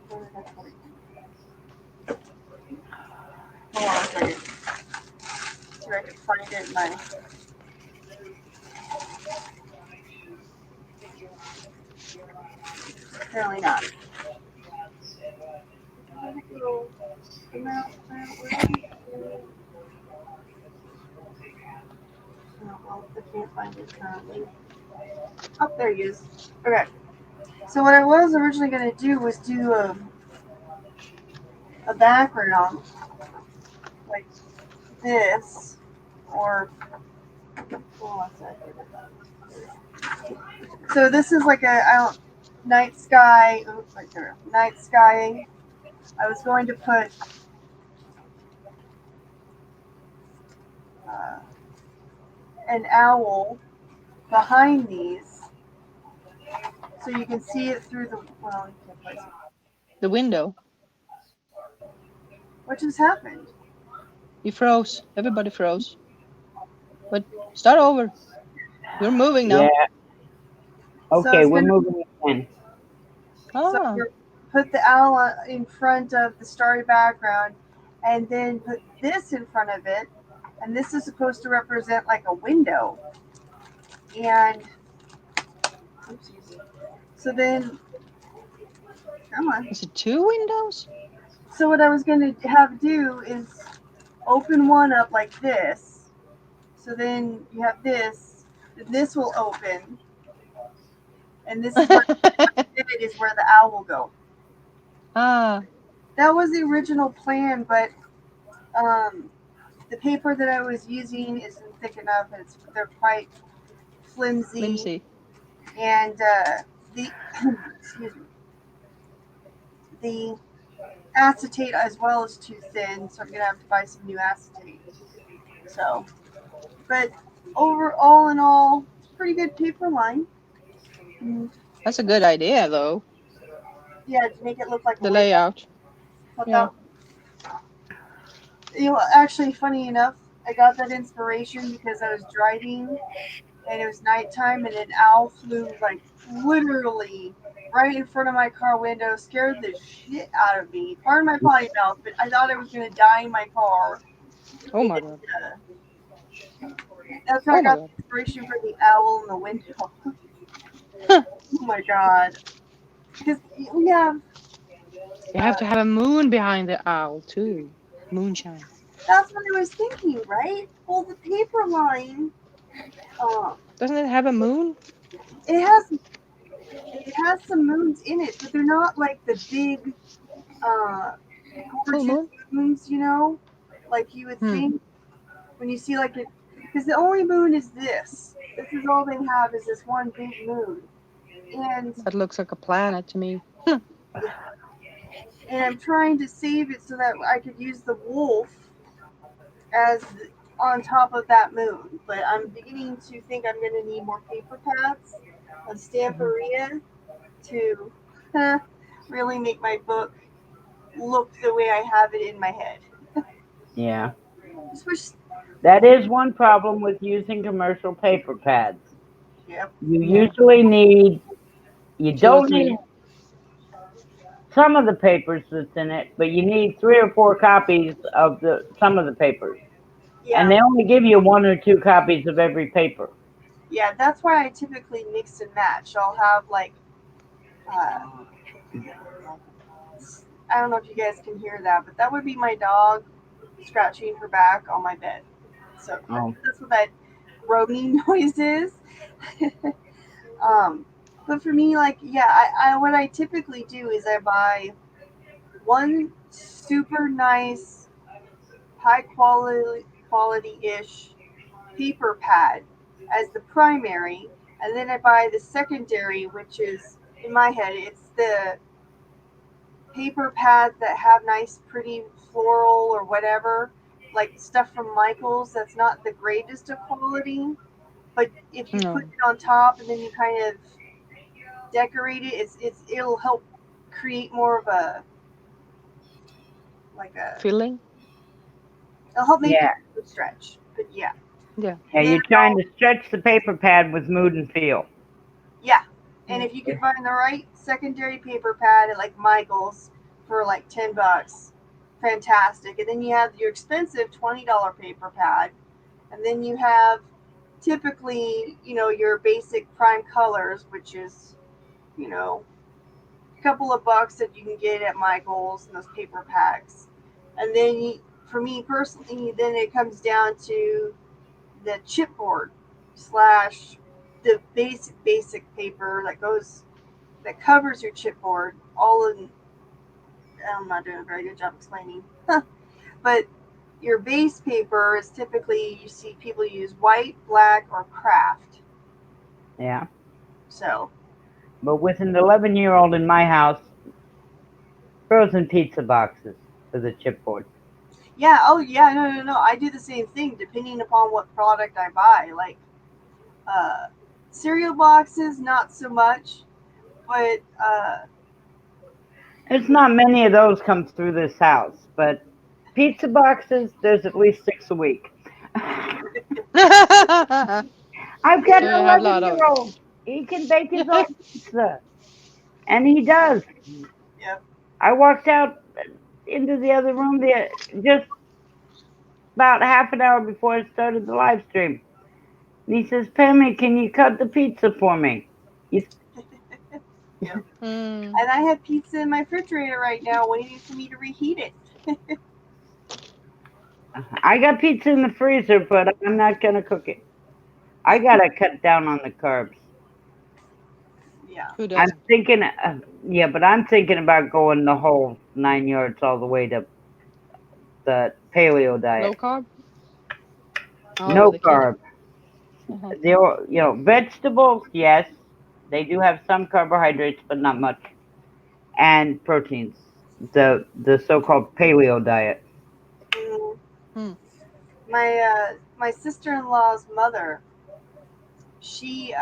where did I put it? Hold on a second. See if I can find it in my. Apparently not. Oh, well, I can't find it currently. Oh, there he is. Okay. So what I was originally going to do was do a background like this, or hold on a second. So this is like night sky. Oops, right there. Night sky. I was going to put uh, an owl behind these, so you can see it through the. Well, you can't place it. The window. What just happened? You froze. Everybody froze. But start over. We're moving Yeah. now. So I Okay, was we're gonna. moving again. So Ah. put the owl in front of the starry background, and then put this in front of it, and this is supposed to represent like a window. And oopsies. So then, come on. Is it 2 windows? So what I was going to have do is open one up like this. So then you have this. This will open, and this is where it is where the owl will go. Ah. That was the original plan, but the paper that I was using isn't thick enough, and they're quite flimsy, Flimsy. and the excuse me, the acetate as well is too thin, so I'm gonna have to buy some new acetate. So, but overall in all, it's a pretty good paper line. Mm, That's a good idea, though. yeah, to make it look like a The window. layout. Yeah. Without, actually, funny enough, I got that inspiration because I was driving and it was nighttime, and an owl flew like literally right in front of my car window, scared the shit out of me. Pardon my potty mouth, but I thought I was gonna die in my car. Oh And my god. that's how I Oh my got god. the inspiration for the owl in the window. Huh. Oh my god! Because we have You have to have a moon behind the owl too. Moonshine. That's what I was thinking, right? Well, the paper line, uh, Doesn't it have a moon? it has some moons in it, but they're not like the big, uh, Full gorgeous moon? moons, you know, like you would Hmm. think when you see like it. Because the only moon is this. This is all they have is this one big moon, and That looks like a planet to me. I'm trying to save it so that I could use the wolf as on top of that moon. But I'm beginning to think I'm going to need more paper pads of Stamperia to really make my book look the way I have it in my head. Yeah. Just wish, That is one problem with using commercial paper pads. yep. You Yeah. usually need, you 2 or don't 3. need some of the papers that's in it, but you need 3 or 4 copies of some of the papers. And Yeah, they only give you 1 or 2 copies of every paper. yeah. That's why I typically mix and match. I'll have like, uh, I don't know if you guys can hear that, but that would be my dog scratching her back on my bed. So Oh. that's what that groaning noise is. um, but for me, like, yeah, I what I typically do is I buy one super nice, high quality ish paper pad as the primary, and then I buy the secondary, which is in my head, it's the paper pads that have nice, pretty floral or whatever, like stuff from Michaels. That's not the greatest of quality, but if you put No. it on top and then you kind of decorate it, it'll help create more of a like a. Filling? It'll help make Yeah. the stretch. But yeah, Yeah. Yeah, then you're trying to stretch the paper pad with mood and feel. yeah, and Yeah. if you could find the right secondary paper pad at like Michaels for like $10, fantastic. And then you have your expensive $20 paper pad, and then you have typically, your basic prime colors, which is, a couple of bucks that you can get at Michaels and those paper packs. And then for me personally, then it comes down to the chipboard slash the basic paper that covers your chipboard. All in, I'm not doing a very good job explaining, but your base paper is typically, you see people use white, black, or craft. Yeah. So But with an 11-year-old in my house, frozen pizza boxes for the chipboard. yeah, oh yeah, no. I do the same thing depending upon what product I buy. Like cereal boxes, not so much, but There's not many of those come through this house, but pizza boxes, there's at least 6 a week. I've got So an you have a lot of 11-year-old. He can bake his yeah, own pizza. And he does. yeah. I walked out into the other room just about half an hour before I started the live stream. And he says, Pammy, can you cut the pizza for me? Mm. And I have pizza in my refrigerator right now, waiting for me to reheat it. I got pizza in the freezer, but I'm not going to cook it. I got to cut down on the carbs. Yeah. Who I'm doesn't? thinking, but I'm thinking about going the whole 9 yards all the way to the paleo diet. Low carb? Oh, No the keto. carb. Uh-huh. Vegetables, yes, they do have some carbohydrates, but not much, and proteins. The so-called paleo diet. Mm. Hmm. My sister-in-law's mother, she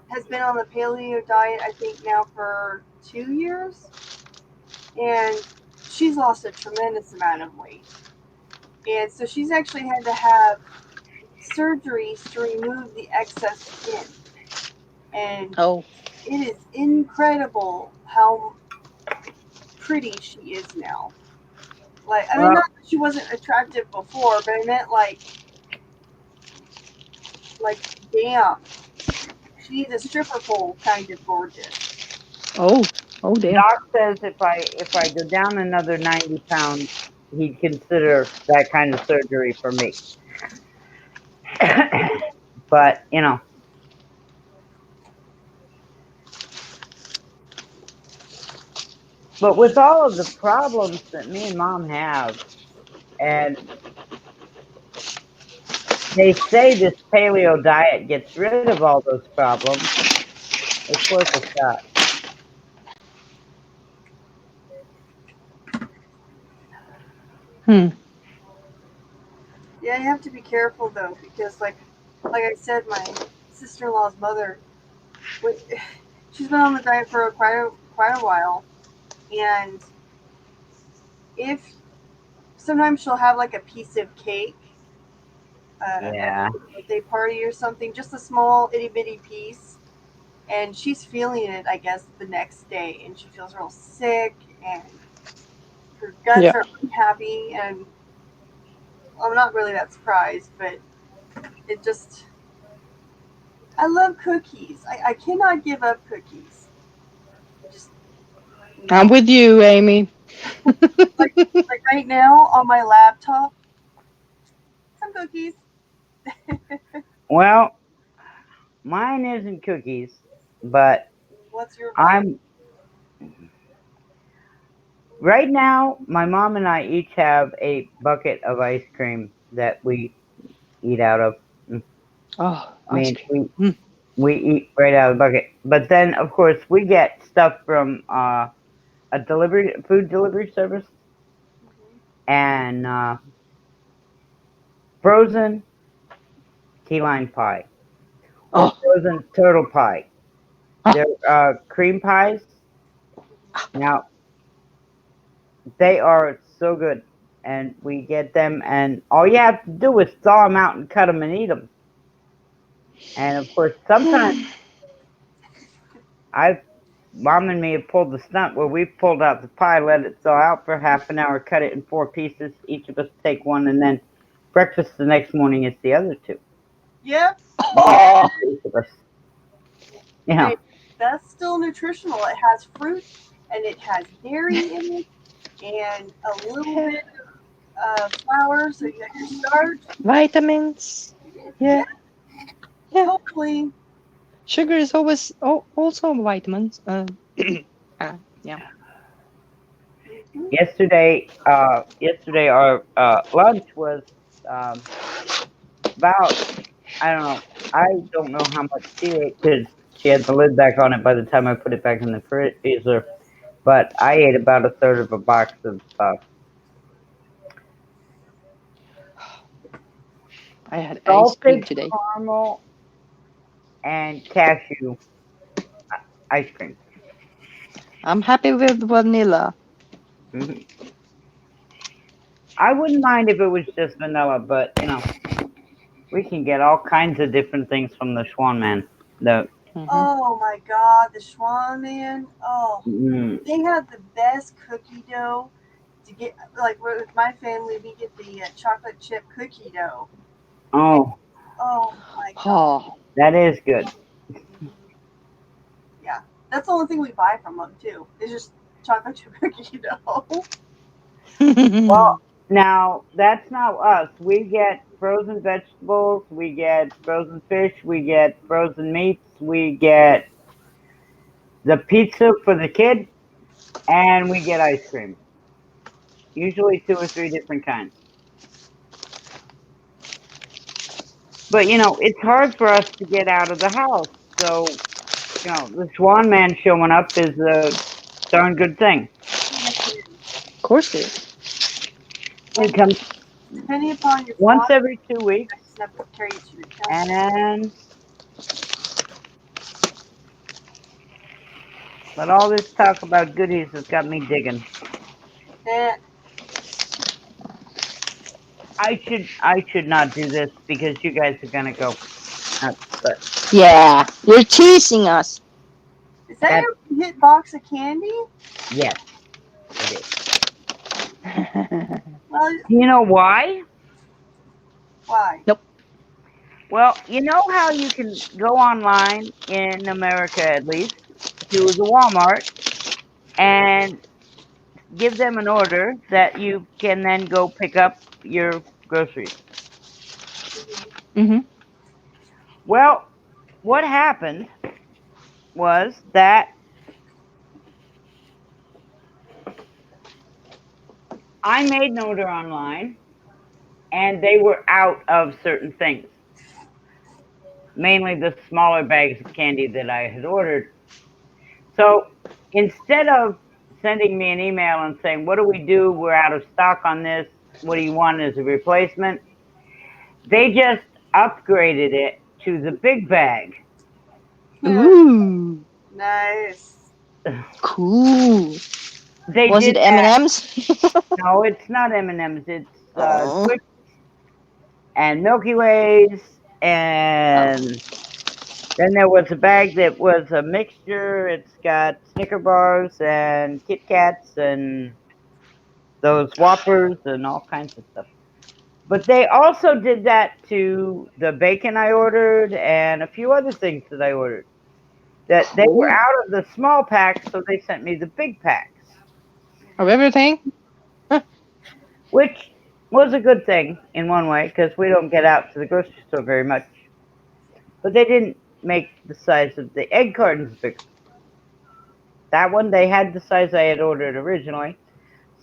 has been on the paleo diet, I think now for 2 years, and she's lost a tremendous amount of weight. And so she's actually had to have surgeries to remove the excess skin. And Oh. it is incredible how pretty she is now. Like, I mean, Well, not that she wasn't attractive before, but I meant like, damn, she needs a stripper pole kind of gorgeous. Oh. Oh dear. Doc says if I go down another 90 pounds, he'd consider that kind of surgery for me. But you know, but with all of the problems that me and Mom have, and they say this paleo diet gets rid of all those problems, it's worth a shot. Hmm. Yeah, you have to be careful though, because like I said, my sister-in-law's mother, wh- she's been on the diet for quite a while, and if sometimes she'll have like a piece of cake at Yeah. a birthday party or something, just a small itty bitty piece, and she's feeling it, I guess, the next day, and she feels real sick, and her guts Yeah. are unhappy, and I'm not really that surprised, but it just, I love cookies. I cannot give up cookies. Just I'm no. with you, Amy. Like right now on my laptop, some cookies. Well, mine isn't cookies, but What's your vice? I'm right now. My mom and I each have a bucket of ice cream that we eat out of. Oh, I ice mean, cream. we eat right out of the bucket. But then, of course, we get stuff from a food delivery service, and frozen key lime pie or Oh, frozen turtle pie. ah, They're cream pies. Now they are so good, and we get them, and all you have to do is thaw them out and cut them and eat them. And of course, sometimes I've Mom and me have pulled the stunt where we've pulled out the pie, let it thaw out for half an hour, cut it in 4 pieces. Each of us take one, and then breakfast the next morning is the other two. Yep. oh. Each of us. You know, Hey, that's still nutritional. It has fruit and it has dairy in it and a little Yeah. bit of flour, so you got your starch. Vitamins. Yeah, Yeah. Yeah. totally. Sugar is always also vitamins. Yeah. Mhm. yesterday our lunch was um, about I don't know how much she ate because she had the lid back on it by the time I put it back in the freezer. But I ate about a third of a box of I had ice cream salted today. caramel and cashew ice cream. I'm happy with vanilla. hmm I wouldn't mind if it was just vanilla, but we can get all kinds of different things from the Schwan Man. The Hmm. Oh my God, the Schwan man. Oh, mm, they have the best cookie dough. To get like with my family, we get the chocolate chip cookie dough. And, oh, oh my God. Oh. that is good. Mhm. Yeah, that's the only thing we buy from them too. It's just chocolate chip cookie dough. Well, now that's not us. We get frozen vegetables, we get frozen fish, we get frozen meats, we get the pizza for the kid, and we get ice cream. Usually 2 or 3 different kinds. But it's hard for us to get out of the house. So, the Swan Man showing up is a darn good thing. Yes, it is. Of course it is. He And comes depending upon your once spot, every 2 weeks, I just have to carry it to your counter. and but all this talk about goodies has got me digging. Eh, I should not do this because you guys are gonna go nuts. But Yeah. You're teasing us. is that that your hit box of candy? yes, it is. Well, You know why? why? Nope. Well, you know how you can go online in America, at least, to the Walmart and give them an order that you can then go pick up your groceries. Mm-hmm. Well, what happened was that I made an order online and they were out of certain things, mainly the smaller bags of candy that I had ordered. So instead of sending me an email and saying, what do we do? We're out of stock on this. What do you want as a replacement? They just upgraded it to the big bag. Ooh, Nice. cool. They Was it did that. M&M's? No, it's not M&M's. It's Oh, Twix and Milky Ways, and oh. then there was a bag that was a mixture. It's got Snicker bars and Kit Kats and those Whoppers and all kinds of stuff. But they also did that to the bacon I ordered and a few other things that I ordered. That they were Cool. out of the small packs, so they sent me the big packs, Of everything? which was a good thing in one way because we don't get out to the grocery store very much. But they didn't make the size of the egg cartons bigger. That one, they had the size I had ordered originally.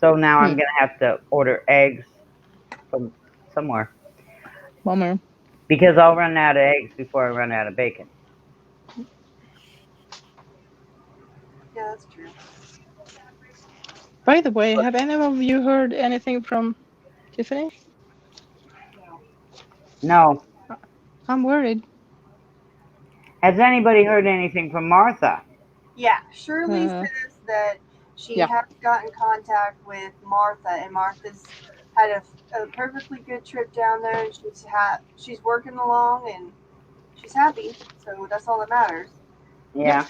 So now I'm going to have to order eggs from somewhere Bummer. because I'll run out of eggs before I run out of bacon. Yeah, that's true. By the way, have any of you heard anything from Tiffany? No. I'm worried. Has anybody heard anything from Martha? Yeah, Shirley Uh, says that she yeah. has gotten contact with Martha, and Martha's had a perfectly good trip down there, and she's working along, and she's happy. So that's all that matters. Yeah.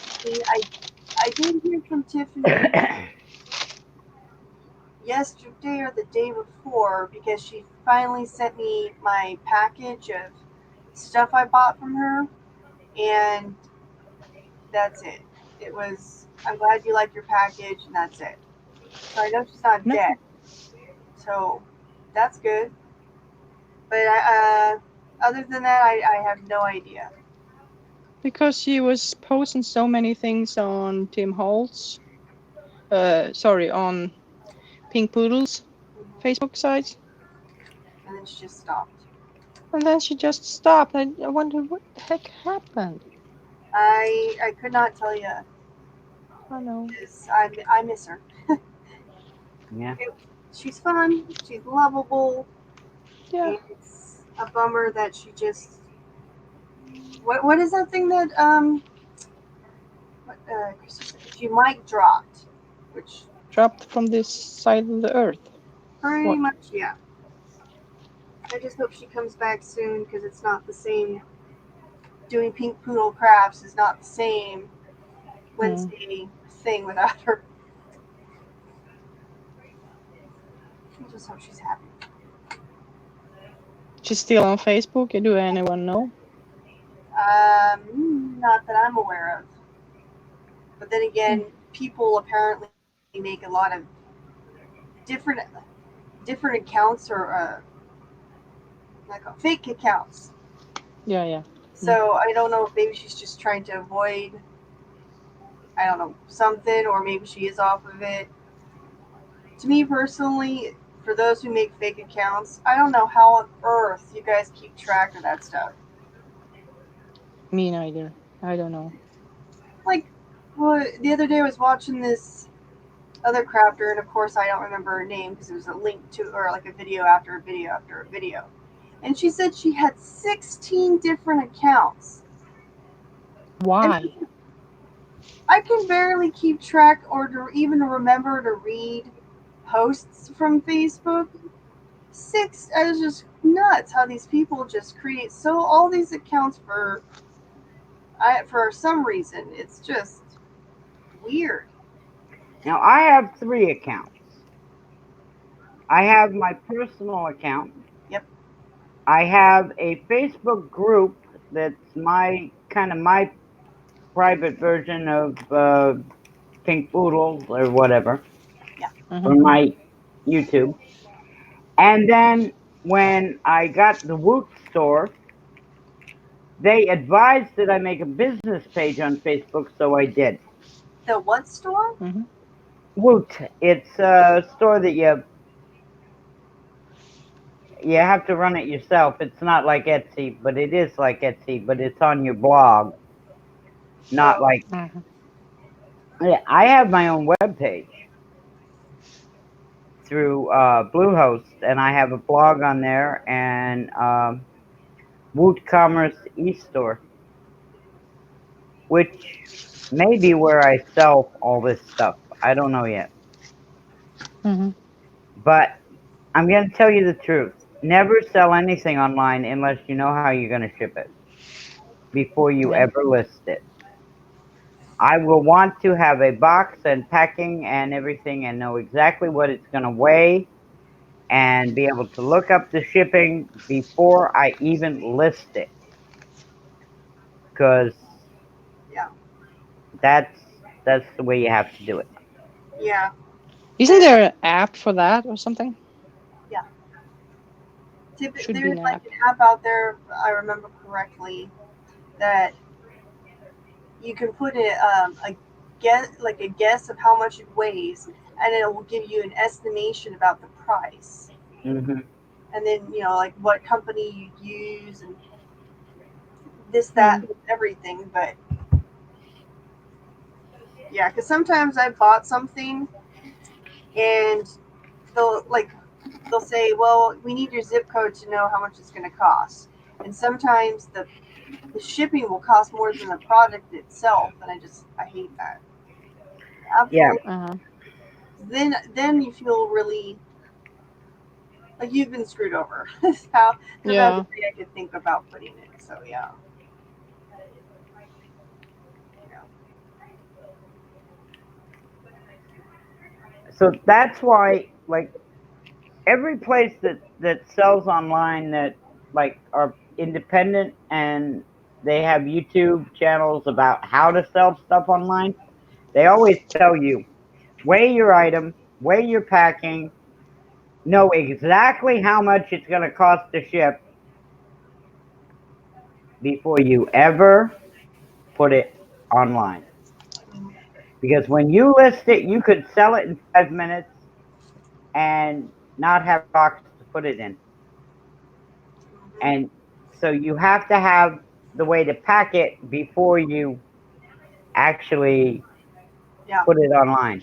I did hear from Tiffany yesterday or the day before because she finally sent me my package of stuff I bought from her, and that's it. It was, I'm glad you like your package, and that's it. So I know she's not No, dead, so that's good. But other than that, I have no idea. because she was posting so many things on Tim Holtz. Sorry, on Pink Poodle's Facebook sites, And then she just stopped. and then she just stopped. I wonder what the heck happened. I could not tell you I know. because I miss her. Yeah. She's fun. She's lovable. Yeah. It's a bummer that she just. What is that thing that Christy said? She mic dropped, which Dropped from this side of the earth. pretty What? much, yeah. I just hope she comes back soon because it's not the same. Doing Pink Poodle Crafts is not the same Wednesday thing without her. I just hope she's happy. She's still on Facebook. Do anyone know? Not that I'm aware of. But then again, people apparently make a lot of different different accounts or like fake accounts. Yeah. So I don't know if maybe she's just trying to avoid, I don't know, something, or maybe she is off of it. To me personally, for those who make fake accounts, I don't know how on earth you guys keep track of that stuff. Me neither. I don't know. Like, well, the other day I was watching this other crafter, and of course I don't remember her name because it was a link to, or like a video after a video after a video. And she said she had 16 different accounts. And Why? I can barely keep track or to even remember to read posts from Facebook. I was just nuts how these people just create all these accounts for some reason. It's just weird. Now I have 3 accounts. I have my personal account. Yep. I have a Facebook group that's my private version of Pink Poodle or whatever Mhm. on my YouTube. And then when I got the Woot store, they advised that I make a business page on Facebook, so I did. The what store? Mhm. Woot, it's a store that you have to run it yourself. It's not like Etsy, but it is like Etsy, but it's on your blog, not Oh, like. Mhm. Yeah, I have my own web page through Bluehost, and I have a blog on there and WootCommerce eStore, which may be where I sell all this stuff. I don't know yet, Mhm. but I'm going to tell you the truth. Never sell anything online unless you know how you're going to ship it before you Yeah. ever list it. I will want to have a box and packing and everything and know exactly what it's going to weigh and be able to look up the shipping before I even list it. Because yeah, that's the way you have to do it. yeah, Isn't there an app for that or something? yeah. Should be There's an like app. an app out there, if I remember correctly, that you can put a guess of how much it weighs, and it will give you an estimation about the price, Hmm. and then like what company you use and this, that, Mm. everything. But yeah, because sometimes I bought something and they'll say, well, we need your zip code to know how much it's going to cost, and sometimes the shipping will cost more than the product itself, and I hate that. Yeah. Absolutely. Uh-huh. Then you feel really like you've been screwed over. That's how the best Yeah. way I could think about putting it. So yeah. Yeah. So that's why, like, every place that sells online that like are independent and they have YouTube channels about how to sell stuff online, they always tell you weigh your item, weigh your packing, know exactly how much it's going to cost to ship before you ever put it online. Because when you list it, you could sell it in 5 minutes and not have a box to put it in. And so you have to have the way to pack it before you actually Yeah. put it online.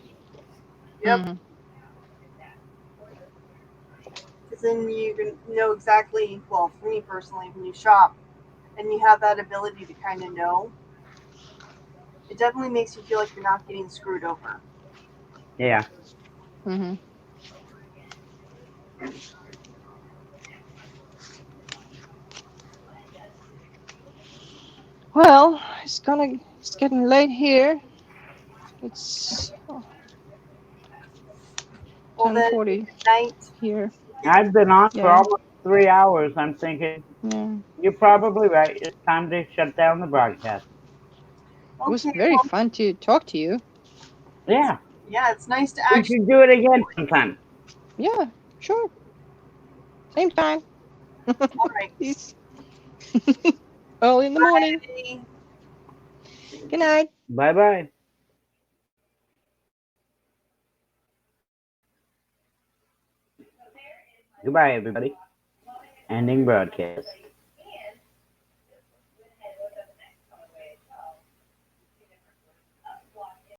Yep. Mhm. Because then you can know exactly. Well, for me personally, when you shop and you have that ability to kind of know, it definitely makes you feel like you're not getting screwed over. Yeah. Mhm. Well, it's getting late here. It's Well, then 10:40 good night. here. I've been on for Yeah. almost 3 hours. I'm thinking, Yeah. you're probably right. It's time to shut down the broadcast. It was Okay. very Well, fun to talk to you. Yeah. yeah, it's nice to We actually. should do it again sometime. Yeah, sure. Same time. All right. Peace. Early in the morning. Bye. Good night. Bye bye. Goodbye, everybody. Ending broadcast.